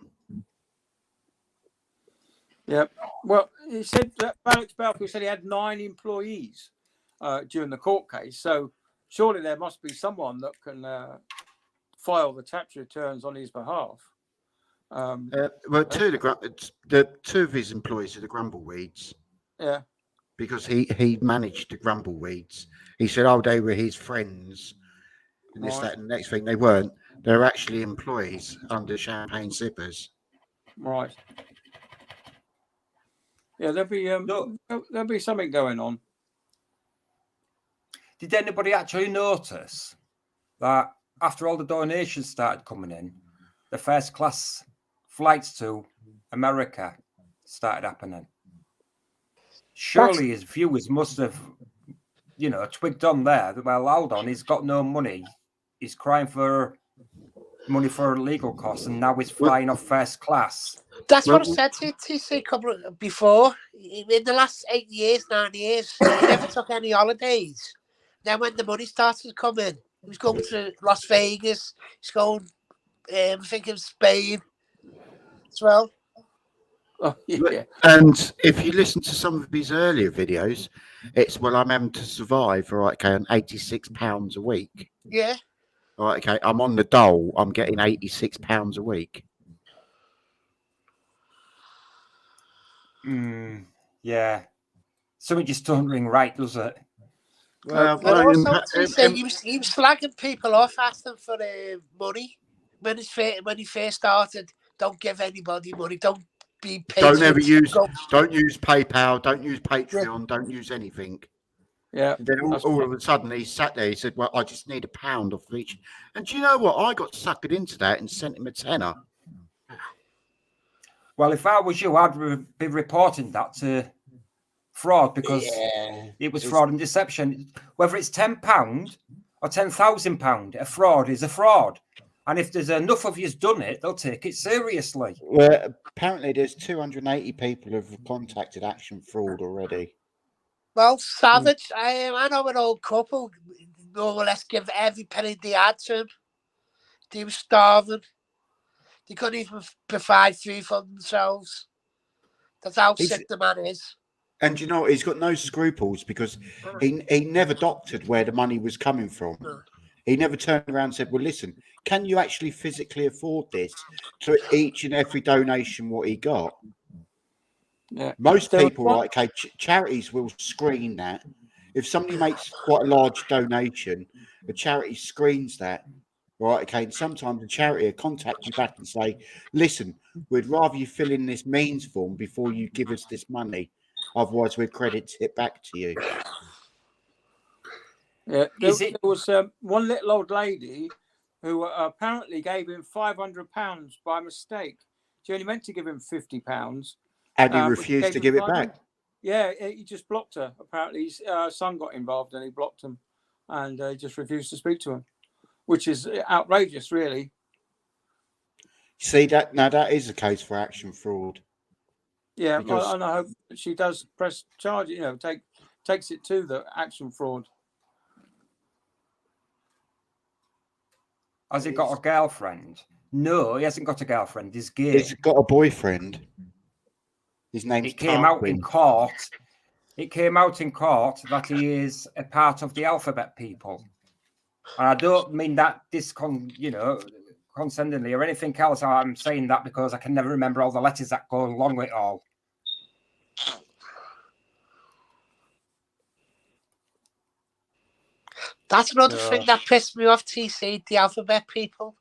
Yeah. Well, he said that Alex Belfield said he had 9 employees during the court case. So surely there must be someone that can file the tax returns on his behalf. Two of his employees are the Grumbleweeds. Yeah. Because he managed the Grumbleweeds. He said, they were his friends. And this, that, and the next thing. They weren't. They're actually employees under Champagne Sippers. Right. Yeah, there'll be something going on. Did anybody actually notice that after all the donations started coming in, the first class flights to America started happening? Surely his viewers must have, twigged on there. Well, hold on, he's got no money. He's crying for money for legal costs, and now he's flying off first class. That's what I said to a couple before. In the last 9 years, he never took any holidays. Then when the money started coming, he was going to Las Vegas. He's going, I think, in Spain as well. Oh, yeah. And if you listen to some of his earlier videos, it's, well, I'm having to survive, all right, okay, on £86 a week. Yeah. All right, okay, I'm on the dole. I'm getting £86 a week. Yeah. Something just don't ring right, does it? Well, And no, also, he said he was slagging people off, asking for money when he first started. Don't give anybody money. Don't be don't ever patriots. use, don't use PayPal, don't use Patreon, don't use anything. Yeah. And then all of a sudden he sat there. He said, "Well, I just need £1 off each." And do you know what? I got suckered into that and sent him a tenner. Well, if I was you, I'd be reporting that to fraud because it was fraud and deception. Whether it's £10 or £10,000, a fraud is a fraud. And if there's enough of you's done it, they'll take it seriously. Well, apparently there's 280 people who've contacted Action Fraud already. Well, savage. I know an old couple more or less give every penny they had to him. They were starving. They couldn't even provide food for themselves. That's how sick the man is. And you know, he's got no scruples because he never doctored where the money was coming from. He never turned around and said, "Well, listen, can you actually physically afford this?" To each and every donation what he got. Yeah. Most people, right, okay, charities will screen that. If somebody makes quite a large donation, the charity screens that, right, okay, and sometimes the charity will contact you back and say, "Listen, we'd rather you fill in this means form before you give us this money. Otherwise, we'd credit it back to you." Yeah, there was one little old lady who apparently gave him £500 by mistake. She only meant to give him £50. And he refused to give it back. Yeah, he just blocked her. Apparently, his son got involved and he blocked him, and he just refused to speak to him, which is outrageous, really. See that now? That is a case for Action Fraud. Yeah, because... and I hope she does press charge. You know, takes it to the Action Fraud. Has he got a girlfriend? No, he hasn't got a girlfriend. He's gay. He's got a boyfriend. His name's It came out in court. It came out in court that he is a part of the alphabet people. And I don't mean that condescendingly or anything else. I'm saying that because I can never remember all the letters that go along with it all. That's another thing that pissed me off, TC, the alphabet people.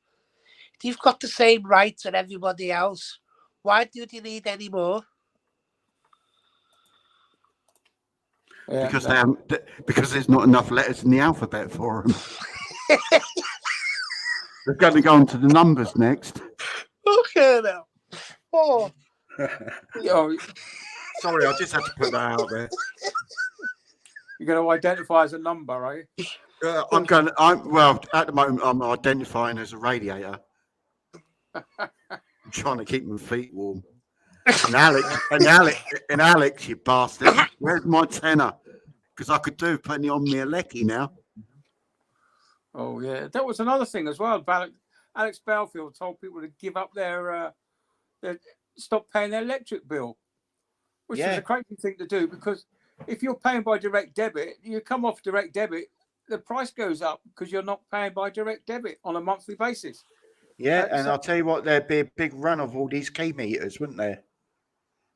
You've got the same rights as everybody else. Why do you need any more? Yeah, because there's not enough letters in the alphabet for them. They're going to go on to the numbers next. Okay, now. Oh. Sorry, I just had to put that out there. You're going to identify as a number, are you? Well, at the moment, I'm identifying as a radiator. I'm trying to keep my feet warm. And Alex, you bastard, where's my tenner? Because I could do putting on me a lecky now. Oh yeah, that was another thing as well. Alex Belfield told people to give up their stop paying their electric bill, which is a crazy thing to do because if you're paying by direct debit, you come off direct debit, the price goes up because you're not paying by direct debit on a monthly basis. Yeah, and I'll tell you what, there'd be a big run of all these key meters, wouldn't there?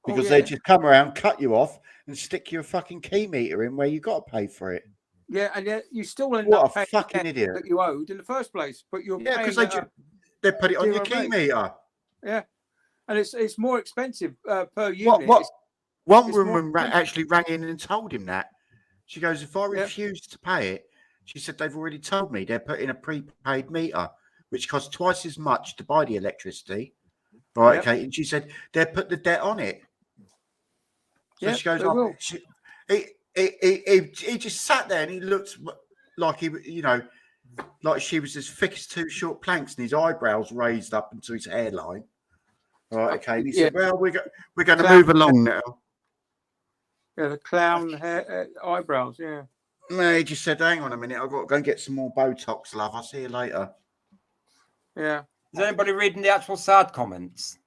Because they just come around, cut you off, and stick your fucking key meter in where you got to pay for it. Yeah, and yet you still end up paying fucking idiot that you owed in the first place, but you're paying because they put it on your key meter. Yeah, and it's more expensive per unit. One woman actually rang in and told him that. She goes, "If I refuse to pay it," she said, "they've already told me they're putting a prepaid meter, which costs twice as much to buy the electricity." Right, okay. And she said, "They put the debt on it." So she goes, he just sat there and he looked like like she was as thick as two short planks and his eyebrows raised up into his hairline. Right, okay. And he said, "Well, we're going to move along now." Yeah, the clown hair, eyebrows, yeah. No, he just said, "Hang on a minute, I've got to go and get some more Botox, love. I'll see you later." Yeah. Is anybody reading the actual sad comments?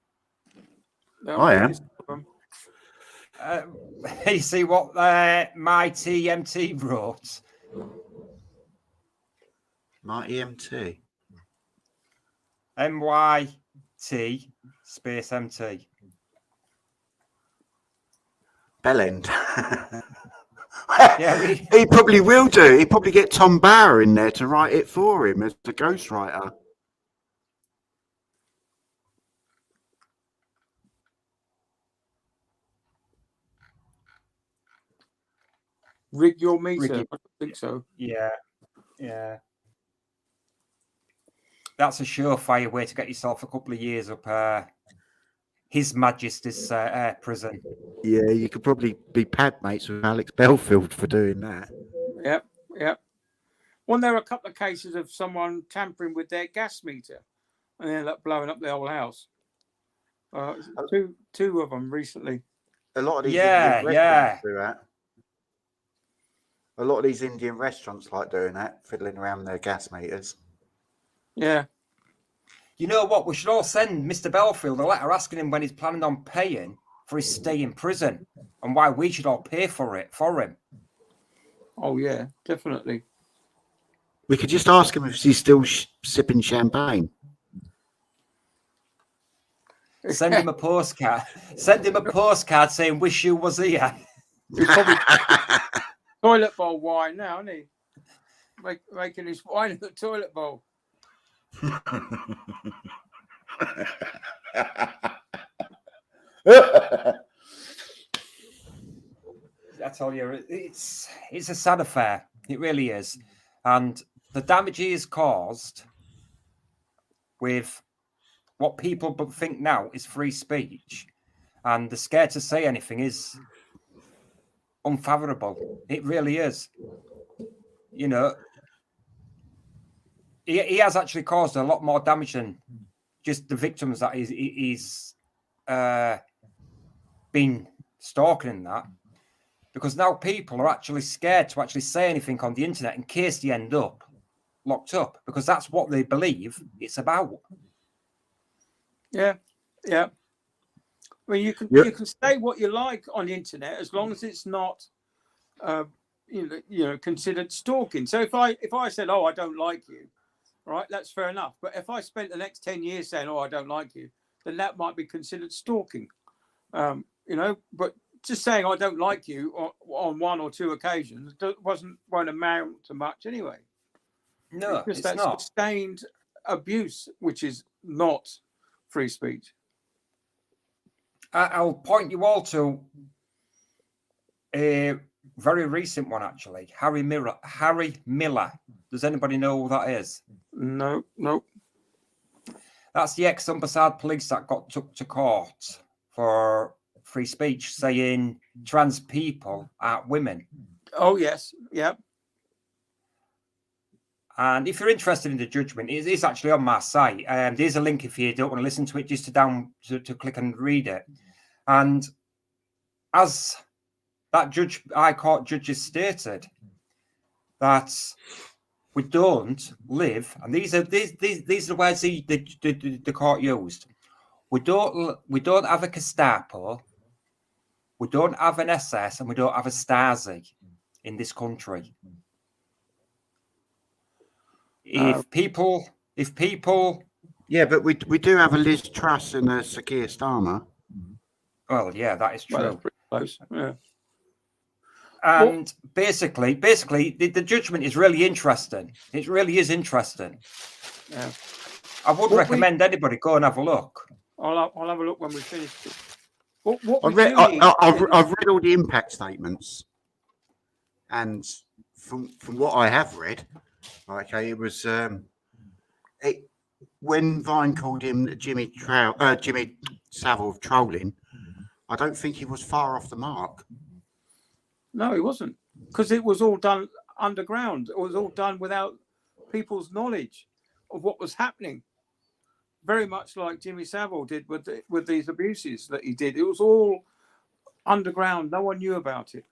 I am. You see what my TMT wrote? Mighty MT. MYT space MT. Bellend. Yeah, he probably will do. He'd probably get Tom Bauer in there to write it for him as the ghostwriter. Rig your meter. Rig it. I don't think so. Yeah. That's a surefire way to get yourself a couple of years up His Majesty's prison. Yeah, you could probably be pad mates with Alex Belfield for doing that. Yep. Well, there were a couple of cases of someone tampering with their gas meter and ended up blowing up the whole house. Two of them recently. A lot of these Yeah. do that. A lot of these Indian restaurants like doing that, fiddling around with their gas meters. Yeah. You know what? We should all send Mr. Belfield a letter asking him when he's planning on paying for his stay in prison and why we should all pay for it for him. Oh, yeah, definitely. We could just ask him if he's still sipping champagne. Send him a postcard. Send him a postcard saying "Wish you was here." He's probably toilet bowl wine now, isn't he? Making his wine in the toilet bowl. I tell you, it's a sad affair. It really is, and the damage he has caused with what people think now is free speech, and the scared to say anything is unfathomable. It really is. You know, he has actually caused a lot more damage than just the victims that he's been stalking and that. Because now people are actually scared to actually say anything on the internet in case they end up locked up, because that's what they believe it's about. Yeah. I mean, you can say what you like on the internet as long as it's not, considered stalking. So if I said, "Oh, I don't like you," right, that's fair enough. But if I spent the next 10 years saying, "Oh, I don't like you," then that might be considered stalking. But just saying I don't like you on one or two occasions won't amount to much anyway. No, it's that not sustained abuse, which is not free speech. I'll point you all to a very recent one, actually. Harry Miller. Does anybody know who that is? No. That's the ex-Humberside police that got took to court for free speech, saying trans people are women. Oh, yes. Yep. And if you're interested in the judgment, it is actually on my site. There's a link if you don't want to listen to it, just to click and read it. And as that High Court judge has stated, that we don't live, and these are the words the court used. We don't have a Gestapo, we don't have an SS, and we don't have a Stasi in this country. If people, yeah, but we do have a Liz Truss and a Sakir Starmer. Well, yeah, that is true. Well, that's pretty close. Yeah. And basically, the judgment is really interesting. It really is interesting. Yeah. I would recommend anybody go and have a look. I'll have a look when we finish. I've read all the impact statements, and from what I have read, okay, it was when Vine called him Jimmy Savile of trolling. I don't think he was far off the mark. No, he wasn't, because it was all done underground. It was all done without people's knowledge of what was happening. Very much like Jimmy Savile did with these abuses that he did. It was all underground. No one knew about it.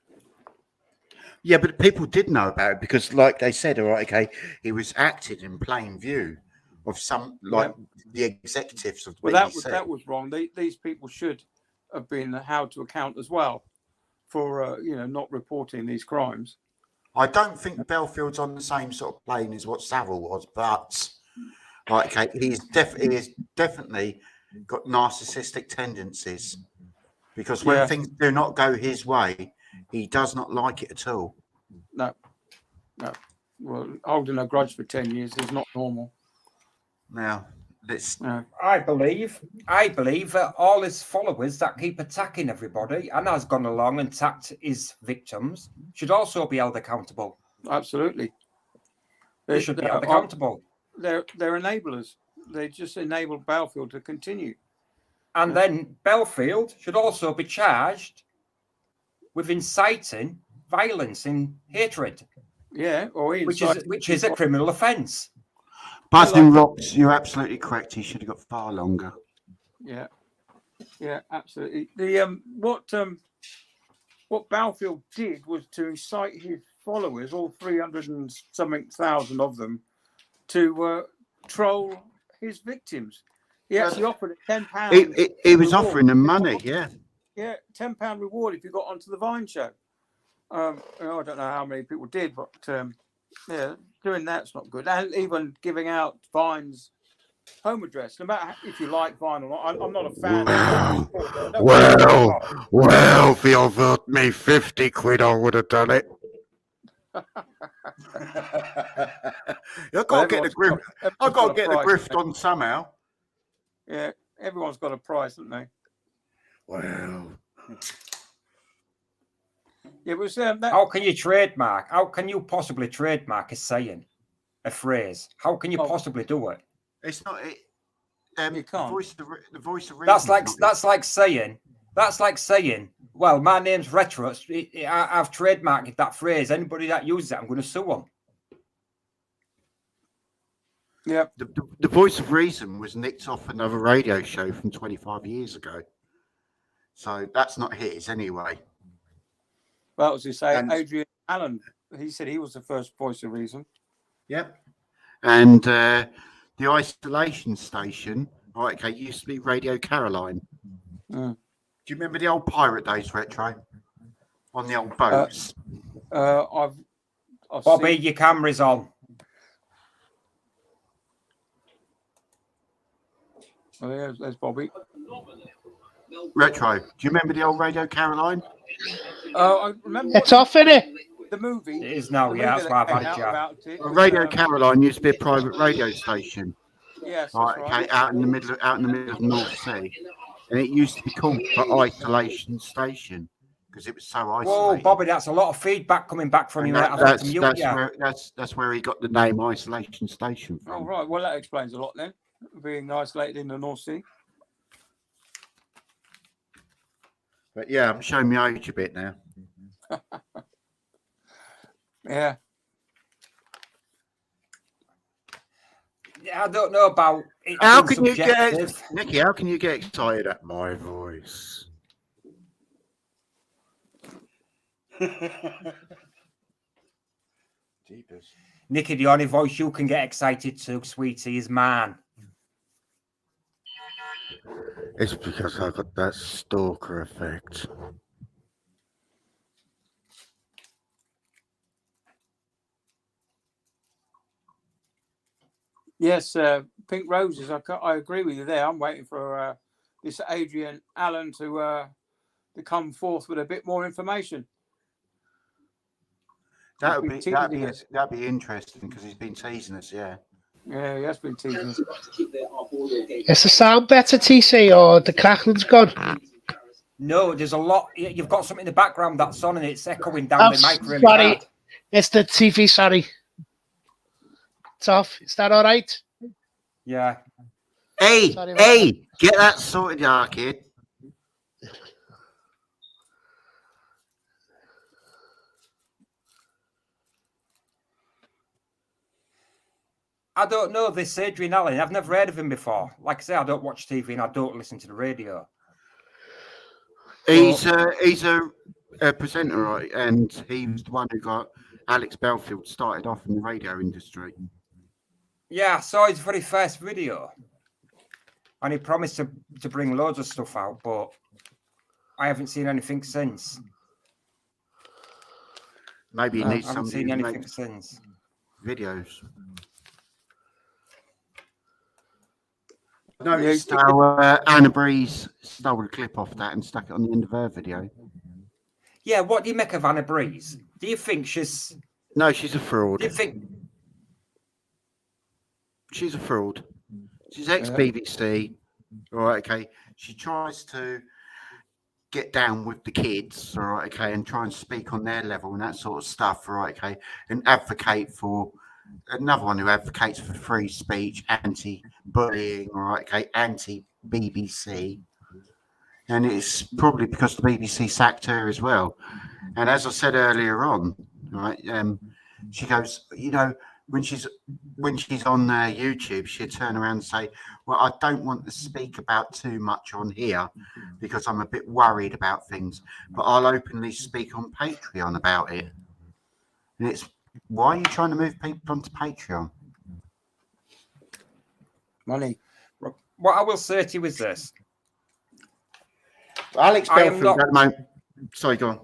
Yeah, but people did know about it because, like they said, all right, okay, he was acted in plain view of some, the executives of the BBC. That was wrong. These people should have been held to account as well. for not reporting these crimes. I don't think Belfield's on the same sort of plane as what Savile was, but okay, he is definitely got narcissistic tendencies, because when Yeah. things do not go his way, he does not like it at all. No. Well, holding a grudge for 10 years is not normal. Now, let's. No. I believe that all his followers that keep attacking everybody and has gone along and attacked his victims should also be held accountable. Absolutely. They should be held accountable. They're enablers. They just enable Belfield to continue. And then Belfield should also be charged with inciting violence and hatred. Yeah, or which is a criminal offence. Buzzing rocks, you're absolutely correct. He should have got far longer. Yeah, absolutely. The what Belfield did was to incite his followers, all 300 and something thousand of them, to troll his victims. He actually offered £10. He was offering them money, yeah. Yeah, £10 reward if you got onto the Vine show. I don't know how many people did, but doing that's not good. And even giving out Vine's home address, no matter if you like Vine or not. I'm not a fan. Well, if you offered me 50 quid, I would have done it. I've got to get the grift. I've got to get the grift on somehow. Yeah, everyone's got a price, haven't they? Well, it was. How can you trademark? How can you possibly trademark a saying, a phrase? How can you possibly do it? It's not. You can't. The voice of reason. That's like saying. Well, my name's Retro. I've trademarked that phrase. Anybody that uses it, I'm going to sue them. Yeah. The voice of reason was nicked off another radio show from 25 years ago. So that's not his anyway. Well, as you say, Adrian Allen, he said he was the first voice of reason. Yep. And the isolation station, right, okay, used to be Radio Caroline. Do you remember the old pirate days, Retro? On the old boats? I've Bobby, seen... your camera's on. Oh, yeah, there's Bobby. Retro, do you remember the old Radio Caroline? I remember. It's off, innit? The movie. It is now, yeah, that's why I've had it, Well, Radio Caroline used to be a private radio station. Yes, right, okay, out in the middle of the North Sea. And it used to be called the Isolation Station because it was so isolated. Whoa, Bobby, that's a lot of feedback coming back from you. That's where he got the name Isolation Station from. Oh, right. Well, that explains a lot then, being isolated in the North Sea. But yeah, I'm showing my age a bit now. Yeah. I don't know about it. How can you get, Nicky? How can you get excited at my voice? Jeepers. Nicky, the only voice you can get excited to, sweetie, is man. It's because I got that stalker effect. Yes, Pink Roses. I agree with you there. I'm waiting for this Adrian Allen to come forth with a bit more information. That'd be interesting because he's been teasing us. Yeah. Yeah, he has been teasing us. Is the sound better, TC, or the crackling's gone? No, there's a lot. You've got something in the background that's on and it's echoing down the mic really sorry. hard. It's the TV, sorry. It's off. Is that all right? Yeah. Hey, hey, get that sorted, you kid. I don't know this Adrian Allen. I've never heard of him before. Like I say, I don't watch TV and I don't listen to the radio. He's a presenter, right? And he was the one who got Alex Belfield started off in the radio industry. Yeah, I saw his very first video. And he promised to bring loads of stuff out, but I haven't seen anything since. Maybe he No, needs I haven't somebody seen who anything makes since. videos. I Yeah, noticed how Anna Breeze stole a clip off that and stuck it on the end of her video. Yeah, what do you make of Anna Breeze? Do you think she's... No, she's a fraud. Do you think... She's a fraud. She's ex-BBC. Right, okay. She tries to get down with the kids, all right, okay, and try and speak on their level and that sort of stuff, right, okay, and advocate for another one who advocates for free speech, anti-bullying, all right, okay, anti-BBC. And it's probably because the BBC sacked her as well. And as I said earlier on, right, she goes, you know, when she's on YouTube, she'll turn around and say, well, I don't want to speak about too much on here because I'm a bit worried about things, but I'll openly speak on Patreon about it. And it's, why are you trying to move people onto Patreon? money. What I will say to you is this. Alex I am Belfield not... at the moment. Sorry, go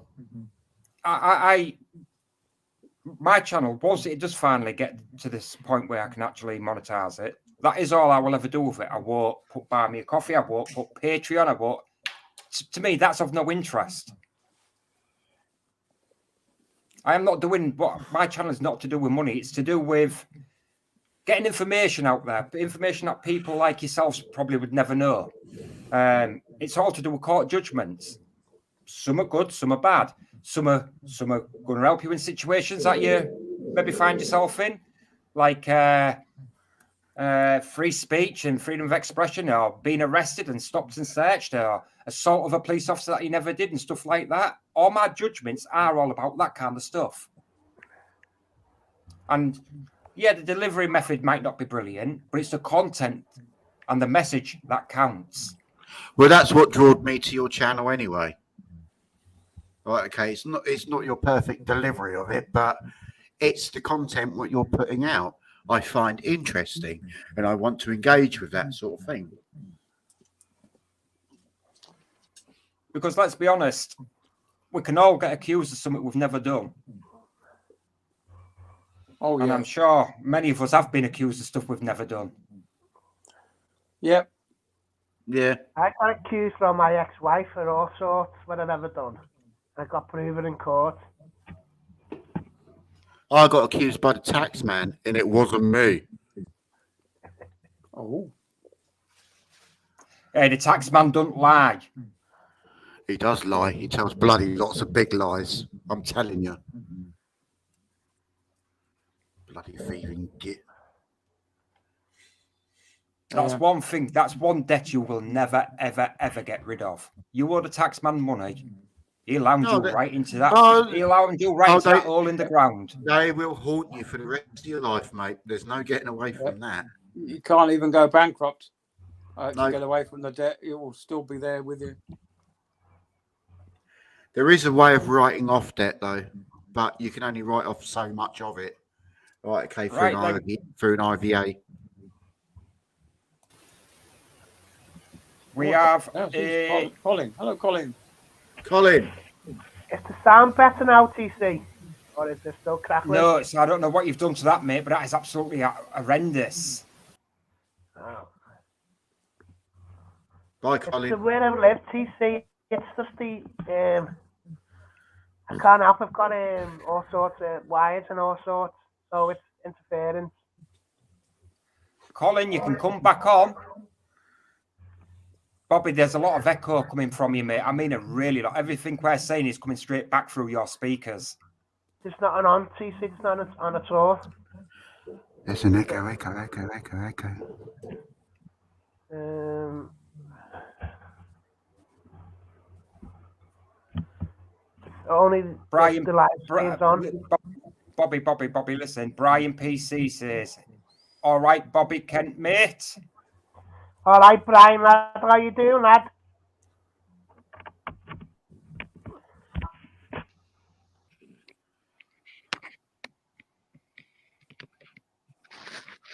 on. My channel, once it does finally get to this point where I can actually monetize it, that is all I will ever do with it. I won't buy me a coffee. I won't put Patreon. I won't. To me, that's of no interest. I am not doing what my channel is not to do with money. It's to do with getting information out there, information that people like yourselves probably would never know. It's all to do with court judgments. Some are good, some are bad. Some are going to help you in situations that you maybe find yourself in, like free speech and freedom of expression, or being arrested and stopped and searched, or assault of a police officer that you never did, and stuff like that. All my judgments are all about that kind of stuff. And yeah, the delivery method might not be brilliant, but it's the content and the message that counts. Well, that's what drew me to your channel anyway. Right, okay, it's not your perfect delivery of it, but it's the content what you're putting out I find interesting, and I want to engage with that sort of thing. Because let's be honest, we can all get accused of something we've never done. Oh, And yeah. I'm sure many of us have been accused of stuff we've never done. Yep. Yeah. I got accused from my ex-wife for all sorts what I never done. I got proven in court. I got accused by the tax man, and it wasn't me. Oh. Hey, the tax man don't lie. He does lie. He tells bloody lots of big lies. I'm telling you. Bloody thieving git. That's Yeah. one thing. That's one debt you will never, ever, ever get rid of. You owe the tax man money. He'll lounge you right into that. He'll lounge you right into that hole in the ground. They will haunt you for the rest of your life, mate. There's no getting away from that. You can't even go bankrupt to No. get away from the debt. It will still be there with you. There is a way of writing off debt, though, but you can only write off so much of it. Right, okay, through, Right, through an IVA. We have Colin. Hello, Colin. Colin. Is the sound better now, TC? Or is it still crackling? No, so I don't know what you've done to that, mate, but that is absolutely horrendous. Oh. Bye, It's Colin. the way I live, TC. It's just the I can't help. I've got all sorts of wires and all sorts, so it's interference. Colin, you can come back on. Bobby, there's a lot of echo coming from you, mate. I mean, a really lot. Everything we're saying is coming straight back through your speakers. It's not on, TC. It's not on at all. There's an echo. Only Brian, the live stream's on. Bobby, listen. Brian PC says, all right, Bobby Kent, mate. All right, Brian, lad, how you doing, lad?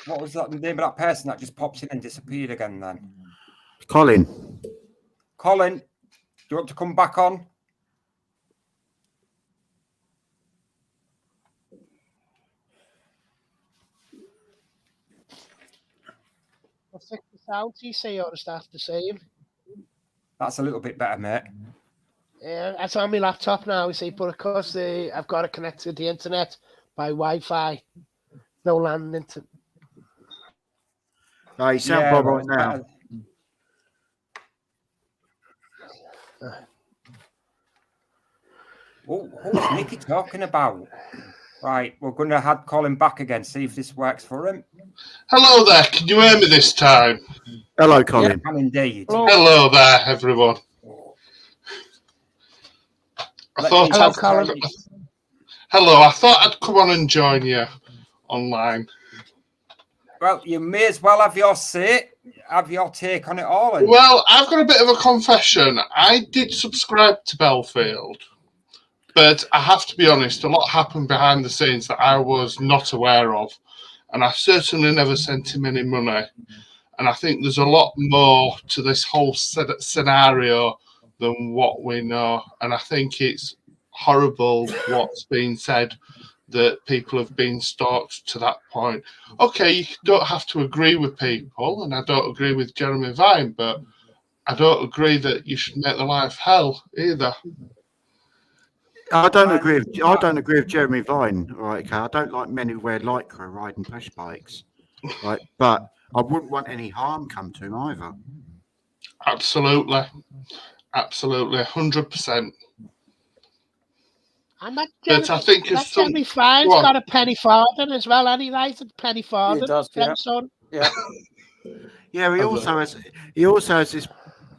What was that the name of that person that just pops in and disappeared again then? Colin. Colin, do you want to come back on? sound, you see, or the stuff the same. That's a little bit better, mate. Yeah, it's on my laptop now, you see, but of course I've got it connected to the internet by Wi-Fi. No land into. No, you sound Yeah, Bob well, right it's now. better. Oh, who's Nicky talking about? Right, we're going to call him back again, see if this works for him. Hello there, can you hear me this time? Hello, Colin. And indeed. Hello there, everyone. Hello, Colin. Hello, I thought I'd come on and join you online. Well, you may as well have your say, have your take on it all. And Well, I've got a bit of a confession. I did subscribe to Belfield, but I have to be honest, a lot happened behind the scenes that I was not aware of, and I certainly never sent him any money. And I think there's a lot more to this whole scenario than what we know. And I think it's horrible what's been said, that people have been stalked to that point. Okay, you don't have to agree with people, and I don't agree with Jeremy Vine, but I don't agree that you should make the life hell either. I don't agree with Jeremy Vine. Right, okay. I don't like men who wear lycra riding push bikes. Right, but I wouldn't want any harm come to him either. Absolutely, 100%. And that But I think that Jeremy Vine's got a Penny Farden as well, and he likes a Penny Farden. He does, yeah. Yeah. Yeah, he also has this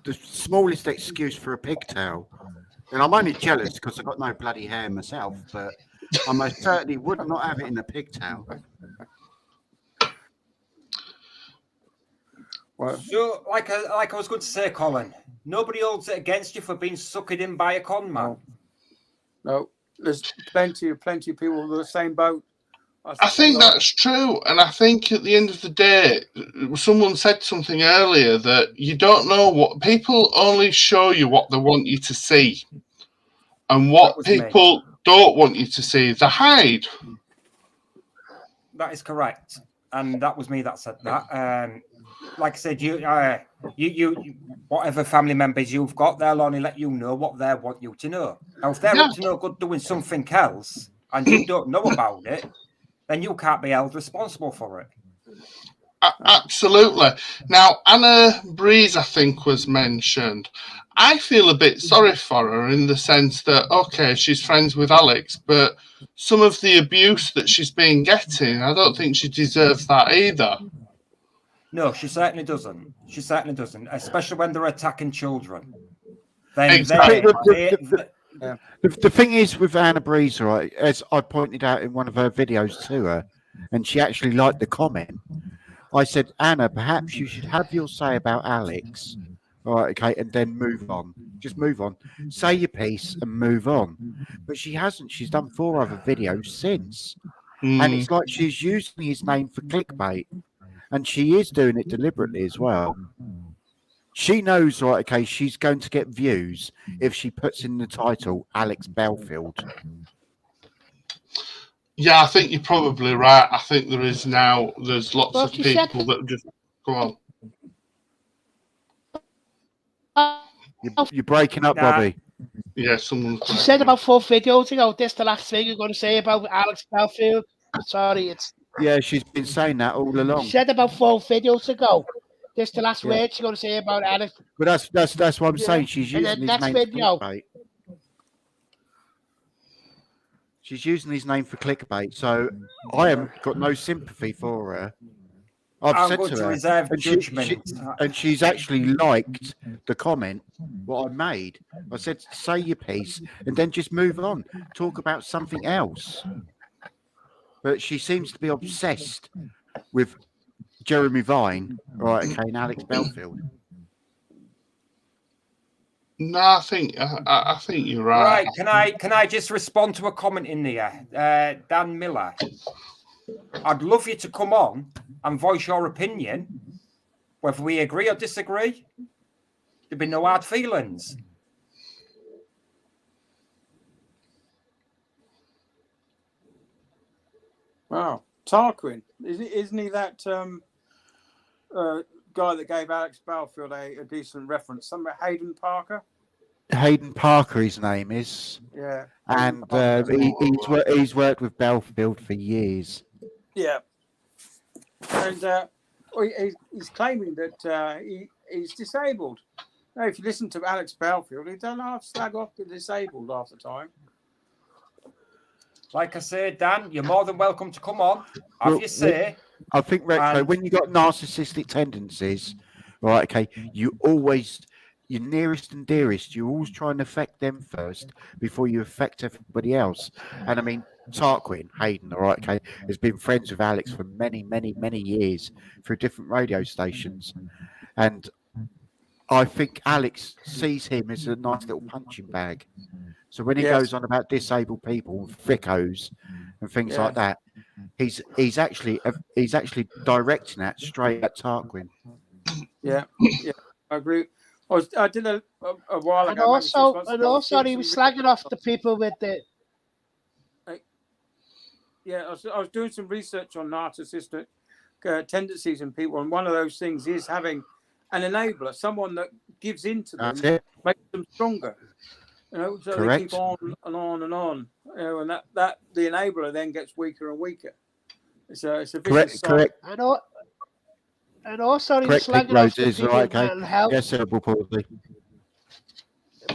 the smallest excuse for a pigtail. And I'm only jealous because I've got no bloody hair myself, but I most certainly would not have it in a pigtail. Well, so, like I was going to say, Colin, nobody holds it against you for being suckered in by a con man. No, there's plenty of people in the same boat. I think that's true, and I think at the end of the day, someone said something earlier that you don't know what people only show you what they want you to see, and what people don't want you to see, they hide. That is correct, and that was me that said that. Like I said, you, whatever family members you've got, they'll only let you know what they want you to know. Now, if they're up to no good doing something else, and you don't know about it, then you can't be held responsible for it. Absolutely. Now, Anna Breeze, I think, was mentioned. I feel a bit sorry for her in the sense that, okay, she's friends with Alex, but some of the abuse that she's been getting, I don't think she deserves that either. No, she certainly doesn't. She certainly doesn't, especially when they're attacking children. Then The thing is with Anna Breeze, right, as I pointed out in one of her videos to her, and she actually liked the comment, I said, Anna, perhaps you should have your say about Alex, all right, okay, and then move on. Just move on. Say your piece and move on. But she hasn't. She's done 4 other videos since. And it's like she's using his name for clickbait. And she is doing it deliberately as well. She knows, right, okay, she's going to get views if she puts in the title Alex Belfield. Yeah, I think you're probably right. I think there's lots of people that just go on. You're breaking up, Bobby. Yeah, someone. She said about 4 videos ago, this the last thing you're going to say about Alex Belfield. Sorry, it's... Yeah, she's been saying that all along. She said about 4 videos ago. This the last word she's going to say about Alex. But that's what I'm saying. She's using his name for clickbait. She's using his name for clickbait. So I haven't got no sympathy for her. I've said to her, reserve judgment. And she's actually liked the comment what I made. I said, say your piece and then just move on. Talk about something else. But she seems to be obsessed with Jeremy Vine, right? Okay, and Alex Belfield. No, I think you're right. Right, can I just respond to a comment in there? Dan Miller. I'd love you to come on and voice your opinion, whether we agree or disagree. There'd be no hard feelings. Wow, Tarquin, isn't he that guy that gave Alex Belfield a decent reference. Something Hayden Parker. Hayden Parker, his name is. Yeah. And he's worked with Belfield for years. Yeah. And he's claiming that he's disabled. Now, if you listen to Alex Belfield, he doesn't half slag off the disabled half the time. Like I say, Dan, you're more than welcome to come on. Have your say. I think, Retro, when you got narcissistic tendencies, right, okay, your nearest and dearest, you always try and affect them first before you affect everybody else. And I mean, Tarquin, Hayden, all right, okay, has been friends with Alex for many, many, many years through different radio stations. And I think Alex sees him as a nice little punching bag. So when he goes on about disabled people, thickos, and things like that, he's actually directing that straight at Tarquin. Yeah, I agree. I did a while ago. And also, he was slagging off the people with the. Yeah, I was doing some research on narcissistic tendencies in people, and one of those things is having an enabler, someone that gives into them, makes them stronger. You know, so they keep on and on and on. You know, and that the enabler then gets weaker and weaker. It's a vicious cycle. Correct. And also, he was slagging off the people with mental health. Yes, cerebral palsy.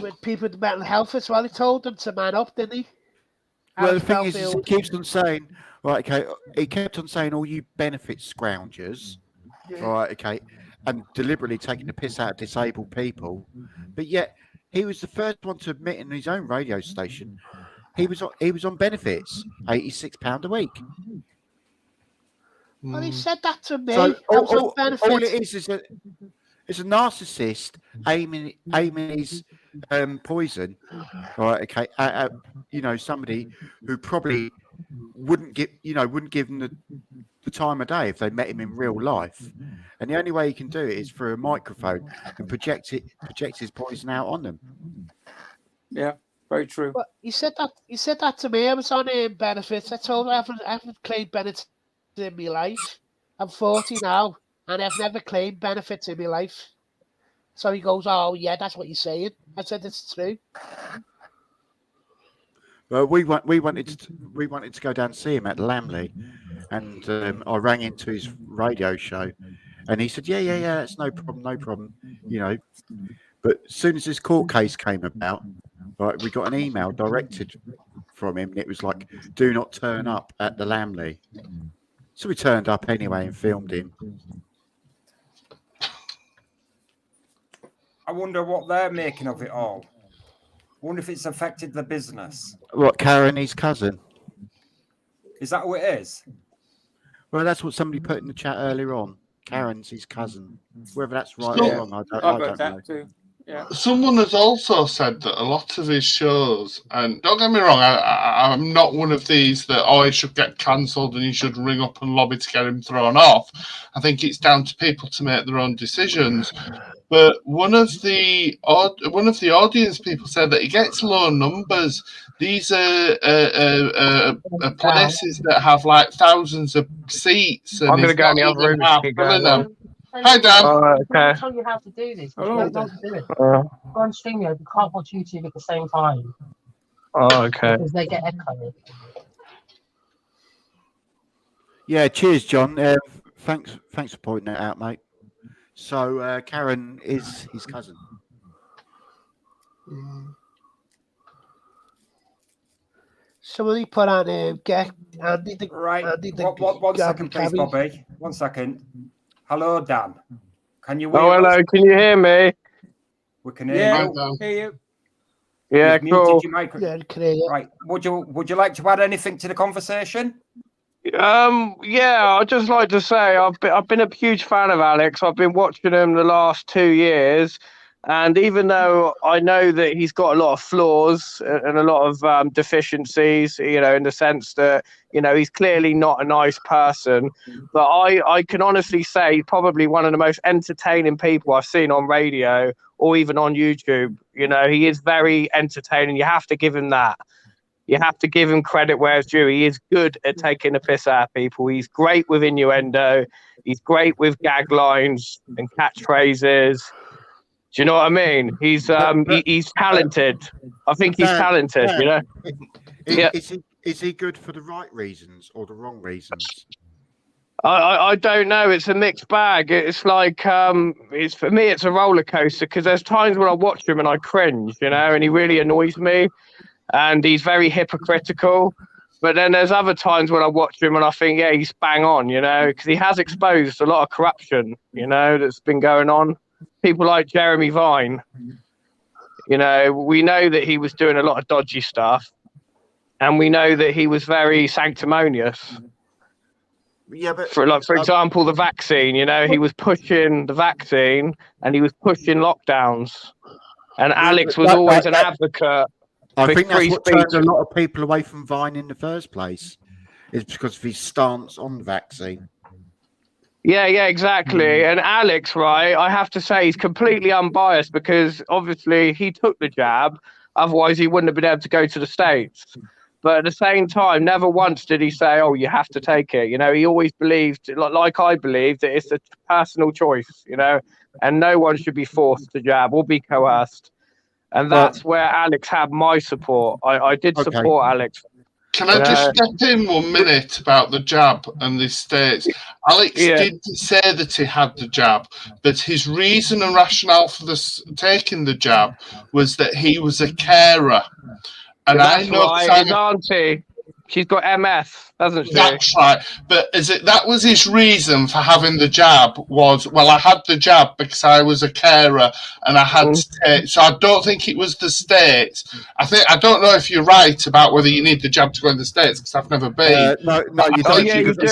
With people with mental health as well, he told them to man up, didn't he? Well, the thing is, he keeps on saying, right, okay, he kept on saying, all you benefit scroungers, right, okay, and deliberately taking the piss out of disabled people. But yet, he was the first one to admit in his own radio station, he was on benefits, £86 a week. Well, he said that to me. So all it is a narcissist aiming his poison, right? Okay, somebody who probably wouldn't give him the time of day if they met him in real life, and the only way he can do it is through a microphone and project his poison out on them. Yeah, very true. But he said that to me. I was on benefits. I told him I haven't claimed benefits in my life. I'm 40 now, and I've never claimed benefits in my life. So he goes, "Oh yeah, that's what you're saying." I said, "It's true." Well, we wanted to go down and see him at Lamley, and I rang into his radio show, and he said, "Yeah, it's no problem, you know." But as soon as this court case came about, right, we got an email directed from him, and it was like, "Do not turn up at the Lamley." So we turned up anyway and filmed him. I wonder what they're making of it all. I wonder if it's affected the business. What, Karen, his cousin? Is that who it is? Well, that's what somebody put in the chat earlier on. Karen's his cousin. Whether that's right or wrong, I don't know. Too. Yeah. Someone has also said that a lot of his shows, and don't get me wrong, I'm not one of these that, he should get cancelled and you should ring up and lobby to get him thrown off. I think it's down to people to make their own decisions. But one of the audience people said that he gets low numbers. These are places that have like thousands of seats. And I'm going to go in the other room. Hi, Dan. Okay. I'll tell you how to do this. You don't know how to do it. Go on StreamYard. You can't watch YouTube at the same time. Oh, okay. Because they get echoed. Yeah, cheers, John. Thanks for pointing that out, mate. So Karen is his cousin. Somebody put on get Andy the Right. Andy the One second, please, Bobby. 1 second. Hello, Dan. Can you hear hello. us? Can you hear me? We can hear you. Hear you. Yeah, You've cool. muted your micro- Yeah, can hear you. Right. Would you like to add anything to the conversation? Yeah, I'd just like to say I've been a huge fan of Alex. I've been watching him the last 2 years, and even though I know that he's got a lot of flaws and a lot of deficiencies, you know, in the sense that, you know, he's clearly not a nice person, but I can honestly say he's probably one of the most entertaining people I've seen on radio or even on YouTube. You know, he is very entertaining. You have to give him that. You have to give him credit where it's due. He is good at taking the piss out of people. He's great with innuendo. He's great with gag lines and catchphrases. Do you know what I mean? He's talented. I think he's talented. You know. Is he good for the right reasons or the wrong reasons? I don't know. It's a mixed bag. It's like it's for me. It's a roller coaster because there's times when I watch him and I cringe, you know, and he really annoys me, and he's very hypocritical. But then there's other times when I watch him and I think, yeah, he's bang on, you know, because he has exposed a lot of corruption, you know, that's been going on. People like Jeremy Vine, you know, we know that he was doing a lot of dodgy stuff, and we know that he was very sanctimonious. Yeah, but for example, the vaccine, you know, he was pushing the vaccine and he was pushing lockdowns. And Alex was always an advocate. I think that's what turned a lot of people away from Vine in the first place, is because of his stance on the vaccine. Yeah, exactly. And Alex, right, I have to say he's completely unbiased because obviously he took the jab, otherwise he wouldn't have been able to go to the States. But at the same time, never once did he say, oh, you have to take it. You know, he always believed, like I believe, that it's a personal choice, you know, and no one should be forced to jab or be coerced. And that's where Alex had my support. I did support Alex. Can I just step in 1 minute about the jab and the States? Alex did say that he had the jab, but his reason and rationale for taking the jab was that he was a carer. And that's I know his auntie, she's got MS, hasn't she? That's right. But that was his reason for having the jab was, well, I had the jab because I was a carer and I had to take. So I don't think it was the States. I don't know if you're right about whether you need the jab to go in the States because I've never been. No, you don't. Yeah, you do.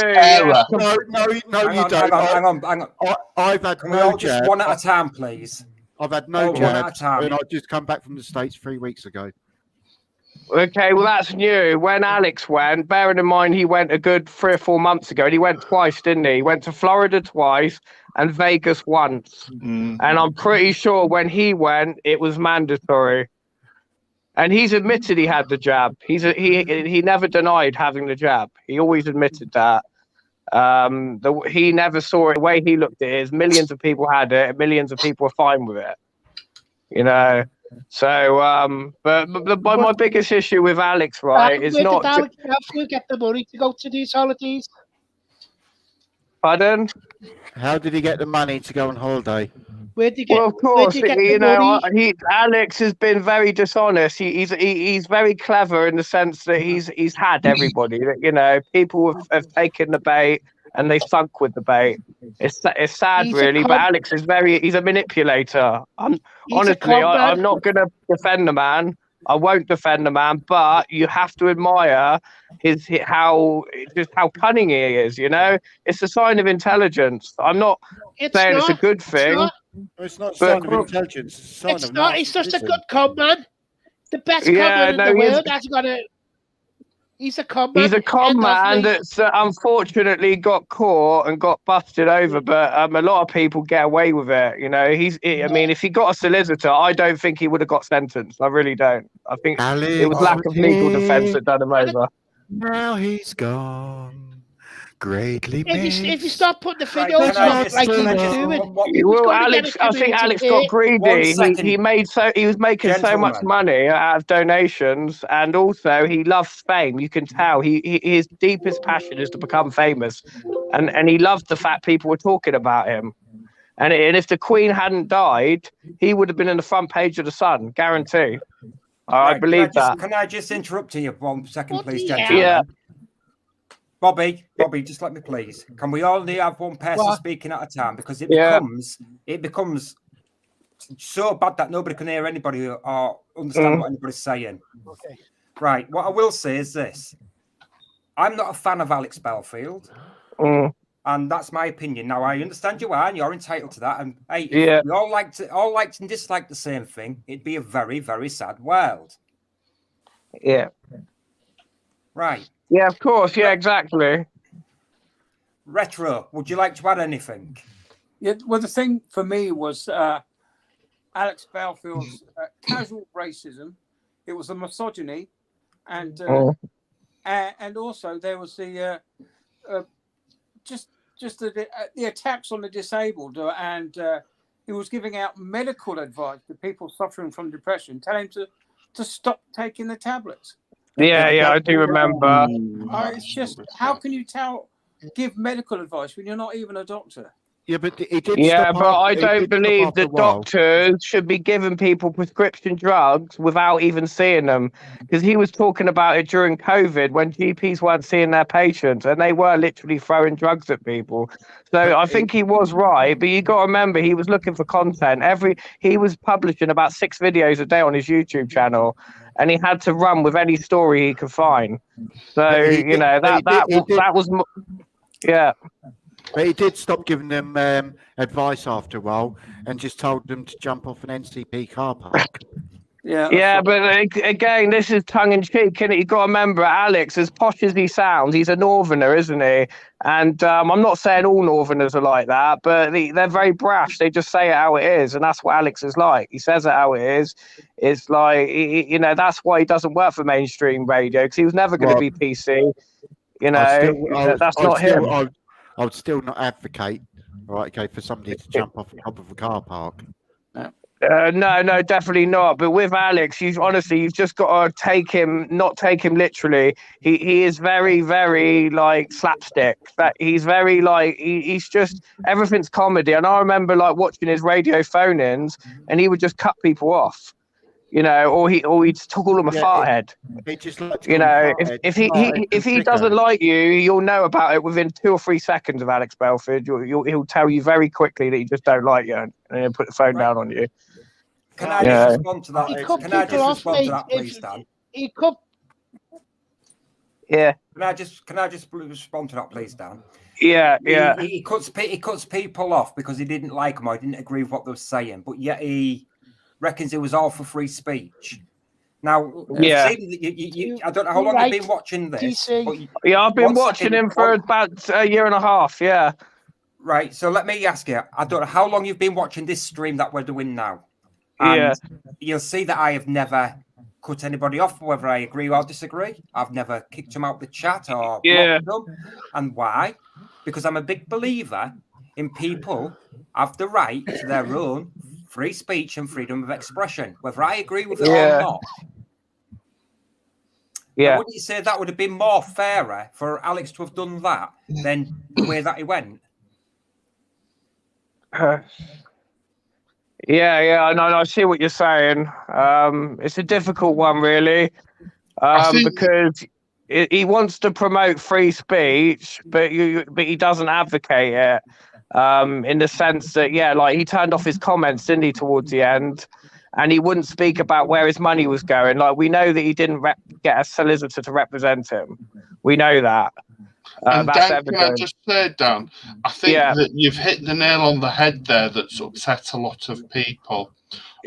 No, you don't. Hang on. I've had Can we all just one at a time, please? I've had no jabs, and I've just come back from the States 3 weeks ago. Okay, well, that's new. When Alex went, bearing in mind he went a good 3 or 4 months ago, and he went twice, didn't he? He went to Florida twice and Vegas once. And I'm pretty sure when he went, it was mandatory. And he's admitted he had the jab. He never denied having the jab. He always admitted that. He never saw it. The way he looked at it is millions of people had it, and millions of people were fine with it. You know? So, but my biggest issue with Alex, right, is not. Where did Alex Belfield get the money to go to these holidays? Pardon? How did he get the money to go on holiday? Where did he get? Well, of course, you know, Alex has been very dishonest. He's very clever in the sense that he's had everybody. That, you know, people have taken the bait and they sunk with the bait. It's sad, really, but Alex is he's a manipulator. I'm not going to defend the man. I won't defend the man, but you have to admire how cunning he is. You know, it's a sign of intelligence. I'm not saying it's a good thing. It's not a sign of intelligence. It's a sign of narcissism. He's just a good con man. The best con man in the world. He's a con man. He's a con man that's unfortunately got caught and got busted over, but a lot of people get away with it. You know, I mean, if he got a solicitor, I don't think he would have got sentenced. I really don't. I think it was lack of legal defence that done him over. Now he's gone. Greatly if you start putting the videos up like he's doing, well, I think Alex got greedy. He was making so much money out of donations, and also he loves fame. You can tell his deepest passion is to become famous, and he loved the fact people were talking about him. And if the Queen hadn't died, he would have been in the front page of the Sun, guarantee. I believe that. Can I just interrupt you 1 second, please, gentlemen? Yeah. Bobby, just let me please. Can we only have one person speaking at a time? Because it becomes so bad that nobody can hear anybody or understand what anybody's saying. Okay. Right. What I will say is this. I'm not a fan of Alex Belfield. And that's my opinion. Now I understand you are, and you're entitled to that. And hey, if we all liked and disliked the same thing, it'd be a very, very sad world. Yeah. Right. Yeah, of course. Yeah, exactly. Retro, would you like to add anything? Yeah, well, the thing for me was Alex Belfield's casual racism. It was the misogyny, and Oh. and also there was the just the attacks on the disabled, and he was giving out medical advice to people suffering from depression, telling them to stop taking the tablets. Yeah, I do remember. It's just, how can you give medical advice when you're not even a doctor? Yeah, but he did. Yeah, stop but after- I he don't did stop believe after a that while. doctors should be giving people prescription drugs without even seeing them. Because he was talking about it during COVID when GPs weren't seeing their patients and they were literally throwing drugs at people. So I think he was right, but you got to remember he was looking for content. He was publishing about 6 videos a day on his YouTube channel, and he had to run with any story he could find. So that was yeah. But he did stop giving them advice after a while and just told them to jump off an NCP car park. Yeah, but again, this is tongue in cheek, and you got to remember, Alex, as posh as he sounds, he's a northerner, isn't he? And I'm not saying all northerners are like that, but they're very brash. They just say it how it is, and that's what Alex is like. He says it how it is. It's like that's why he doesn't work for mainstream radio, because he was never going to be PC. That's not him. I would still not advocate, right? Okay, for somebody to jump off the top of a car park. No, definitely not. But with Alex, you've just got to not take him literally. He is very, very like slapstick. That he's very like he's just everything's comedy. And I remember like watching his radio phone-ins, and he would just cut people off, or he'd call him a farthead. He just likes if he doesn't like you, you'll know about it within 2 or 3 seconds of Alex Belfield. He'll tell you very quickly that he just don't like you, and he'll put the phone down on you. Can I just respond to that? Can I just respond to that, please, Dan? Yeah. Can I just respond to that, please, Dan? Yeah. He cuts people off because he didn't like them or he didn't agree with what they were saying, but yet he reckons it was all for free speech. Now, yeah, I don't know how long you've been watching this. I've been watching him for about a year and a half. Yeah. Right. So let me ask you. I don't know how long you've been watching this stream that we're doing now. And you'll see that I have never cut anybody off, whether I agree or disagree. I've never kicked them out the chat or blocked them. And why? Because I'm a big believer in people have the right to their own free speech and freedom of expression, whether I agree with it or not. Yeah. Now, wouldn't you say that would have been more fairer for Alex to have done that than the way that he went? Yeah, no, I see what you're saying. It's a difficult one, really, because he wants to promote free speech, but he doesn't advocate it. In the sense that, like he turned off his comments, didn't he, towards the end, and he wouldn't speak about where his money was going. Like, we know that he didn't get a solicitor to represent him. We know that. And Dan, can I just say, Dan, I think that you've hit the nail on the head there. That's upset a lot of people.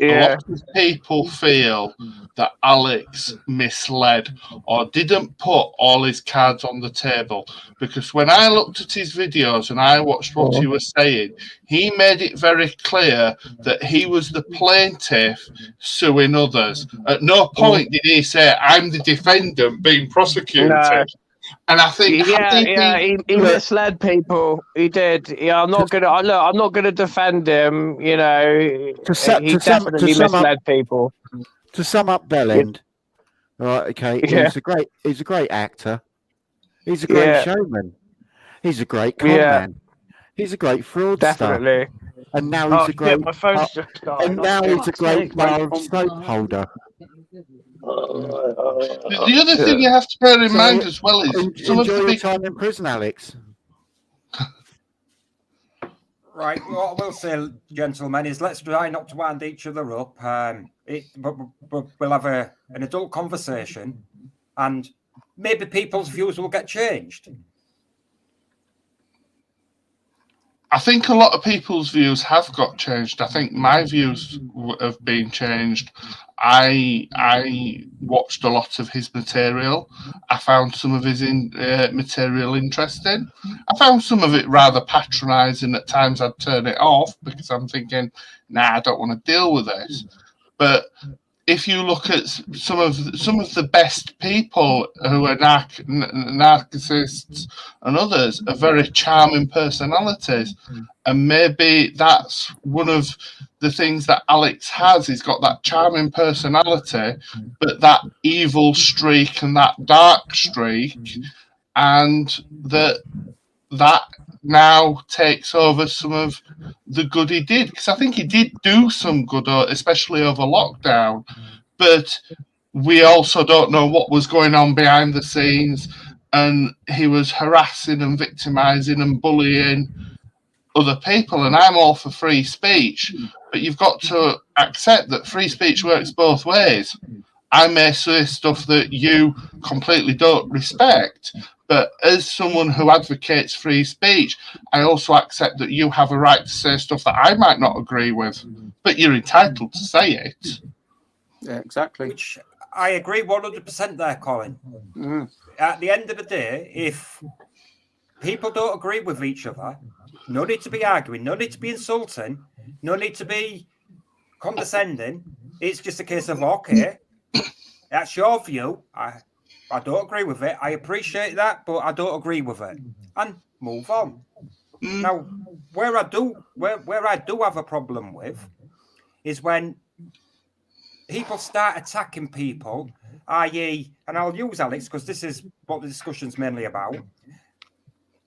A lot of people feel that Alex misled or didn't put all his cards on the table, because when I looked at his videos and I watched what he was saying, he made it very clear that he was the plaintiff suing others. At no point did he say, I'm the defendant being prosecuted. No. And I think, he misled people. He did. Yeah, I'm not gonna defend him. He definitely misled people. To sum up, Bellend, right? Okay, he's a great actor. He's a great showman. He's a great con man. He's a great fraudster. Definitely. And now he's a great. My phone's just died. And now he's a great bar of soap holder. The other thing you have to bear in mind as well is some of the big time in prison, Alex. Right. What I will say, gentlemen, is let's try not to wind each other up. We'll have an adult conversation, and maybe people's views will get changed. I think a lot of people's views have got changed. I think my views have been changed. I watched a lot of his material. I found some of his material interesting. I found some of it rather patronising. At times I'd turn it off because I'm thinking, I don't want to deal with this. But if you look at some of the best people who are narcissists and others, are very charming personalities, and maybe that's one of the things that Alex has. He's got that charming personality, but that evil streak and that dark streak, and that now takes over some of the good he did, because I think he did do some good, especially over lockdown, but we also don't know what was going on behind the scenes, and he was harassing and victimizing and bullying other people. And I'm all for free speech, but you've got to accept that free speech works both ways. I may say stuff that you completely don't respect, but as someone who advocates free speech, I also accept that you have a right to say stuff that I might not agree with, but you're entitled to say it. Yeah, exactly. Which I agree 100% there, Colin. Mm. At the end of the day, if people don't agree with each other, no need to be arguing, no need to be insulting, no need to be condescending. It's just a case of, okay, that's your view. I don't agree with it. I appreciate that, but I don't agree with it. And move on. Now, where I do have a problem with is when people start attacking people, i.e., and I'll use Alex because this is what the discussion's mainly about,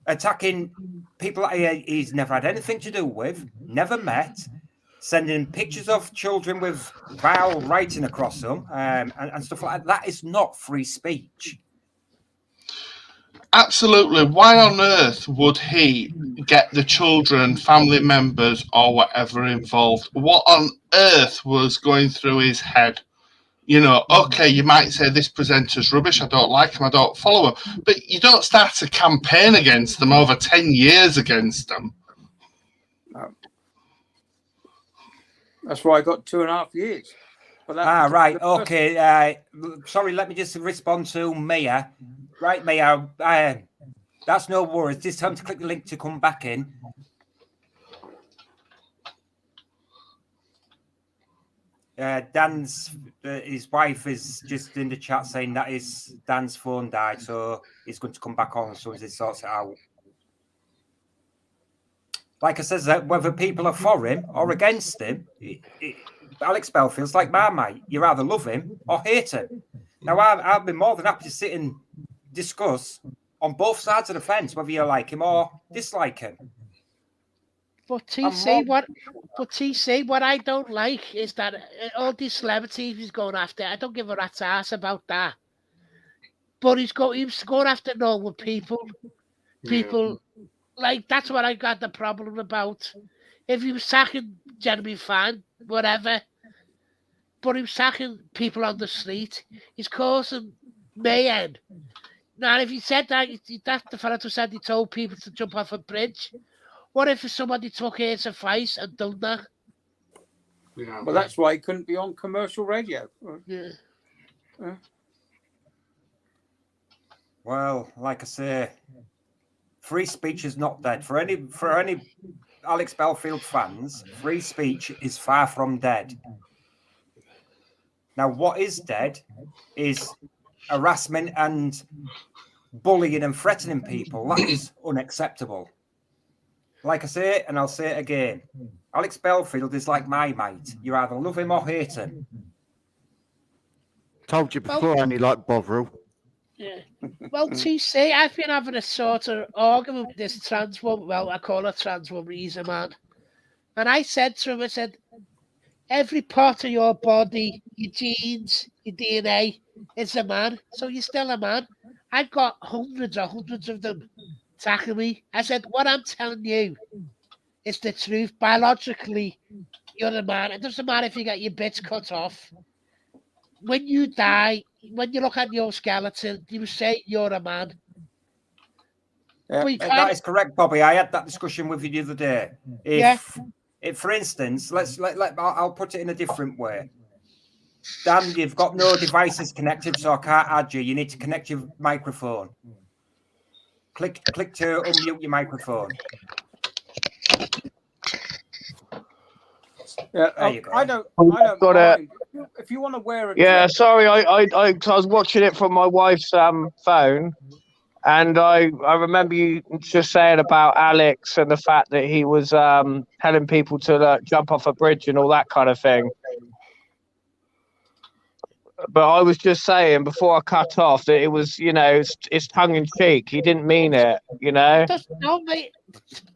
attacking people that he's never had anything to do with, never met, sending pictures of children with vile writing across them, and stuff like that. That is not free speech. Absolutely. Why on earth would he get the children, family members, or whatever involved? What on earth was going through his head? You know, okay, you might say this presenter's rubbish, I don't like him, I don't follow him, but you don't start a campaign against them over 10 years against them. No. That's why I got 2.5 years. Right, okay. Sorry, let me just respond to Mia. Right, Mia, that's no worries. Just time to click the link to come back in. Dan's his wife is just in the chat saying that Dan's phone died, so he's going to come back on as soon as he sorts it out. Like I said, whether people are for him or against him, Alex Belfield's like my mate. You either love him or hate him. Now, I've been more than happy to sit and discuss on both sides of the fence, whether you like him or dislike him. But TC, what I don't like is that all these celebrities he's going after, I don't give a rat's ass about that. But he's going after normal people. People, like, that's what I got the problem about. If he was sacking Jeremy Fan, whatever, but he was sacking people on the street, he's causing mayhem. Now, if he said that, that's the fellow who said he told people to jump off a bridge. What if somebody took his advice and done that? Yeah. Well, that's why he couldn't be on commercial radio. Yeah. Well, like I say, free speech is not dead. For any Alex Belfield fans, free speech is far from dead. Now, what is dead is harassment and bullying and threatening people. That is unacceptable. Like I say, and I'll say it again, Alex Belfield is like my mate. You either love him or hate him. Told you before, I only like Bovril. Yeah. Well, TC, I've been having a sort of argument with this trans woman. Well, I call her trans woman. He's a man. And I said to him, I said, every part of your body, your genes, your DNA, is a man. So you're still a man. I've got hundreds of them attacking me. I said, what I'm telling you is the truth. Biologically, you're a man. It doesn't matter if you get your bits cut off. When you die, when you look at your skeleton, you say you're a man. Yeah, that is correct, Bobby. I had that discussion with you the other day. If for instance, I'll put it in a different way. Dan, you've got no devices connected, so I can't add you. You need to connect your microphone. Click to unmute your microphone. Yeah, There you go. I don't Got mind. If you want to wear a Yeah, dress, sorry, I was watching it from my wife's phone, and I remember you just saying about Alex and the fact that he was telling people to jump off a bridge and all that kind of thing. But I was just saying before I cut off that it was, it's tongue in cheek. He didn't mean it, No, mate,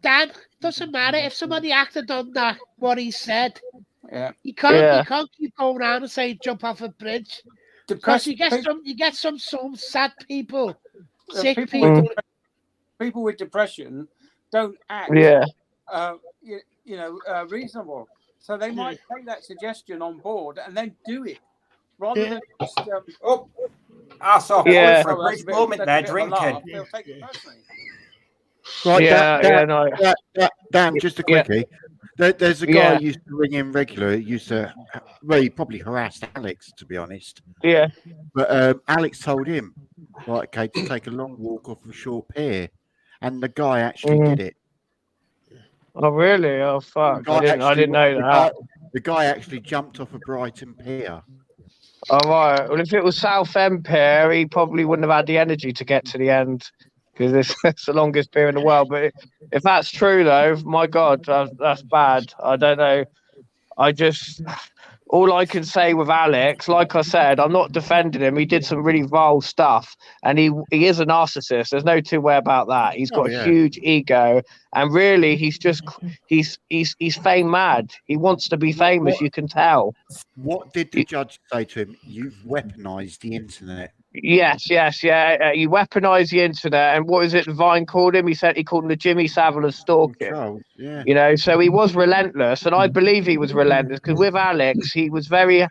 Dan, doesn't matter if somebody acted on that what he said. yeah, You can't Yeah. keep going around and saying jump off a bridge because you get some sad people, sick people. People with depression don't act, Yeah. reasonable. So they might take that suggestion on board and then do it rather than just. I saw Yeah. for a brief moment there drinking. They'll take it personally. Right, Dan, just a quickie. There's a guy who used to ring in regular. He probably harassed Alex, to be honest. Yeah. But Alex told him, to take a long walk off a short pier, and the guy actually did it. Oh really? Oh fuck! I didn't know that. The guy actually jumped off a Brighton pier. All right. Well, if it was Southend Pier, he probably wouldn't have had the energy to get to the end because it's the longest pier in the world. But if that's true, though, my God, that's bad. I don't know. All I can say with Alex, like I said, I'm not defending him. He did some really vile stuff, and he is a narcissist. There's no two way about that. He's got a huge ego, and really, he's fame mad. He wants to be famous. You can tell. What did the judge say to him? You've weaponized the internet. Yes. You weaponize the internet, and what is it? Vine called him. He called him the Jimmy Savile of stalking. Yeah. So he was relentless, and I believe he was relentless because with Alex, he was very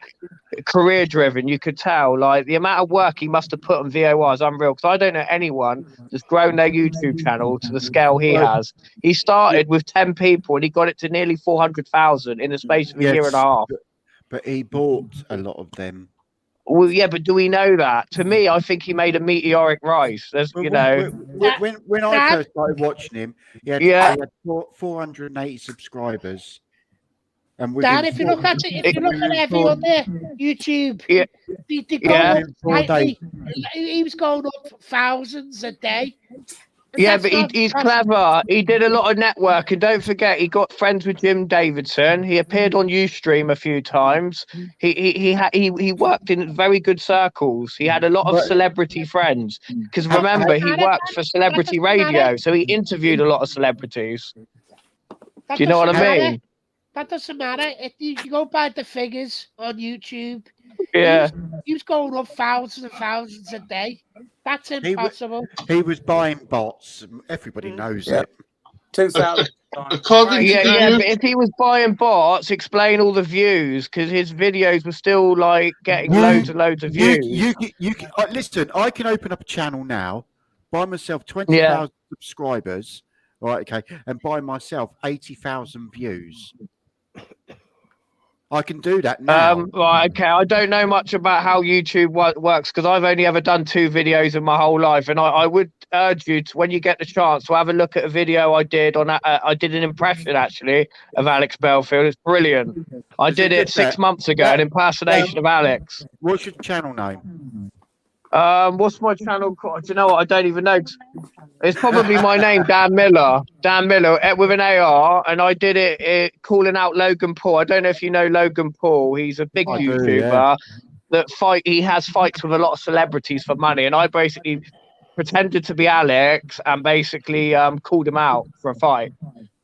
career driven. You could tell, like the amount of work he must have put on VOR is unreal. Because I don't know anyone that's grown their YouTube channel to the scale he has. He started with 10 people, and he got it to nearly 400,000 in the space of a year and a half. But he bought a lot of them. Well, yeah, but do we know that? To me, I think he made a meteoric rise. When I first started watching him, he had 480 subscribers. And Dan, if you look at every other YouTube, he was going up thousands a day. Yeah, but he's clever. He did a lot of network, and don't forget, he got friends with Jim Davidson. He appeared on Ustream a few times. He worked in very good circles. He had a lot of celebrity friends because remember, he worked for celebrity radio, so he interviewed a lot of celebrities. Do you know what I mean? That doesn't matter. If you go by the figures on YouTube, he was going up thousands and thousands a day. That's impossible. He was buying bots. Everybody knows it. 2,000. According to but if he was buying bots, explain all the views because his videos were still like getting loads and loads of views. Listen, I can open up a channel now, buy myself 20,000 subscribers, right? Okay, and buy myself 80,000 views. I can do that now. Right, okay. I don't know much about how YouTube works because I've only ever done 2 videos in my whole life, and I would urge you to, when you get the chance, to have a look at a video I did on. I did an impression actually of Alex Belfield. It's brilliant. I did it 6 months ago, an impersonation of Alex. What's your channel name? What's my channel called? Do you know what? I don't even know. It's probably my name, Dan Miller with an AR, and I did it calling out Logan Paul. I don't know if you know Logan Paul. He's a big YouTuber he has fights with a lot of celebrities for money, and I basically pretended to be Alex and basically called him out for a fight.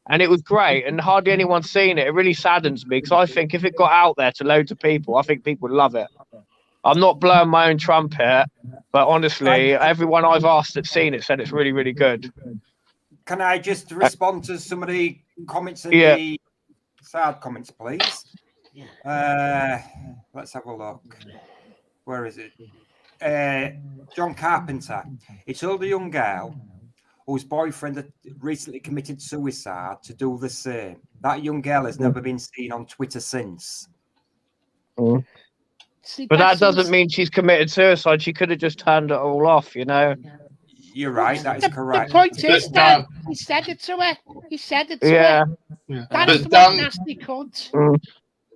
And it was great, and hardly anyone's seen it. It really saddens me because I think if it got out there to loads of people, I think people would love it. I'm not blowing my own trumpet, but honestly, everyone I've asked that's seen it said it's really, really good. Can I just respond to some of the comments in the side comments, please? Let's have a look. Where is it? John Carpenter. He told a young girl whose boyfriend had recently committed suicide to do the same. That young girl has never been seen on Twitter since. See, but that doesn't mean she's committed suicide. She could have just turned it all off, you know. You're right. That is The correct. point is, But Dan, Dan, he said it to her. He said it to Yeah. her. yeah. That's But the one Dan, nasty cunt.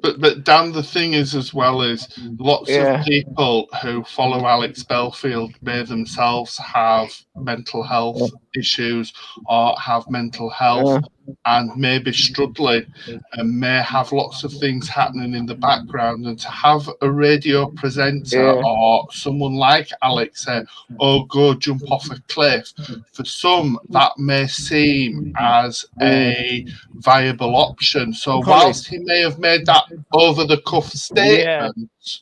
But Dan, the thing is as well is lots of Yeah. people who follow Alex Belfield may themselves have mental health issues or have mental health and may be struggling and may have lots of things happening in the background. And to have a radio presenter or someone like Alex say, "Oh, go jump off a cliff," for some that may seem as a viable option. So Colin. whilst he may have made that over the cuff statement,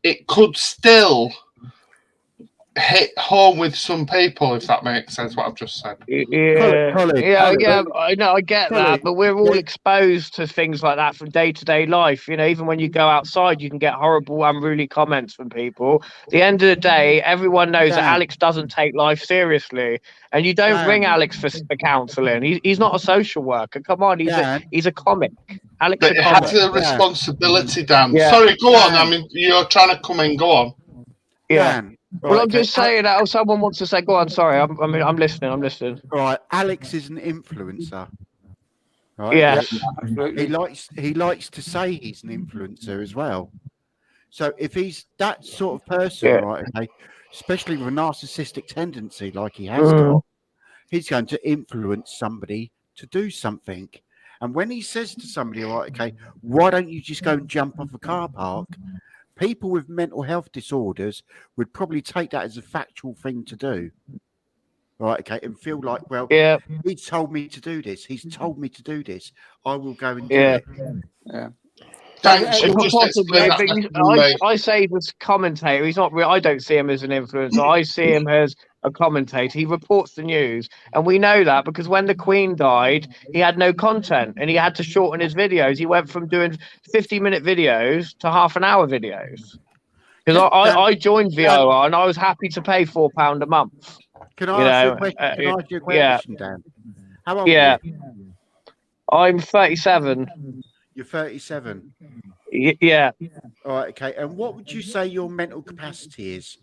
it could still hit home with some people, if that makes sense, what I've just said. Yeah. I know, I get Colin, that, but we're all yeah. exposed to things like that from day-to-day life. You know, even when you go outside, you can get horrible, unruly comments from people. At the end of the day, everyone knows that Dan. Alex doesn't take life seriously, and you don't Dan. ring Alex for counselling. He's not a social worker. Come on, he's a comic. Alex But a it comic. has a responsibility, Dan. Yeah. Sorry, go on. Dan. I mean, you're trying to come in. Go on. Yeah. Dan. Well, Right, I'm just saying that. Oh, someone wants to say, go on. Sorry, I'm listening. I'm listening. Right, Alex is an influencer. Right. Yes. Absolutely. He likes to say he's an influencer as well. So if he's that sort of person, right, okay, especially with a narcissistic tendency like he has got, he's going to influence somebody to do something. And when he says to somebody, right, okay, why don't you just go and jump off a car park? People with mental health disorders would probably take that as a factual thing to do. Right, okay, and feel like, well, he told me to do this. He's told me to do this. I will go and do it. Yeah. Thanks. You just explain that better than me. I say this commentator. He's not real. I don't see him as an influencer. I see him as a commentator. He reports the news, and we know that because when the Queen died, he had no content, and he had to shorten his videos. He went from doing 50-minute videos to half-an-hour videes. Because I joined VOA and I was happy to pay £4 a month. Can I ask you a question? Can I ask you a question, Dan? How old are you? I'm 37. You're 37. Yeah. All right, okay. And what would you say your mental capacity is?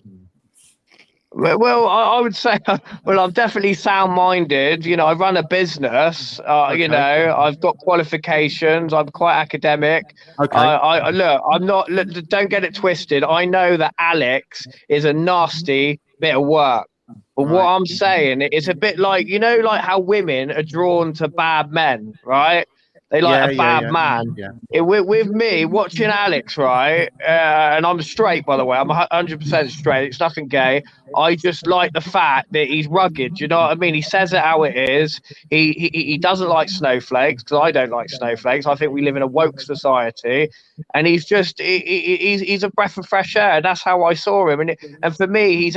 Well, I would say, well, I'm definitely sound-minded. You know, I run a business. You know, I've got qualifications. I'm quite academic. Okay. Look, I'm not. Look, don't get it twisted. I know that Alex is a nasty bit of work. But what I'm saying is a bit like, you know, like how women are drawn to bad men, right? They like a bad man. Yeah. With me, watching Alex, right? And I'm straight, by the way. I'm 100% straight. It's nothing gay. I just like the fact that he's rugged. You know what I mean? He says it how it is. He doesn't like snowflakes, because I don't like snowflakes. I think we live in a woke society. And he's just he's a breath of fresh air. That's how I saw him. And for me, he's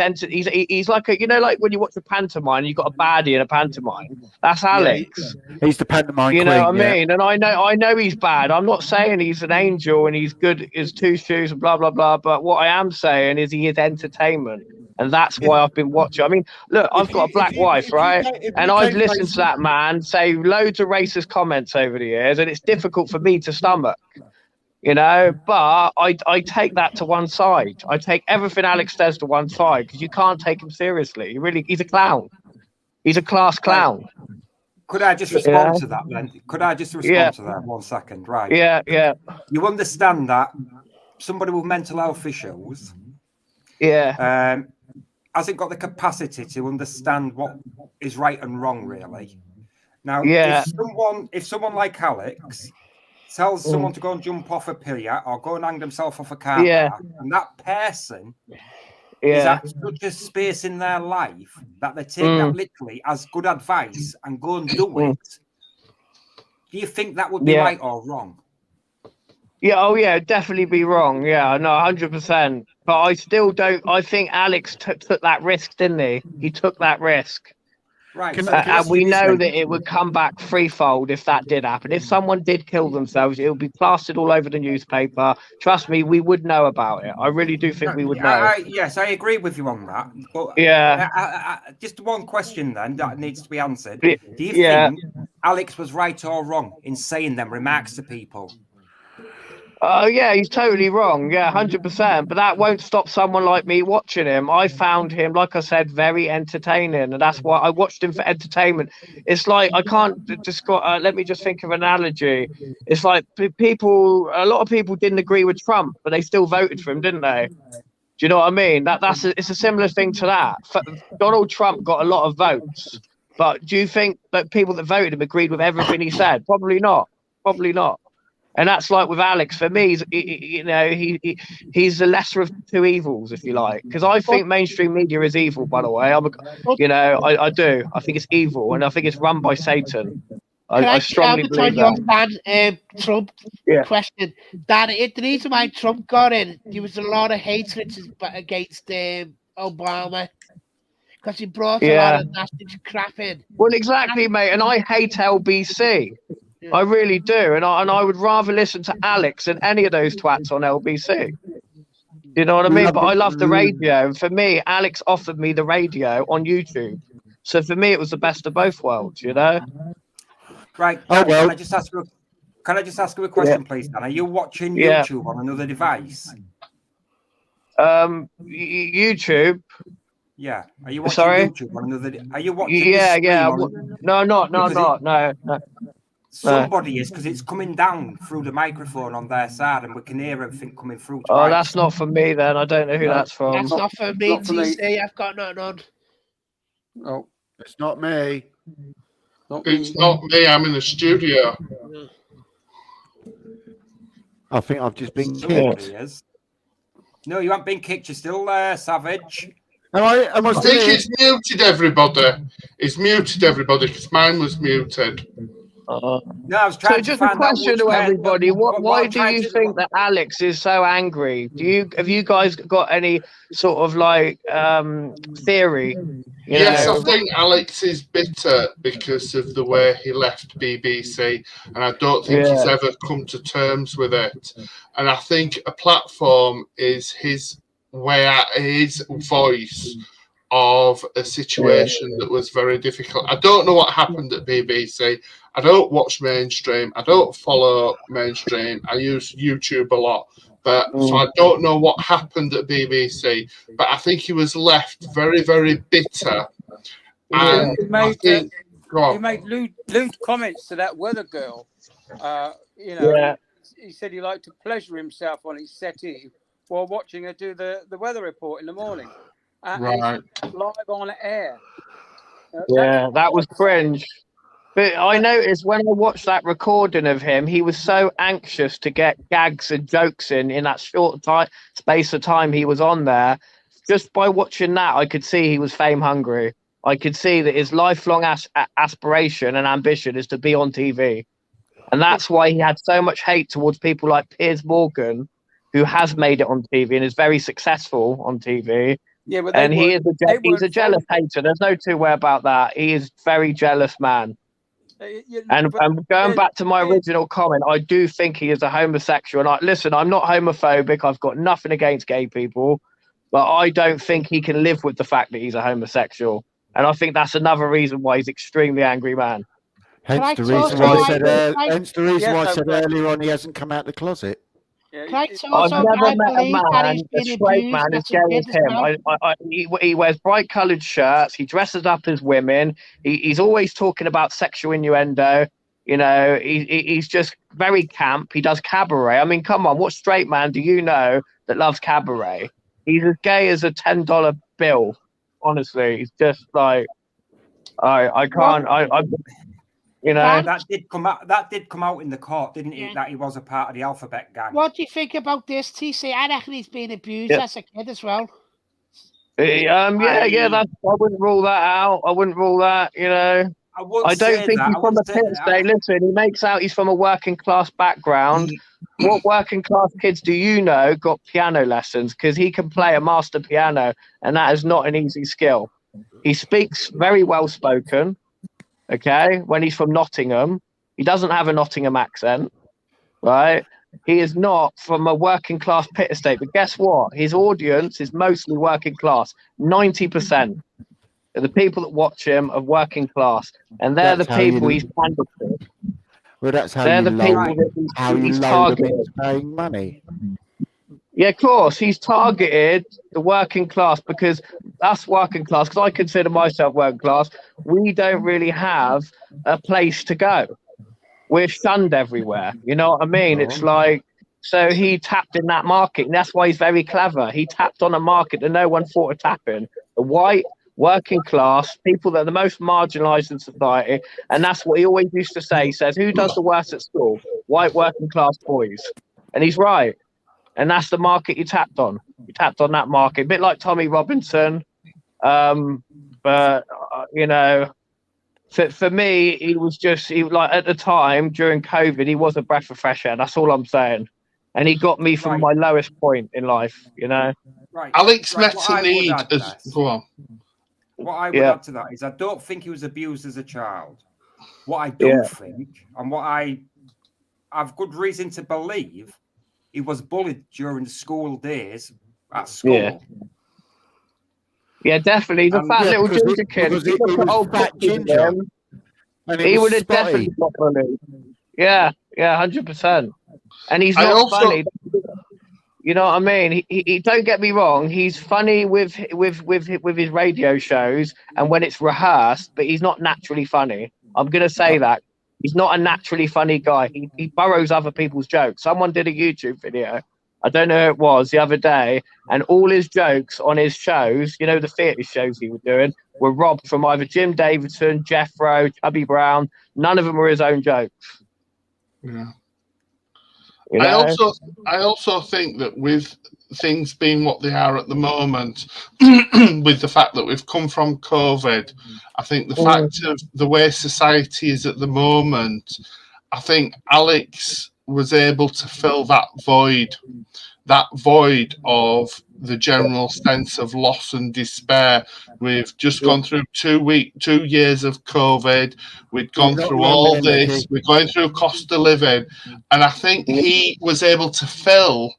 like a, you know, like when you watch a pantomime, you've got a baddie in a pantomime. That's Alex. He's the pantomime You queen. know what I mean? And I know he's bad. I'm not saying he's an angel and he's good as two shoes and blah blah blah. But what I am saying is he is entertainment. And that's why I've been watching. I mean, look, I've got a black wife, right? And I've listened to that man say loads of racist comments over the years, and it's difficult for me to stomach, you know. But I take that to one side. I take everything Alex says to one side, because you can't take him seriously. He's a clown. He's a class clown. Could I just respond to that then? Could I just respond to that 1 second? Right. Yeah. You understand that somebody with mental health issues hasn't got the capacity to understand what is right and wrong, really. Now, if someone like Alex tells someone to go and jump off a pier or go and hang themselves off a car park, and that person is at such a space in their life that they take that literally as good advice and go and do it, do you think that would be right or wrong? Yeah, definitely be wrong. Yeah, no, 100%. But I still don't. I think Alex took that risk, didn't he? He took that risk. Right. And we know that it would come back threefold if that did happen. If someone did kill themselves, it would be plastered all over the newspaper. Trust me, we would know about it. I really do think we would know. Yes, I agree with you on that. But just one question then that needs to be answered. Do you think Alex was right or wrong in saying them remarks to people? Oh yeah, he's totally wrong. Yeah, 100%. But that won't stop someone like me watching him. I found him, like I said, very entertaining, and that's why I watched him for entertainment. It's like I can't just got. Let me just think of an analogy. It's like a lot of people didn't agree with Trump, but they still voted for him, didn't they? Do you know what I mean? It's a similar thing to that. Donald Trump got a lot of votes, but do you think that people that voted him agreed with everything he said? Probably not. Probably not. And that's like with Alex. For me, he's the lesser of two evils, if you like. Because I think mainstream media is evil. By the way, I do. I think it's evil, and I think it's run by Satan. I strongly believe your that. Trump question? That the reason why Trump got in, there was a lot of hatred against Obama because he brought a lot of nasty crap in. Well, exactly, mate. And I hate LBC. Yeah. I really do, and I would rather listen to Alex than any of those twats on LBC. You know what I mean? But I love the radio, and for me, Alex offered me the radio on YouTube. So for me, it was the best of both worlds. You know? Right. Can I just ask you a question, please, Dan? Are you watching YouTube on another device? YouTube. Yeah. Are you watching YouTube on another? Are you watching? Yeah. No. Somebody is, because it's coming down through the microphone on their side, and we can hear everything coming through. Oh, that's not for me then. I don't know who that's from. That's not for me, TC. I've got nothing on. Oh, it's not me. It's not me. I'm in the studio. I think I've just been kicked. No, you haven't been kicked. You're still there, Savage. I think it's muted everybody. It's muted everybody because mine was muted. No, I was trying to find out. So just a question to everybody: why do you think that Alex is so angry? Have you guys got any sort of like theory? Yes, I think Alex is bitter because of the way he left BBC, and I don't think he's ever come to terms with it. And I think a platform is his way out, his voice of a situation that was very difficult. I don't know what happened at BBC. I don't watch mainstream. I don't follow mainstream. I use YouTube a lot. So I don't know what happened at BBC. But I think he was left very, very bitter. And he made lewd comments to that weather girl. He said he liked to pleasure himself on his settee while watching her do the weather report in the morning. Right. Live on air. That was cringe. But I noticed when I watched that recording of him, he was so anxious to get gags and jokes in that short space of time he was on there. Just by watching that, I could see he was fame hungry. I could see that his lifelong aspiration and ambition is to be on TV. And that's why he had so much hate towards people like Piers Morgan, who has made it on TV and is very successful on TV. Yeah, but he's a jealous hater. There's no two way about that. He is a very jealous man. And going back to my original comment, I do think he is a homosexual. And listen, I'm not homophobic. I've got nothing against gay people, but I don't think he can live with the fact that he's a homosexual. And I think that's another reason why he's an extremely angry man. Hence the reason why I said earlier on he hasn't come out the closet. I've never met a man, a straight man, as gay as him. He wears bright-coloured shirts. He dresses up as women. He's always talking about sexual innuendo. You know, he's just very camp. He does cabaret. I mean, come on, what straight man do you know that loves cabaret? He's as gay as a $10 bill. Honestly, he's just like I can't. You know, that did come out in the court, didn't it? That he was a part of the alphabet gang. What do you think about this, TC? I reckon he's been abused as a kid as well. I wouldn't rule that out. I wouldn't rule that. You know, I don't think he's from a pit state. Listen, he makes out he's from a working class background. What working class kids do you know got piano lessons? Because he can play a master piano, and that is not an easy skill. He speaks very well spoken. Okay, when he's from Nottingham, he doesn't have a Nottingham accent, right? He is not from a working class pit estate, but guess what? His audience is mostly working class. 90% of the people that watch him are working class, and they're the people he's pandered to. Well, that's how They're you the people load, that how you he's load them targeted. into paying money. Yeah, of course, he's targeted the working class because us working class, because I consider myself working class, we don't really have a place to go. We're shunned everywhere. You know what I mean? It's like, so he tapped in that market, and that's why he's very clever. He tapped on a market that no one thought of tapping. The white working class, people that are the most marginalized in society, and that's what he always used to say. He says, who does the worst at school? White working class boys. And he's right. And that's the market you tapped on. You tapped on that market, a bit like Tommy Robinson. But you know, for me, he was like at the time during COVID, he was a breath of fresh air. That's all I'm saying. And he got me from my lowest point in life, you know. Right. Alex Right, met what a I would need add as that- go on. What I would add to that is I don't think he was abused as a child. What I do think, and what I have good reason to believe, he was bullied during the school days at school. Yeah, definitely. The fat little ginger kid. If you look at old fat pictures of ginger. him, And he was would have spotty. definitely got bullied. Yeah, 100%. And he's I not also- funny. You know what I mean? He don't get me wrong. He's funny with his radio shows and when it's rehearsed, but he's not naturally funny. I'm gonna say that he's not a naturally funny guy. He borrows other people's jokes. Someone did a YouTube video. I don't know who it was the other day, and all his jokes on his shows, you know, the theatre shows he was doing, were robbed from either Jim Davidson, Jeffro, Chubby Brown. None of them were his own jokes. Yeah. You know? I also think that with things being what they are at the moment, with the fact that we've come from COVID, I think the fact of the way society is at the moment, I think Alex was able to fill that void of the general sense of loss and despair. We've just gone through 2 years of COVID. We'd gone through all this. We're going through cost of living. And I think he was able to fill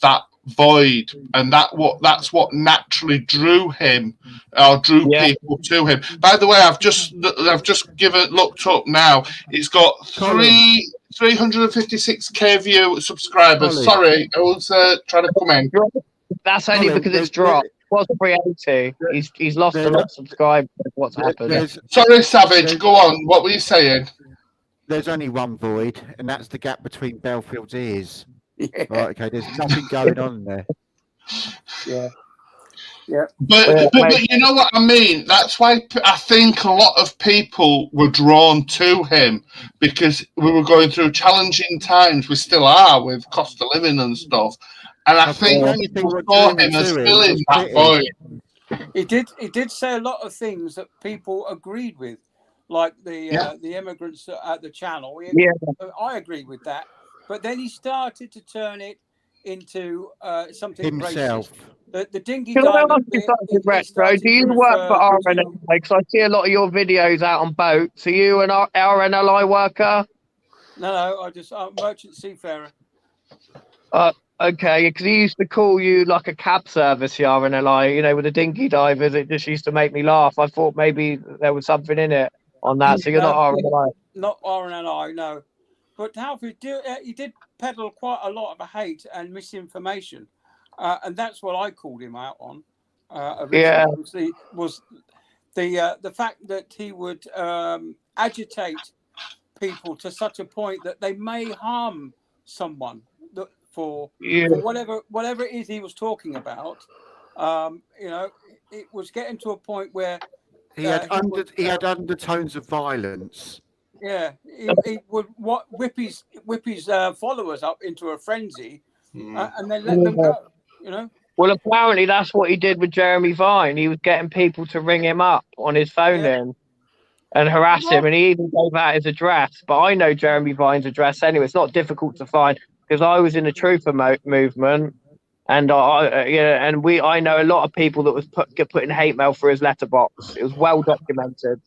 that void, and that's what naturally drew him or drew people to him. By the way, I've just looked up now. It's got 356k view subscribers. Colin. Sorry, I was trying to come in. That's only because it's dropped. It was 380. He's lost a lot of subscribers. What's happened? Sorry, Savage. Go on. What were you saying? There's only one void, and that's the gap between Belfield's ears. Right, okay, there's nothing going on there. But you know what I mean? That's why I think a lot of people were drawn to him, because we were going through challenging times. We still are with cost of living and stuff. And I think people saw him as filling that void. He did say a lot of things that people agreed with, like the immigrants at the channel. I agree with that. But then he started to turn it into something himself. Racist. The dingy Can I diamond. ask you something, Retro? Do you work for RNLI? Because I see a lot of your videos out on boats. Are you an RNLI worker? No, I'm a merchant seafarer. Okay, because he used to call you like a cab service, the RNLI, you know, with the dingy divers. It just used to make me laugh. I thought maybe there was something in it on that. So you're not RNLI? Not RNLI, no. But Halford, he did peddle quite a lot of hate and misinformation. And that's what I called him out on. Originally, was the fact that he would agitate people to such a point that they may harm someone for whatever it is he was talking about. You know, it was getting to a point where he had undertones of violence. Yeah, he would whip his followers up into a frenzy, and then let them go. You know. Well, apparently that's what he did with Jeremy Vine. He was getting people to ring him up on his phone and harass him, and he even gave out his address. But I know Jeremy Vine's address anyway. It's not difficult to find because I was in the Trooper movement, and I know a lot of people that was putting hate mail through his letterbox. It was well documented.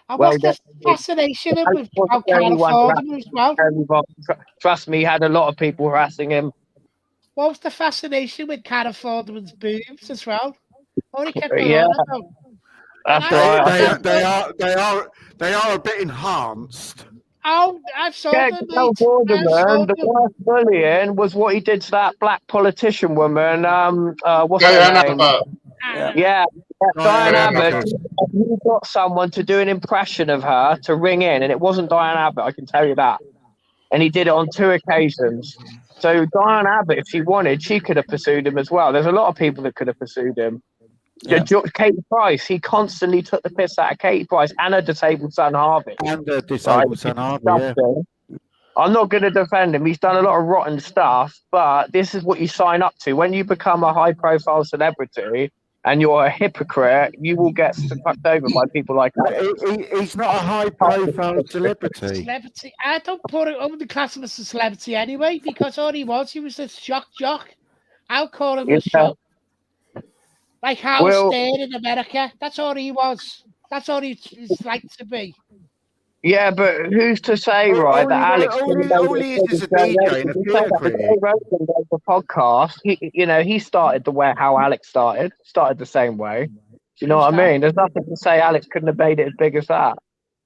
What's the fascination with how can't afford him as well? Trust me, he had a lot of people harassing him. What was the fascination with can't afford him's boobs as well? Only kept on That's right. They are a bit enhanced. Oh, I've sold Yeah, them, Gail mate. Vorderman, I've sold the them. worst bullying was what he did to that black politician woman. What's her Diane name? Abbott. Yeah, Diane Diane Abbott. Abbott. He got someone to do an impression of her to ring in, and it wasn't Diane Abbott, I can tell you that. And he did it on 2 occasions. So Diane Abbott, if she wanted, she could have pursued him as well. There's a lot of people that could have pursued him. Yeah. Katie Price, he constantly took the piss out of Katie Price and her disabled son Harvey. And disabled son Harvey, yeah. Disgusting. I'm not going to defend him. He's done a lot of rotten stuff, but this is what you sign up to. When you become a high-profile celebrity and you're a hypocrite, you will get fucked over by people like that. He's not a high-profile celebrity. Celebrity. I don't put it over the class him as a celebrity anyway, because all he was a shock jock. I'll call him a shock. Like Howard Stern in America. That's all he was. That's all he's like to be. Yeah, but who's to say, right, that Alex... All he is a DJ and a theatre critic. The podcast, he started how Alex started the same way. Do you know what I mean? There's nothing to say Alex couldn't have made it as big as that.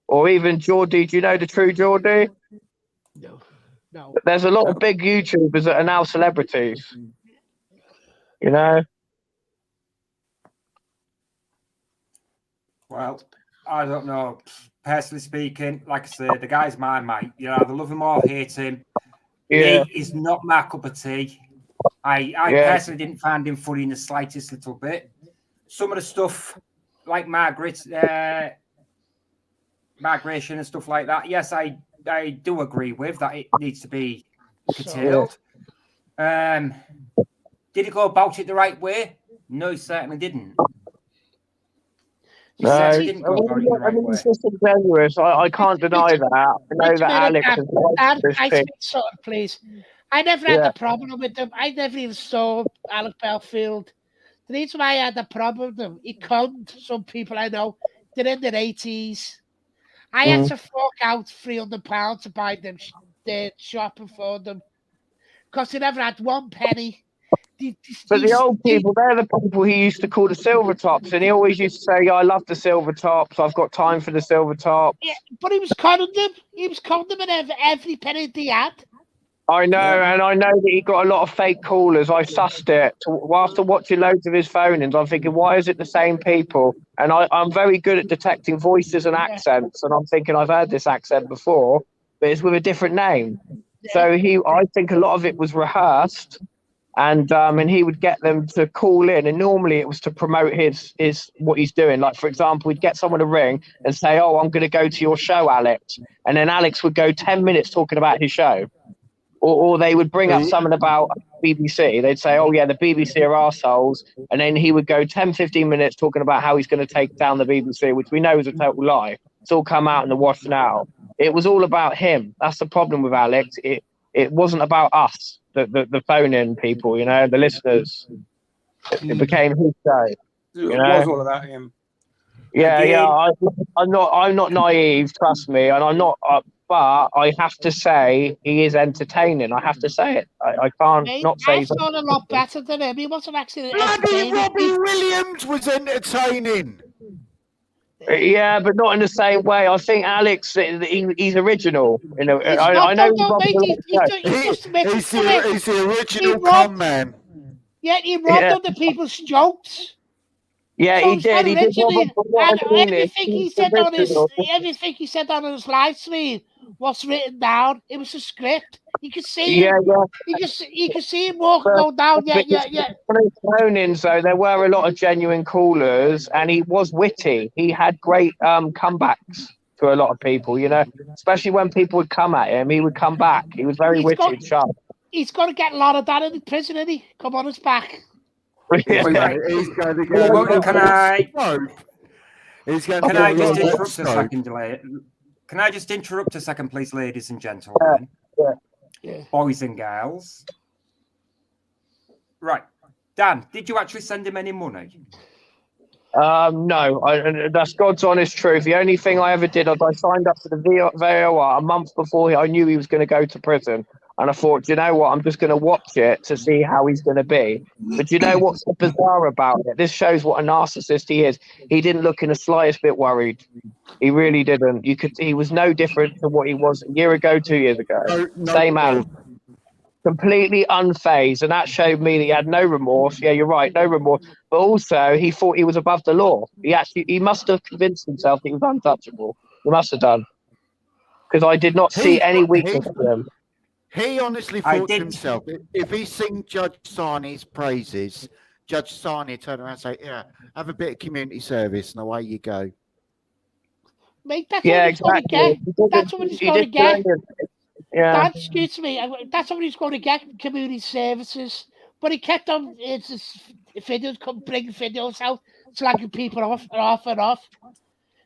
Or even Geordie. Do you know the true Geordie? No. There's a lot of big YouTubers that are now celebrities. You know? Well, I don't know. Personally speaking, like I said, the guy's my mate. You know, either love him or hate him. Yeah. He is not my cup of tea. I personally didn't find him funny in the slightest little bit. Some of the stuff, like migration and stuff like that, yes, I do agree with that. It needs to be curtailed. Did he go about it the right way? No, he certainly didn't. No, I mean, it's just ingenuous. I can't deny that. I know that Alex is please. I never had a problem with them. I never even saw Alex Belfield. The reason why I had a problem with them, he conned some people I know. They're in their 80s. I had to fork out £300 to buy them their shopping for them because they never had one penny. But the old people, they're the people he used to call the silver tops, and he always used to say, "Yeah, I love the silver tops. I've got time for the silver tops." Yeah, but he was conning them. He was conning them in every penny they had. I know, and I know that he got a lot of fake callers. I sussed it. After watching loads of his phone-ins, I'm thinking, why is it the same people? And I'm very good at detecting voices and accents, and I'm thinking, I've heard this accent before, but it's with a different name. Yeah. So I think a lot of it was rehearsed. And he would get them to call in, and normally it was to promote his what he's doing. Like, for example, we'd get someone to ring and say, "Oh, I'm going to go to your show, Alex," and then Alex would go 10 minutes talking about his show, or they would bring up something about BBC. They'd say, "Oh yeah, the BBC are arseholes," and then he would go 10, 15 minutes talking about how he's going to take down the BBC, which we know is a total lie. It's all come out in the wash now. It was all about him. That's the problem with Alex. It wasn't about us. The phone-in people, the listeners. It became his show. It was all about him. Yeah. I'm not naive, trust me, and I'm not. But I have to say he is entertaining. I have to say it. I can't not say. He's done a lot better than him. He wasn't actually entertaining. Robbie Williams was entertaining. Yeah, but not in the same way. I think Alex, he's original. I know. He's the original con man. Yeah, he robbed other people's jokes. Yeah, so he did. He did. Everything he said on his live stream was written down. It was a script. You could see him. You could see him go down. Yeah. Phone-ins, though, there were a lot of genuine callers, and he was witty. He had great comebacks to a lot of people. Especially when people would come at him, he would come back. He was very witty and sharp. He's got to get a lot of that in the prison, isn't he? Come on his back. He's going to get. Can I just interrupt a second, delay? Can I just interrupt a second, please, ladies and gentlemen? Yeah. Boys and girls. Right. Dan, did you actually send him any money? No, that's God's honest truth. The only thing I ever did was I signed up to the VOR a month before I knew he was going to go to prison. And I thought, do you know what? I'm just going to watch it to see how he's going to be. But do you know what's so bizarre about it? This shows what a narcissist he is. He didn't look in the slightest bit worried. He really didn't. He was no different to what he was a year ago, 2 years ago. Same as. Completely unfazed, and that showed me that he had no remorse. Yeah, you're right, no remorse. But also, he thought he was above the law. He must have convinced himself that he was untouchable. He must have done, because I did not see any weakness in him. He honestly thought to himself, if he sing Judge Sarni's praises, Judge Sarni would turn around and say, "Yeah, have a bit of community service, and away you go." Mate, that's what he's going to get. That's what he's going to get. Yeah. Dad, excuse me. That's what he's going to get, community services. But he kept on his videos, bringing videos out, slagging people off and off and off.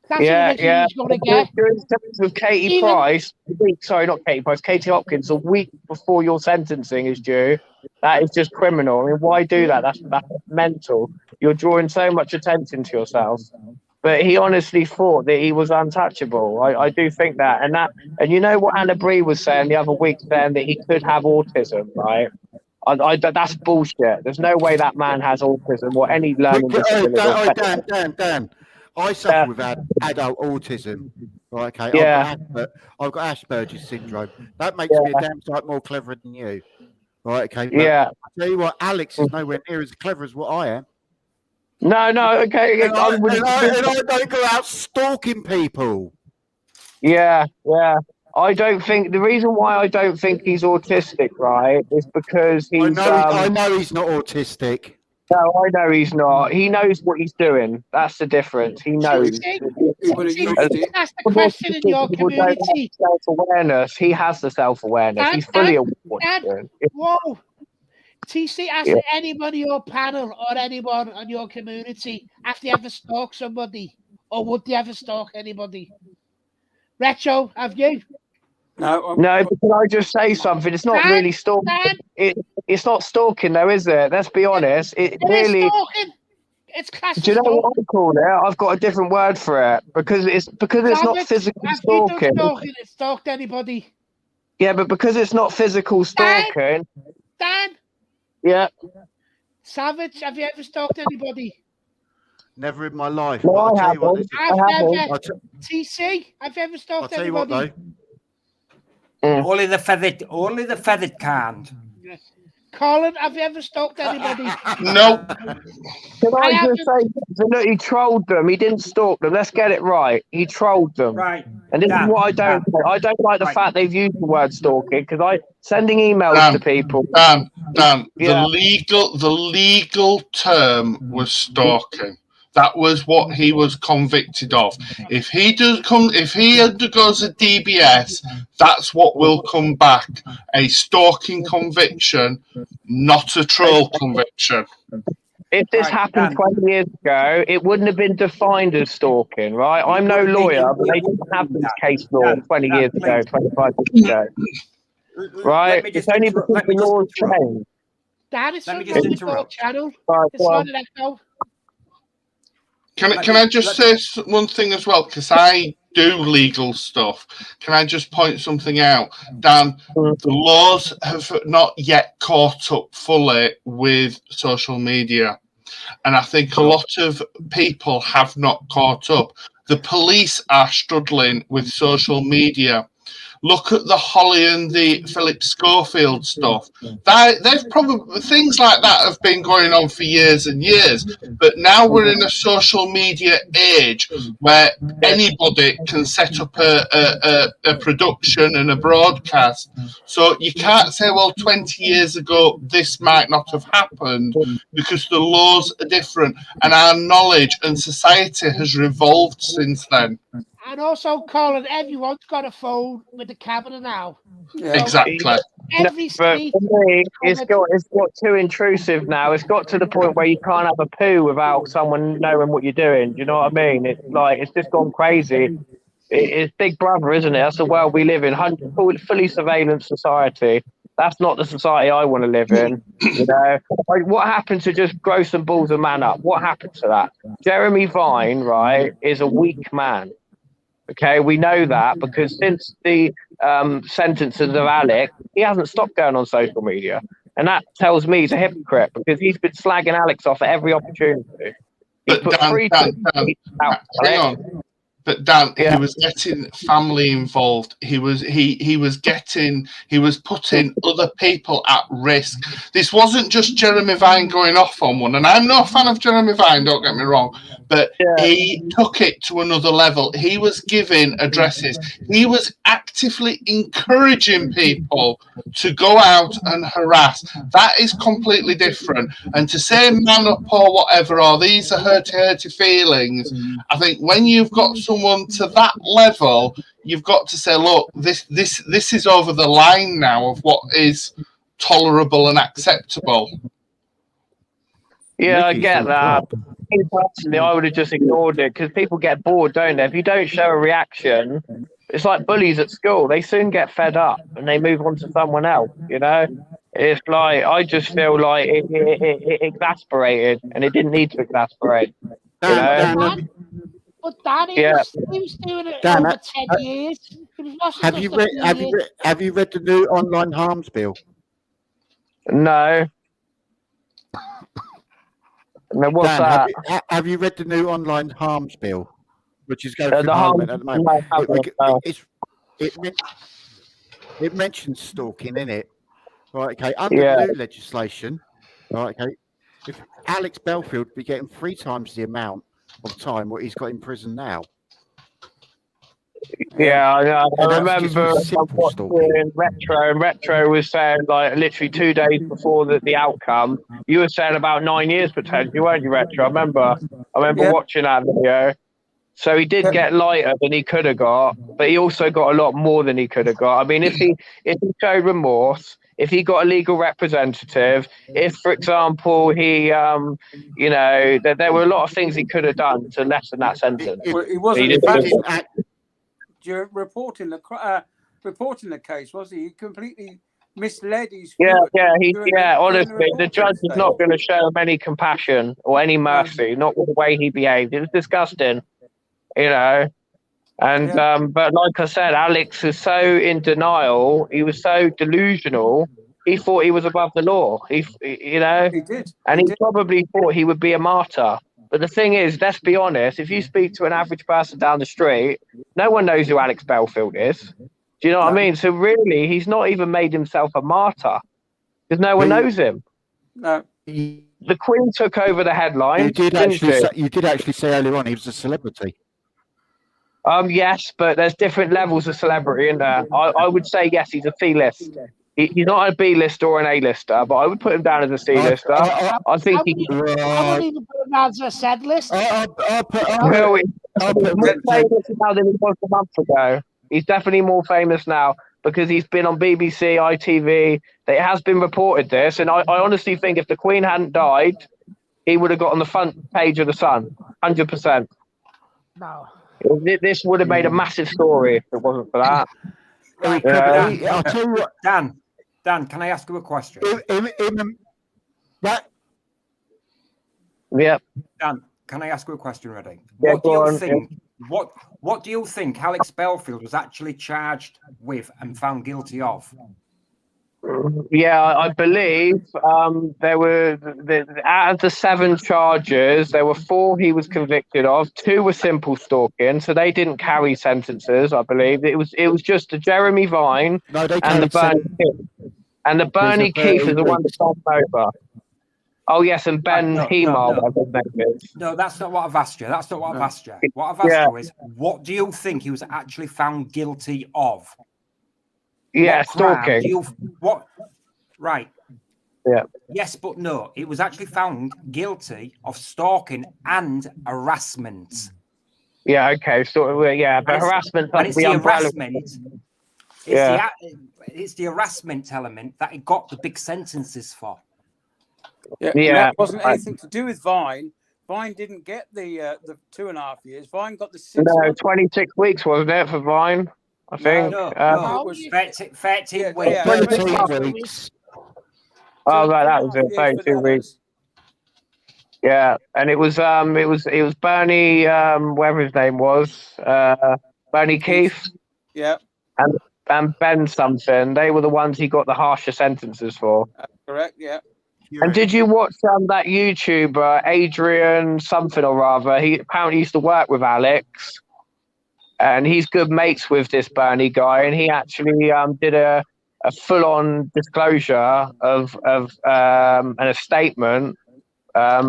That's what he's going to get. With Katie Price, sorry, not Katie Price, Katie Hopkins, a week before your sentencing is due. That is just criminal. I mean, why do that? That's mental. You're drawing so much attention to yourself. But he honestly thought that he was untouchable. I do think that. And you know what Anna Brie was saying the other week, saying that he could have autism, right? That's bullshit. There's no way that man has autism or any learning disability. Dan. I suffer with adult autism. Right, okay. Yeah. I've got Asperger's syndrome. That makes me a damn sight more clever than you. Right, okay. But yeah. I tell you what, Alex is nowhere near as clever as what I am. No, okay. And I don't go out stalking people. Yeah. I don't think the reason why I don't think he's autistic, right, is because he's. I know he's not autistic. No, I know he's not. He knows what he's doing. That's the difference. He knows. That's the question in your community. Self-awareness. He has the self-awareness. He's fully aware of what he's doing. Whoa. TC, ask anybody on your panel or anyone on your community if they ever stalk somebody, or would they ever stalk anybody? Retro, have you? No, but can I just say something? It's not really stalking. It's not stalking, though, is it? Let's be honest. It really. Is stalking. It's classic. Do you know what I call it? I've got a different word for it because it's not physical stalking. It's stalked anybody. Yeah, but because it's not physical stalking. Dan. Yeah. Savage, have you ever stalked anybody? Never in my life. No, I haven't. TC, have you ever stalked anybody? I'll tell you what, though. Only the feathered kind. Colin, have you ever stalked anybody? No. Can I just say, look, he trolled them. He didn't stalk them. Let's get it right. He trolled them. Right. And this is what I don't like. I don't like the fact they've used the word stalking because sending emails to people. Dan, the legal term was stalking. That was what he was convicted of. If he undergoes a DBS, that's what will come back. A stalking conviction, not a troll conviction. If this happened 20 years ago, it wouldn't have been defined as stalking, right? I'm no lawyer, but they didn't have this case law 20 years ago, 25 years ago. Right? It's only because the laws changed. That is something on the channel. It's on the echo. Can I just say one thing as well? Because I do legal stuff. Can I just point something out? Dan, the laws have not yet caught up fully with social media. And I think a lot of people have not caught up. The police are struggling with social media. Look at the Holly and the Philip Schofield stuff. They've probably things like that have been going on for years and years. But now we're in a social media age where anybody can set up a production and a broadcast. So you can't say, well, 20 years ago this might not have happened because the laws are different and our knowledge and society has revolved since then. And also, Colin, everyone's got a phone with the camera now. Yeah. Exactly. Every street. For me, it's got too intrusive now. It's got to the point where you can't have a poo without someone knowing what you're doing. Do you know what I mean? It's just gone crazy. It's Big Brother, isn't it? That's the world we live in. Fully surveillance society. That's not the society I want to live in. You know, what happened to just grow some balls and man up? What happened to that? Jeremy Vine, right, is a weak man. Okay, we know that because since the sentences of Alex, he hasn't stopped going on social media. And that tells me he's a hypocrite because he's been slagging Alex off at every opportunity. He's But put Dan, three Dan, tweets out, hang Alex. on. But Dan, Yeah. he was getting family involved. He was putting other people at risk. This wasn't just Jeremy Vine going off on one, and I'm not a fan of Jeremy Vine, don't get me wrong, but he took it to another level. He was giving addresses. He was actively encouraging people to go out and harass. That is completely different. And to say man up or whatever, or these are hurty feelings, I think when you've got someone to that level, you've got to say, look, this is over the line now of what is tolerable and acceptable. Yeah, I get that. Personally, I would have just ignored it because people get bored, don't they? If you don't show a reaction, it's like bullies at school. They soon get fed up and they move on to someone else, you know? It's like, I just feel like it exasperated and it didn't need to exasperate, you know? But Dan, he was doing it Dan, over 10 years. Have you read the new online harms bill? No. No, what's Dan, that? have you read the new online harms bill, which is going through the Parliament at the moment? No, it mentions stalking in it. Right, okay. Under the new legislation, right, okay, if Alex Belfield would be getting 3 times the amount of time what he's got in prison now. Yeah, I remember watching Retro, and Retro was saying, like, literally 2 days before the outcome, you were saying about 9 years potentially, weren't you, Retro? I remember watching that video. So he did get lighter than he could have got, but he also got a lot more than he could have got. I mean, if he showed remorse, if he got a legal representative, if, for example, he, you know, there were a lot of things he could have done to lessen that sentence. Well, he wasn't. In fact, reporting the case, was he? He completely misled his. Honestly, the judge is not going to show him any compassion or any mercy, not with the way he behaved. It was disgusting, you know. And but like I said, Alex is so in denial. He was so delusional. He thought he was above the law. You know, he did, and he probably thought he would be a martyr. But the thing is, let's be honest. If you speak to an average person down the street, no one knows who Alex Belfield is. Do you know what I mean? So really, he's not even made himself a martyr because no one knows him. No. The Queen took over the headline. You did actually say earlier on he was a celebrity. Yes, but there's different levels of celebrity in there. I would say yes, he's a C-list. He's not a B-lister or an A-lister, but I would put him down as a C-lister. I think he. I wouldn't even put him down as a said list. He's more famous now than he was a month ago. He's definitely more famous now because he's been on BBC, ITV. It has been reported this, and I honestly think if the Queen hadn't died, he would have got on the front page of the Sun, 100%. No. This would have made a massive story if it wasn't for that. I'll tell you what, Dan, can I ask you a question? Yeah. Dan, can I ask you a question, Redding? Yeah, What do you think Alex Belfield was actually charged with and found guilty of? Yeah, I believe there were out of the 7 charges, there were 4 he was convicted of. 2 were simple stalking, so they didn't carry sentences. I believe it was just the Jeremy Vine and the Bernie Keith. And the Bernie Keith is the one that came over. Oh yes, and Ben Hemar. No, that's not what I've asked you. That's not what I've asked you. What I've asked you is, what do you think he was actually found guilty of? Yeah, stalking. Right. Yeah. Yes, but no. It was actually found guilty of stalking and harassment. Yeah. Okay. So yeah, but harassment. And it's the harassment. It's the harassment element that he got the big sentences for. Yeah. That wasn't anything to do with Vine. Vine didn't get the 2.5 years. Vine got the 6 months. 26 weeks, wasn't it, for Vine? I think. No, it was 13 weeks. 22 weeks. Oh, right, that was it. 32 weeks. Yeah, and it was Bernie, whatever his name was. Bernie Keith, Yeah, and Ben something. They were the ones he got the harsher sentences for. correct. Yeah. And did you watch that YouTuber, Adrian something or other? He apparently used to work with Alex, and he's good mates with this Bernie guy, and he actually did a full-on disclosure of and a statement,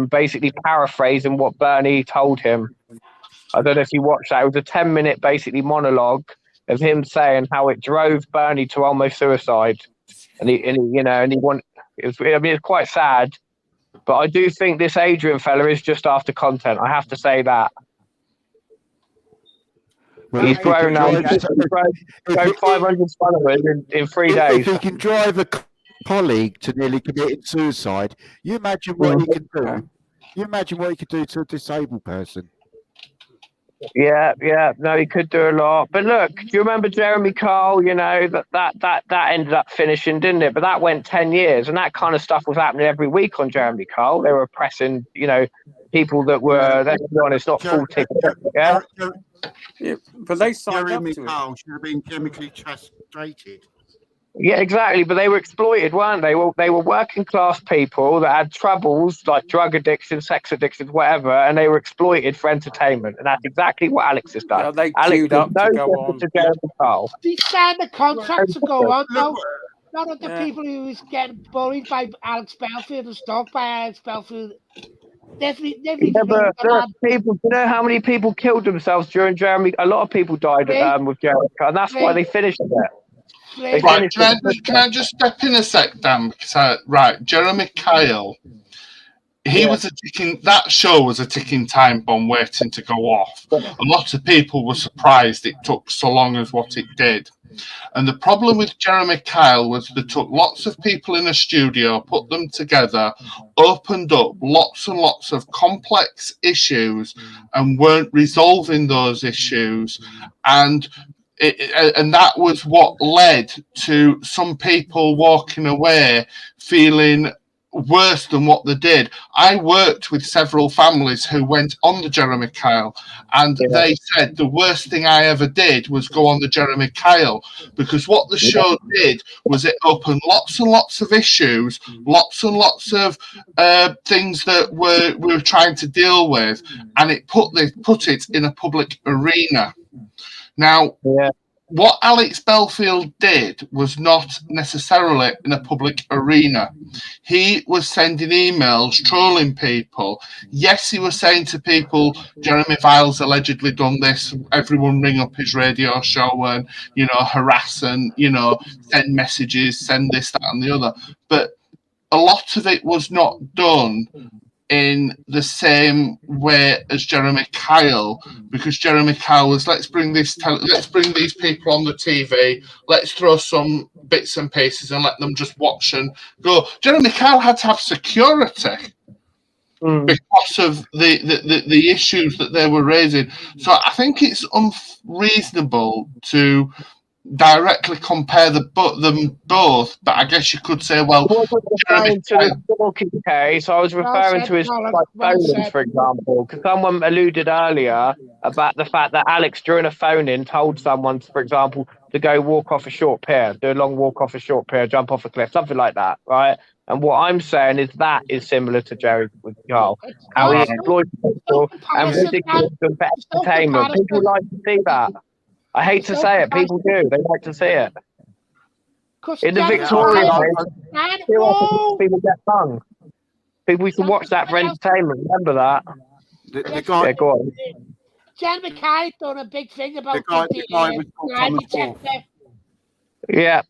basically paraphrasing what Bernie told him. I don't know if you watched that. It was a 10-minute basically monologue of him saying how it drove Bernie to almost suicide, and he wanted. It's quite sad, but I do think this Adrian fella is just after content. I have to say that. Well, He's grown now. He's grown 500 followers in 3 days. If he can drive a colleague to nearly committing suicide, you imagine what he can do. You imagine what he could do to a disabled person. Yeah. No, he could do a lot. But look, do you remember Jeremy Kyle? You know, that ended up finishing, didn't it? But that went 10 years, and that kind of stuff was happening every week on Jeremy Kyle. They were oppressing, people that were, let's be honest, not full ticket. Yeah. But they signed Jeremy up to Kyle should have been chemically castrated. Yeah, exactly. But they were exploited, weren't they? Well, they were working class people that had troubles like drug addiction, sex addiction, whatever, and they were exploited for entertainment. And that's exactly what Alex has done. Yeah, they Alex queued up no to go on. to Jeremy Kyle. He signed the contract to go on, though. None of the Yeah. people who was getting bullied by Alex Belfield and stalked by Alex Belfield. Definitely. Yeah, but look, people, you know how many people killed themselves during Jeremy? A lot of people died with Jeremy, and that's why they finished it. Right, can I just step in a sec, Dan? Because Jeremy Kyle, that show was a ticking time bomb waiting to go off. A lot of people were surprised it took so long as what it did. And the problem with Jeremy Kyle was they took lots of people in a studio, put them together, opened up lots and lots of complex issues, and weren't resolving those issues. And that was what led to some people walking away feeling worse than what they did. I worked with several families who went on the Jeremy Kyle, and they said the worst thing I ever did was go on the Jeremy Kyle, because what the show did was it opened lots and lots of issues, lots and lots of things that we were trying to deal with, and it put it in a public arena. Now, what Alex Belfield did was not necessarily in a public arena. He was sending emails, trolling people. Yes, he was saying to people, Jeremy Vile's allegedly done this, everyone ring up his radio show and, harass and, send messages, send this, that and the other. But a lot of it was not done in the same way as Jeremy Kyle, because Jeremy Kyle was let's bring these people on the TV, let's throw some bits and pieces and let them just watch and go. Jeremy Kyle had to have security because of the issues that they were raising. So I think it's unreasonable to directly compare them both, but I guess you could say, well, I wasn't referring to the stalking case. I was referring to his phone-ins, for example, because someone alluded earlier about the fact that Alex, during a phone-in, told someone, for example, to go walk off a short pier, do a long walk off a short pier, jump off a cliff, something like that, right? And what I'm saying is that is similar to Jerry with Carl, how he exploits people and ridicules them for entertainment. People like to see that. I hate to say it, people do. They like to see it. In the Victorian days, people get hung. People used to watch that for entertainment. Remember that? The guy, go on. Jeremy Kyle done a big thing about the guy was called lie Thomas Wolfe. detector. Yeah.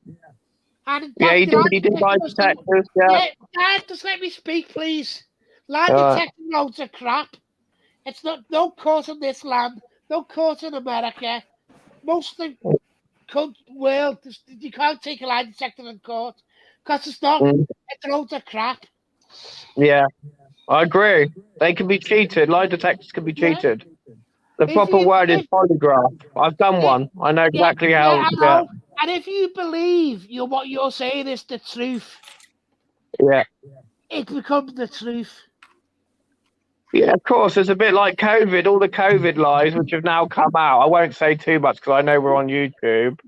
And Yeah, he did lie detectors. Yeah. Dad, just let me speak, please. Lie detector loads of crap. It's no court in this land, no court in America. Most of the world, you can't take a lie detector in court because it's not. It's loads of crap. Yeah, I agree. They can be cheated. Lie detectors can be cheated. The proper word is polygraph. I've done one. I know exactly how. I know. And if you believe what you're saying is the truth, it becomes the truth. Yeah, of course. It's a bit like COVID, all the COVID lies which have now come out. I won't say too much because I know we're on YouTube,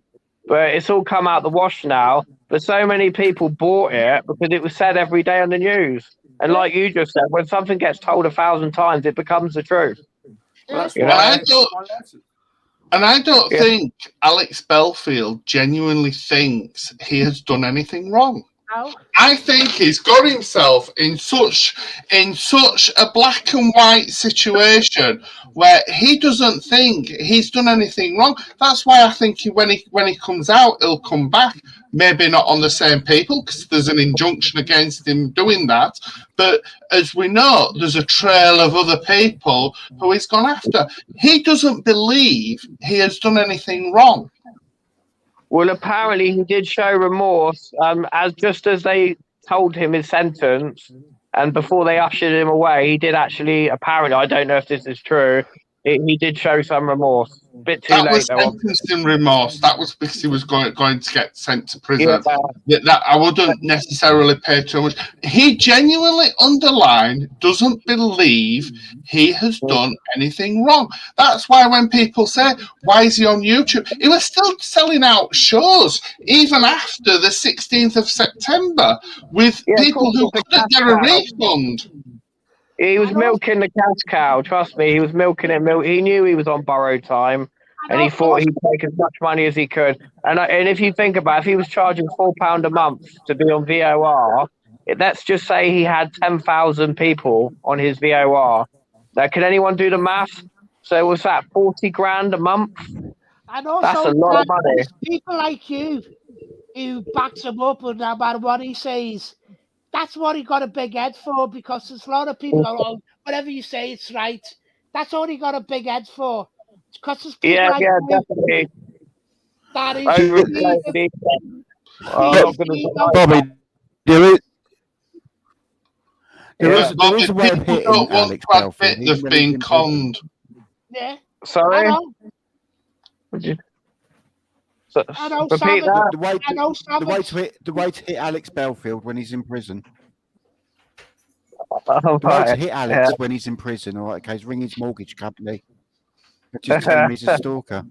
but it's all come out the wash now. But so many people bought it because it was said every day on the news. And like you just said, when something gets told 1,000 times, it becomes the truth. Well, that's You why know? I took my lesson. And I don't Yeah. think Alex Belfield genuinely thinks he has done anything wrong. No. I think he's got himself in such a black and white situation where he doesn't think he's done anything wrong. That's why I think when he comes out, he'll come back. Maybe not on the same people because there's an injunction against him doing that. But as we know, there's a trail of other people who he's gone after. He doesn't believe he has done anything wrong. Well, apparently he did show remorse, as they told him his sentence, and before they ushered him away, he did actually. Apparently, I don't know if this is true. He did show some remorse. Bit too That late was though. sentencing remorse. That was because he was going to get sent to prison. Yeah. That I wouldn't necessarily pay too much. He genuinely, underlined, doesn't believe he has done anything wrong. That's why when people say, "Why is he on YouTube?" He was still selling out shows even after the 16th of September with people who couldn't get a refund. He was milking the cash cow. Trust me, he was milking it. He knew he was on borrowed time, and he thought he'd take as much money as he could. And if you think about it, if he was charging £4 a month to be on VOR, let's just say he had 10,000 people on his VOR. Now, can anyone do the math? So was that 40 grand a month? And also, that's a lot of money. there's people like you who backs him up, and no matter what he says, that's what he got a big head for, because there's a lot of people go, "Oh, whatever you say, it's right." That's all he got a big head for. Because there's people like you definitely. that is Bobby, there is a way of People hitting don't want Alex to admit Belfield. they've been conned. Yeah. Sorry? The way to hit Alex Belfield when he's in prison. The way to hit Alex when he's in prison, all right, okay, is ring his mortgage company. Just tell him he's a stalker.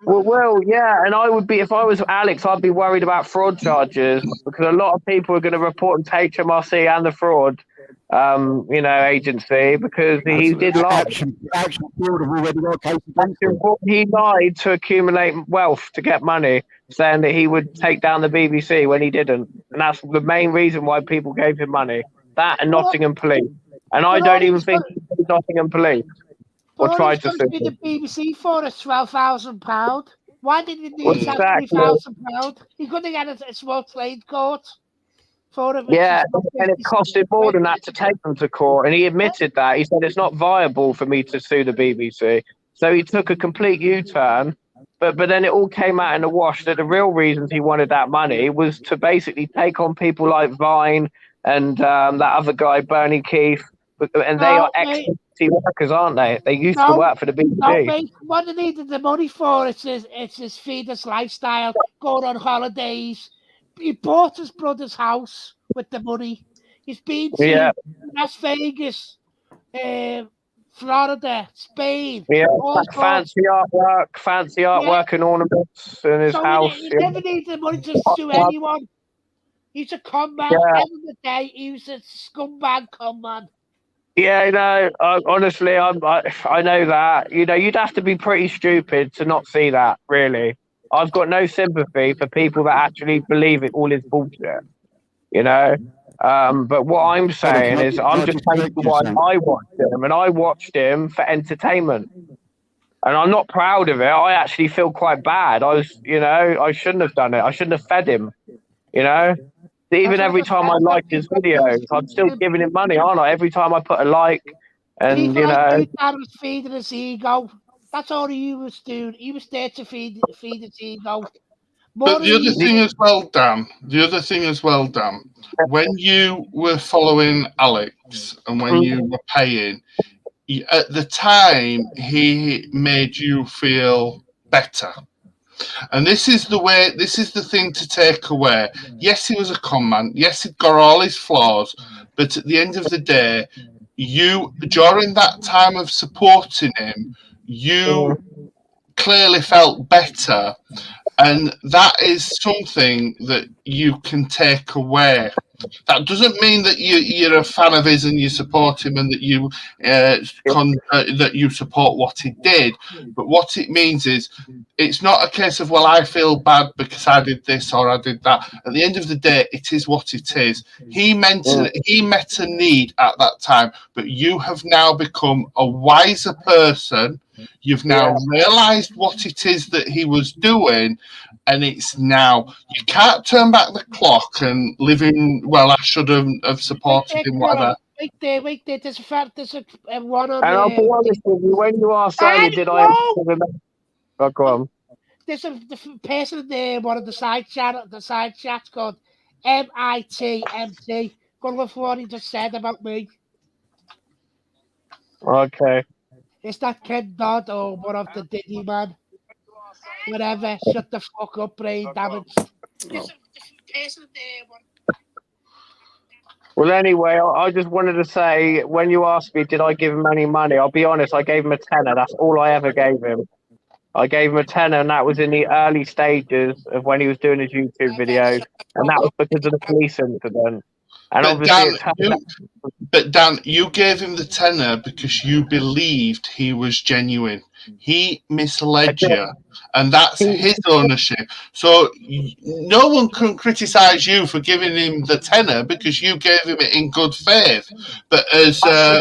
Well, yeah, and I would be, if I was Alex, I'd be worried about fraud charges because a lot of people are going to report him to HMRC and the fraud, agency because he did lie. He lied to accumulate wealth to get money, saying that he would take down the BBC when he didn't, and that's the main reason why people gave him money. That and Nottingham Police, and I don't even think he paid Nottingham Police. Or tried to sue the BBC for us £12,000. Why did he need £3,000? He couldn't get a small trade court for it. Yeah, and it costed more than that to take them to court. And he admitted that. He said it's not viable for me to sue the BBC. So he took a complete U-turn. But then it all came out in the wash that the real reasons he wanted that money was to basically take on people like Vine and that other guy, Bernie Keith. And they are ex-BBC workers, aren't they? They used to work for the BBC. No, mate, what they needed the money for, it's his feeder's lifestyle, going on holidays. He bought his brother's house with the money. He's been to Las Vegas, Florida, Spain. Yeah, fancy artwork and ornaments in his house. He never needed the money to sue anyone. He's a con man. At the end of the day, he was a scumbag con man. Yeah, honestly, I know that. You'd have to be pretty stupid to not see that, really. I've got no sympathy for people that actually believe it all is bullshit, But what I'm saying is I'm just telling you why I watched him, and I watched him for entertainment. And I'm not proud of it. I actually feel quite bad. I shouldn't have done it. I shouldn't have fed him, Even every time I like his videos, I'm still giving him money, aren't I? Every time I put a like, and he was feeding his ego. That's all he was doing. He was there to feed his ego. But the other thing as well, Dan, when you were following Alex and when you were paying, at the time he made you feel better. And this is the thing to take away. Yes, he was a con man. Yes, he'd got all his flaws. But at the end of the day, you during that time of supporting him, you clearly felt better, and that is something that you can take away. That doesn't mean that you're a fan of his and you support him and that that you support what he did. But what it means is, it's not a case of, well, I feel bad because I did this or I did that. At the end of the day, it is what it is. He met a need at that time, but you have now become a wiser person. You've now realised what it is that he was doing, and it's now, you can't turn back the clock and live in, well, I should have supported him, whatever. Wait there. There's a one on And I'll be honest with you, when you asked earlier, did I? Oh, go on. There's a person there, one of the side chats called MITMT. Go look for what he just said about me. Okay. It's not Ken Dodd or one of the Diddy man. Whatever. Shut the fuck up, brain damage. There's a person there. Well, anyway, I just wanted to say, when you asked me, did I give him any money? I'll be honest, I gave him a tenner. That's all I ever gave him. I gave him a tenner, and that was in the early stages of when he was doing his YouTube videos, and that was because of the police incident. And But obviously, Dan, you gave him the tenner because you believed he was genuine. He misled you, and that's his ownership. So no one can criticise you for giving him the tenner because you gave him it in good faith. But as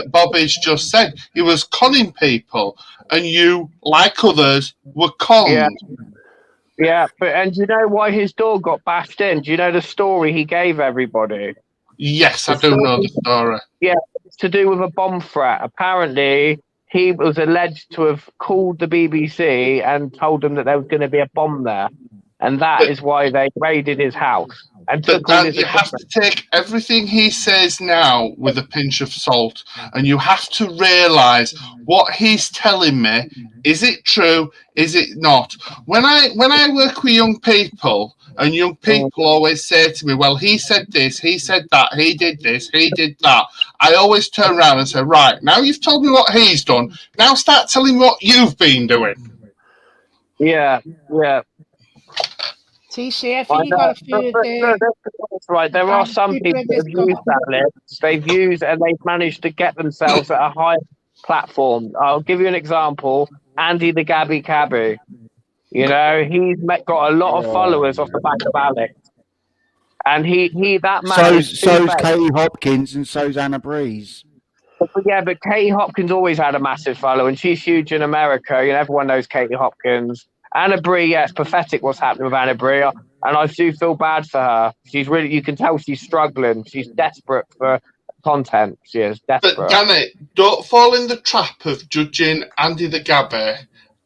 Bobby's just said, he was conning people, and you, like others, were conned. Yeah, and do you know why his door got bashed in? Do you know the story he gave everybody? Yes, I do know the story. Yeah, it's to do with a bomb threat. Apparently, he was alleged to have called the BBC and told them that there was going to be a bomb there. And that is why they raided his house. And But Dan, you have to take everything he says now with a pinch of salt. And you have to realise what he's telling me. Is it true? Is it not? When I work with young people, and young people always say to me, well, he said this, he said that, he did this, he did that. I always turn around and say, right, now you've told me what he's done. Now start telling me what you've been doing. Yeah. TC, I think you got a few there. That's right. There are some people that have used that list. They've used and they've managed to get themselves at a high platform. I'll give you an example. Andy the Gabby Cabby. You know, he's got a lot of followers off the back of Alex. And that man so's Katie Hopkins and so's Anna Breeze. Yeah, but Katie Hopkins always had a massive follow, and she's huge in America. You know, everyone knows Katie Hopkins. Anna Brie, yeah, it's pathetic what's happening with Anna Brie, and I do feel bad for her. She's really, you can tell she's struggling. She's desperate for content. She is desperate. But Danny, don't fall in the trap of judging Andy the Gabby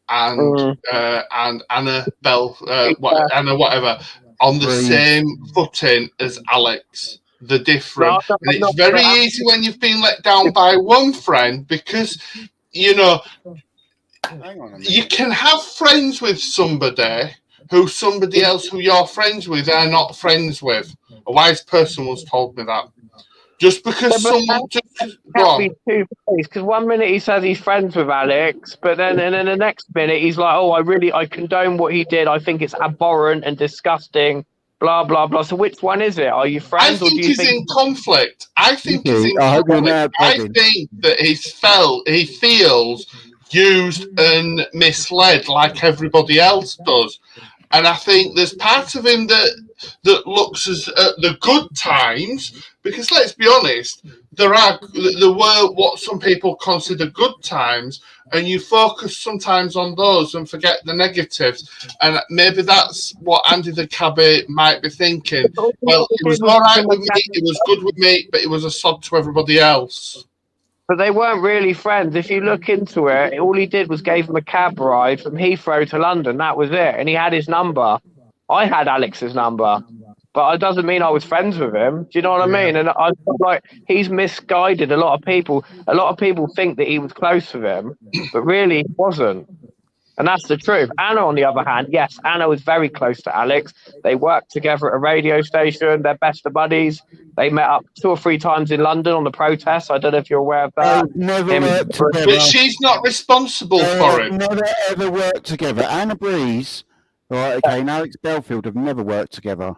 and Anna Anna whatever on the same footing as Alex. The different, and it's very easy when you've been let down by one friend because you know you can have friends with somebody who somebody else who you're friends with are not friends with. A wise person once told me that. Just because someone can't be two ways. Because 1 minute he says he's friends with Alex, but then in the next minute he's like, "Oh, I condone what he did. I think it's abhorrent and disgusting." Blah blah blah. So which one is it? Are you friends? I think he's in conflict. I think he's in conflict. I think that he feels used and misled like everybody else does. And I think there's part of him that looks at the good times, because let's be honest, there were what some people consider good times, and you focus sometimes on those and forget the negatives. And maybe that's what Andy the Cabby might be thinking. Well, it was all right with me, it was good with me, but it was a sod to everybody else. But they weren't really friends. If you look into it, all he did was gave him a cab ride from Heathrow to London. That was it. And he had his number. I had Alex's number. But it doesn't mean I was friends with him. Do you know what I mean? And I feel like he's misguided a lot of people. A lot of people think that he was close with him, but really he wasn't. And that's the truth. Anna, on the other hand, yes, Anna was very close to Alex. They worked together at a radio station. They're best of buddies. They met up 2 or 3 times in London on the protests. I don't know if you're aware of that. They've never worked together. But she's not responsible for it. Never ever worked together. Anna Breeze, right? Okay, and Alex Belfield have never worked together.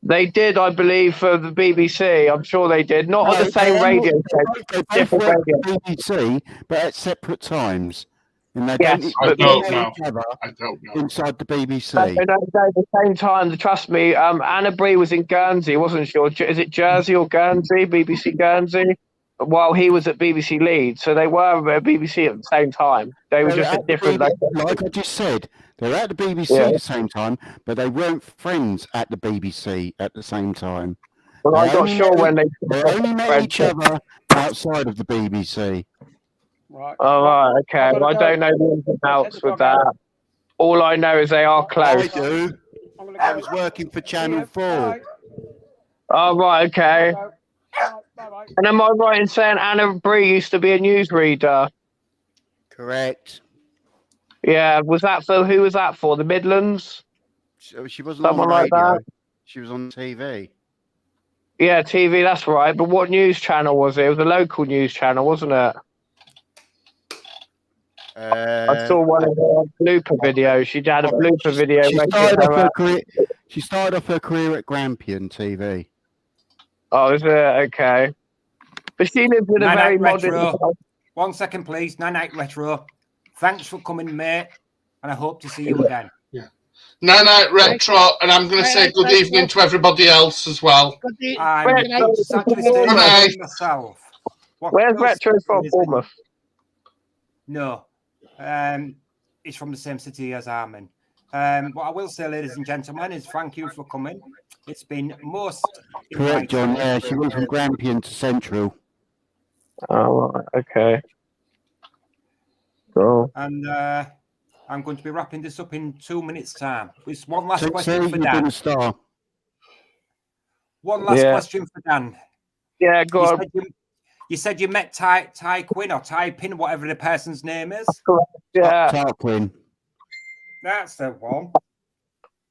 They did, I believe, for the BBC. I'm sure they did. Not on the same radio station. They both Different worked radio. at the BBC, but at separate times. And they Yes, I but don't know know. each other I don't know. inside the At BBC. the same time, trust me, Anna Brie was in Guernsey, wasn't she? Or is it Jersey or Guernsey? BBC Guernsey? While he was at BBC Leeds. So they were at BBC at the same time. They were They just were at at the different BBC, like I just said, they were at the BBC Yeah. at the same time, but they weren't friends at the BBC at the same time. Well, They I'm not only sure met- when they only met each other outside of the BBC. Right. Oh, right, okay. I've gotta Well, I go. don't know the ins and outs with I've that. All I know is they are I close. do. I'm gonna I go. was working for See Channel you. 4. Bye. Oh, right, okay. Bye-bye. And am I right in saying Anna Brie used to be a newsreader? Correct. Yeah, was that for, who was that for? The Midlands? So she wasn't Someone on like radio. that? She was on TV. Yeah, TV, that's right. But what news channel was it? It was a local news channel, wasn't it? I saw one of her blooper videos. She had a blooper video. She making started, her off her up. career, she started off her career at Grampian TV. Oh, is it? Okay. But she lives in a Night very Night modern... Retro. 1 second, please. Night Retro. Thanks for coming, mate. And I hope to see you again. Night Retro, and I'm going to say good evening to everybody else as well. I'm Good night. just actually staying Good night. here myself. What Where's else Retro from? is it? Bournemouth. No. It's from the same city as Armin. What I will say, ladies and gentlemen, is thank you for coming. It's been most Correct, John. enlightening. Yeah, she went from Grampian to Central. Oh, right, okay. Cool. And I'm going to be wrapping this up in 2 minutes' time. With one last So, question you've for been Dan. a star. One last Yeah. question for Dan. Yeah, go on. You said you met Ty Quinn or Ty Pin, whatever the person's name is. Yeah. Tarquin. That's the one.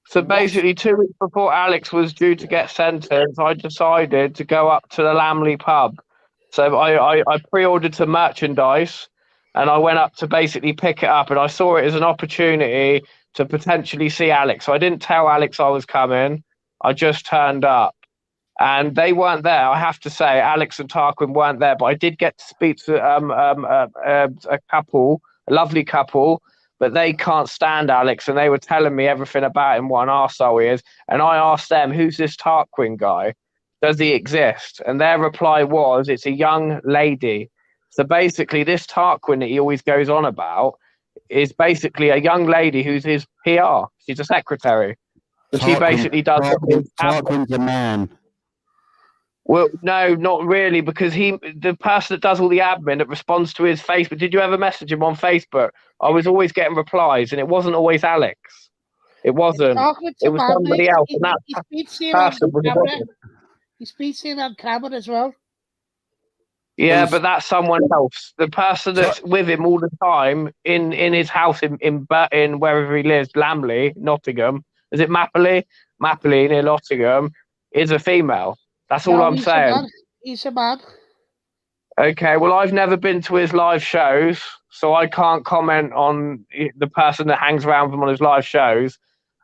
So basically, 2 weeks before Alex was due to get sentenced, I decided to go up to the Lamley pub. So I pre-ordered some merchandise and I went up to basically pick it up, and I saw it as an opportunity to potentially see Alex. So I didn't tell Alex I was coming. I just turned up. And they weren't there. I have to say, Alex and Tarquin weren't there, but I did get to speak to a couple, a lovely couple, but they can't stand Alex, and they were telling me everything about him, what an arsehole he is. And I asked them, who's this Tarquin guy? Does he exist? And their reply was, it's a young lady. So basically, this Tarquin that he always goes on about is basically a young lady who's his PR. She's a secretary. So she basically does... Tarquin's a man. Well, no, not really, because the person that does all the admin that responds to his Facebook. Did you ever message him on Facebook? I was always getting replies, and it wasn't always Alex. It wasn't. It was somebody else, and that person was wasn't. He speaks in on camera as well. Yeah, but that's someone else. The person that's with him all the time in his house in wherever he lives, Lamley, Nottingham. Is it Mapley? Mapley near Nottingham is a female. That's all I'm saying. He's a man. Okay, well, I've never been to his live shows, so I can't comment on the person that hangs around with him on his live shows.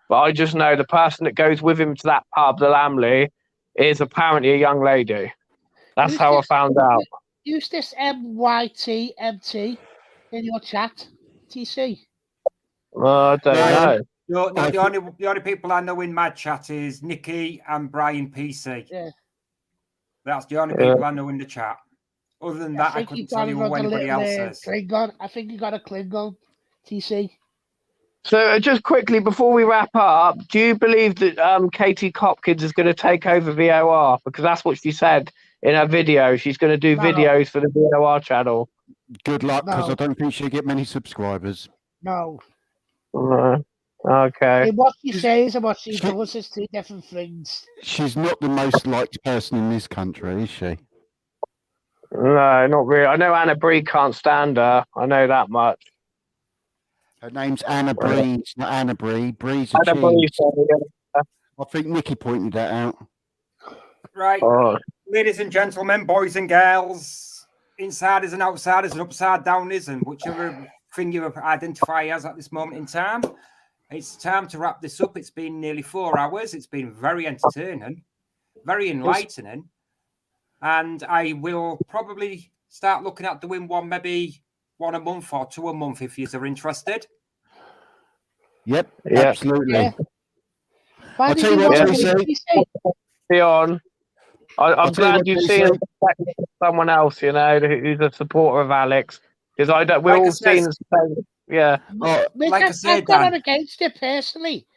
But I just know the person that goes with him to that pub, the Lamley, is apparently a young lady. That's how I found out. Use this MYTMT in your chat, TC. I don't know. No, the only people I know in my chat is Nikki and Brian PC. Yeah. That's the only people I know in the chat. Other than that, I couldn't tell you who anybody else is. Klingon. I think you got a Klingon, TC. So just quickly, before we wrap up, do you believe that Katie Hopkins is going to take over VOR? Because that's what she said in her video. She's going to do videos for the VOR channel. Good luck, because I don't think she'll get many subscribers. No. Okay. And what she says and what she does is two different things. She's not the most liked person in this country, is she? No, not really. I know Anna Brie can't stand her. I know that much. Her name's Anna Breeze, not Anna Bree. Breeze Anna Breeze, I think Nikki pointed that out. Right. Oh. Ladies and gentlemen, boys and girls, insiders and outsiders and upside downers and whichever thing you identify as at this moment in time, it's time to wrap this up. It's been nearly 4 hours. It's been very entertaining, very enlightening. And I will probably start looking at doing maybe one a month or 2 a month if you're interested. Yep, absolutely. Yeah. I'll tell you what, TC. Be on. I'm glad you've seen someone else, who's a supporter of Alex, because we're all seeing the same. Yeah. Like I said, I've got on against it personally,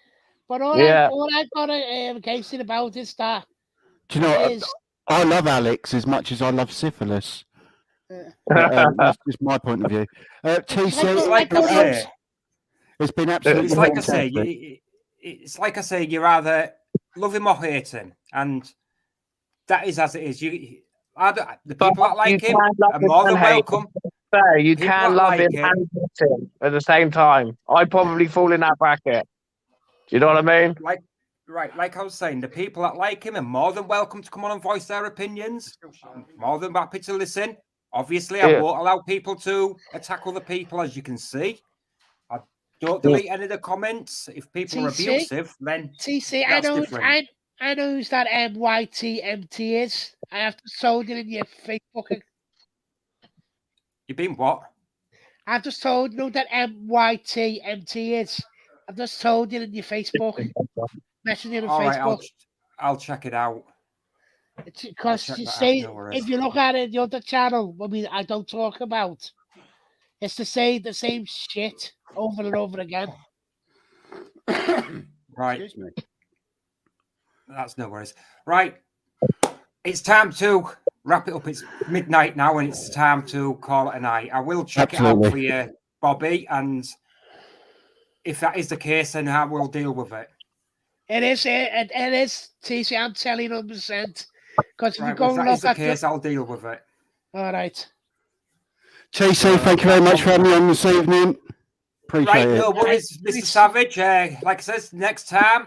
but all I've got against it about is that. Do you know? I love Alex as much as I love syphilis. That's just my point of view. TC, like I say, it's been absolutely. It's like I say. It's like I say. You either love him or hate him, and that is as it is. The people that like him are more than welcome. You can love him and hate him at the same time. I probably fall in that bracket. Do you know what I mean? Like I was saying, the people that like him are more than welcome to come on and voice their opinions. I'm more than happy to listen. Obviously, I won't allow people to attack other people, as you can see. I don't delete any of the comments. If people are abusive, then TC, that's I know who's that MYTMT is. I have to told it in your Facebook. You've been what? I've just told you that MYTMT is. I've just told you in your Facebook. Messaging on Facebook. I'll check it out. It's because you say if you look at it, the other channel, I don't talk about. It's to say the same shit over and over again. Right. Excuse me. That's no worries. Right. It's time to wrap it up. It's midnight now, and it's time to call it a night. I will check it out for you, Bobby, and if that is the case, then I will deal with it. It is, TC. I'm telling you 100%. Because if you go if that is the case, I'll deal with it. All right. TC, thank you very much for having me on this evening. Appreciate it. No worries, Mr. Savage. Like I said, next time,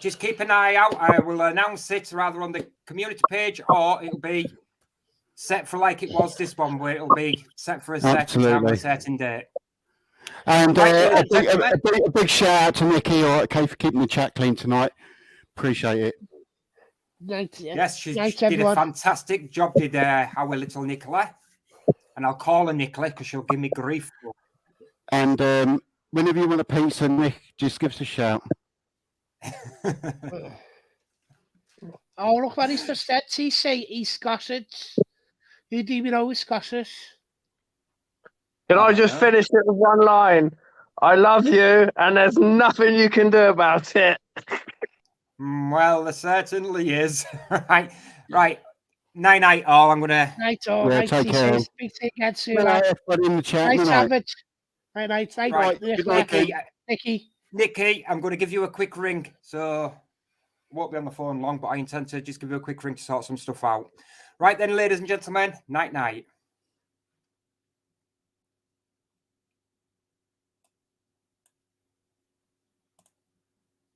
just keep an eye out. I will announce it rather on the community page, or it'll be set for like it was this one, where it'll be set for a certain time, a certain date. And a big shout out to Nikki, for keeping the chat clean tonight. Appreciate it. Yes, she did a fantastic job, did our little Nicola. And I'll call her Nicola because she'll give me grief. And whenever you want a pizza, Nick, just give us a shout. Oh, look what he's just said. He's Scottish. Who do you know is Scottish? Can I just finish it with one line? I love you, and there's nothing you can do about it. Well, there certainly is. Right. Night all. I'm gonna. Night all. Yeah, take care. Speak to you again soon. Everybody in the chat. Night, Savage. Night. Right. Nikki, I'm going to give you a quick ring. So I won't be on the phone long, but I intend to just give you a quick ring to sort some stuff out. Right then, ladies and gentlemen. Night.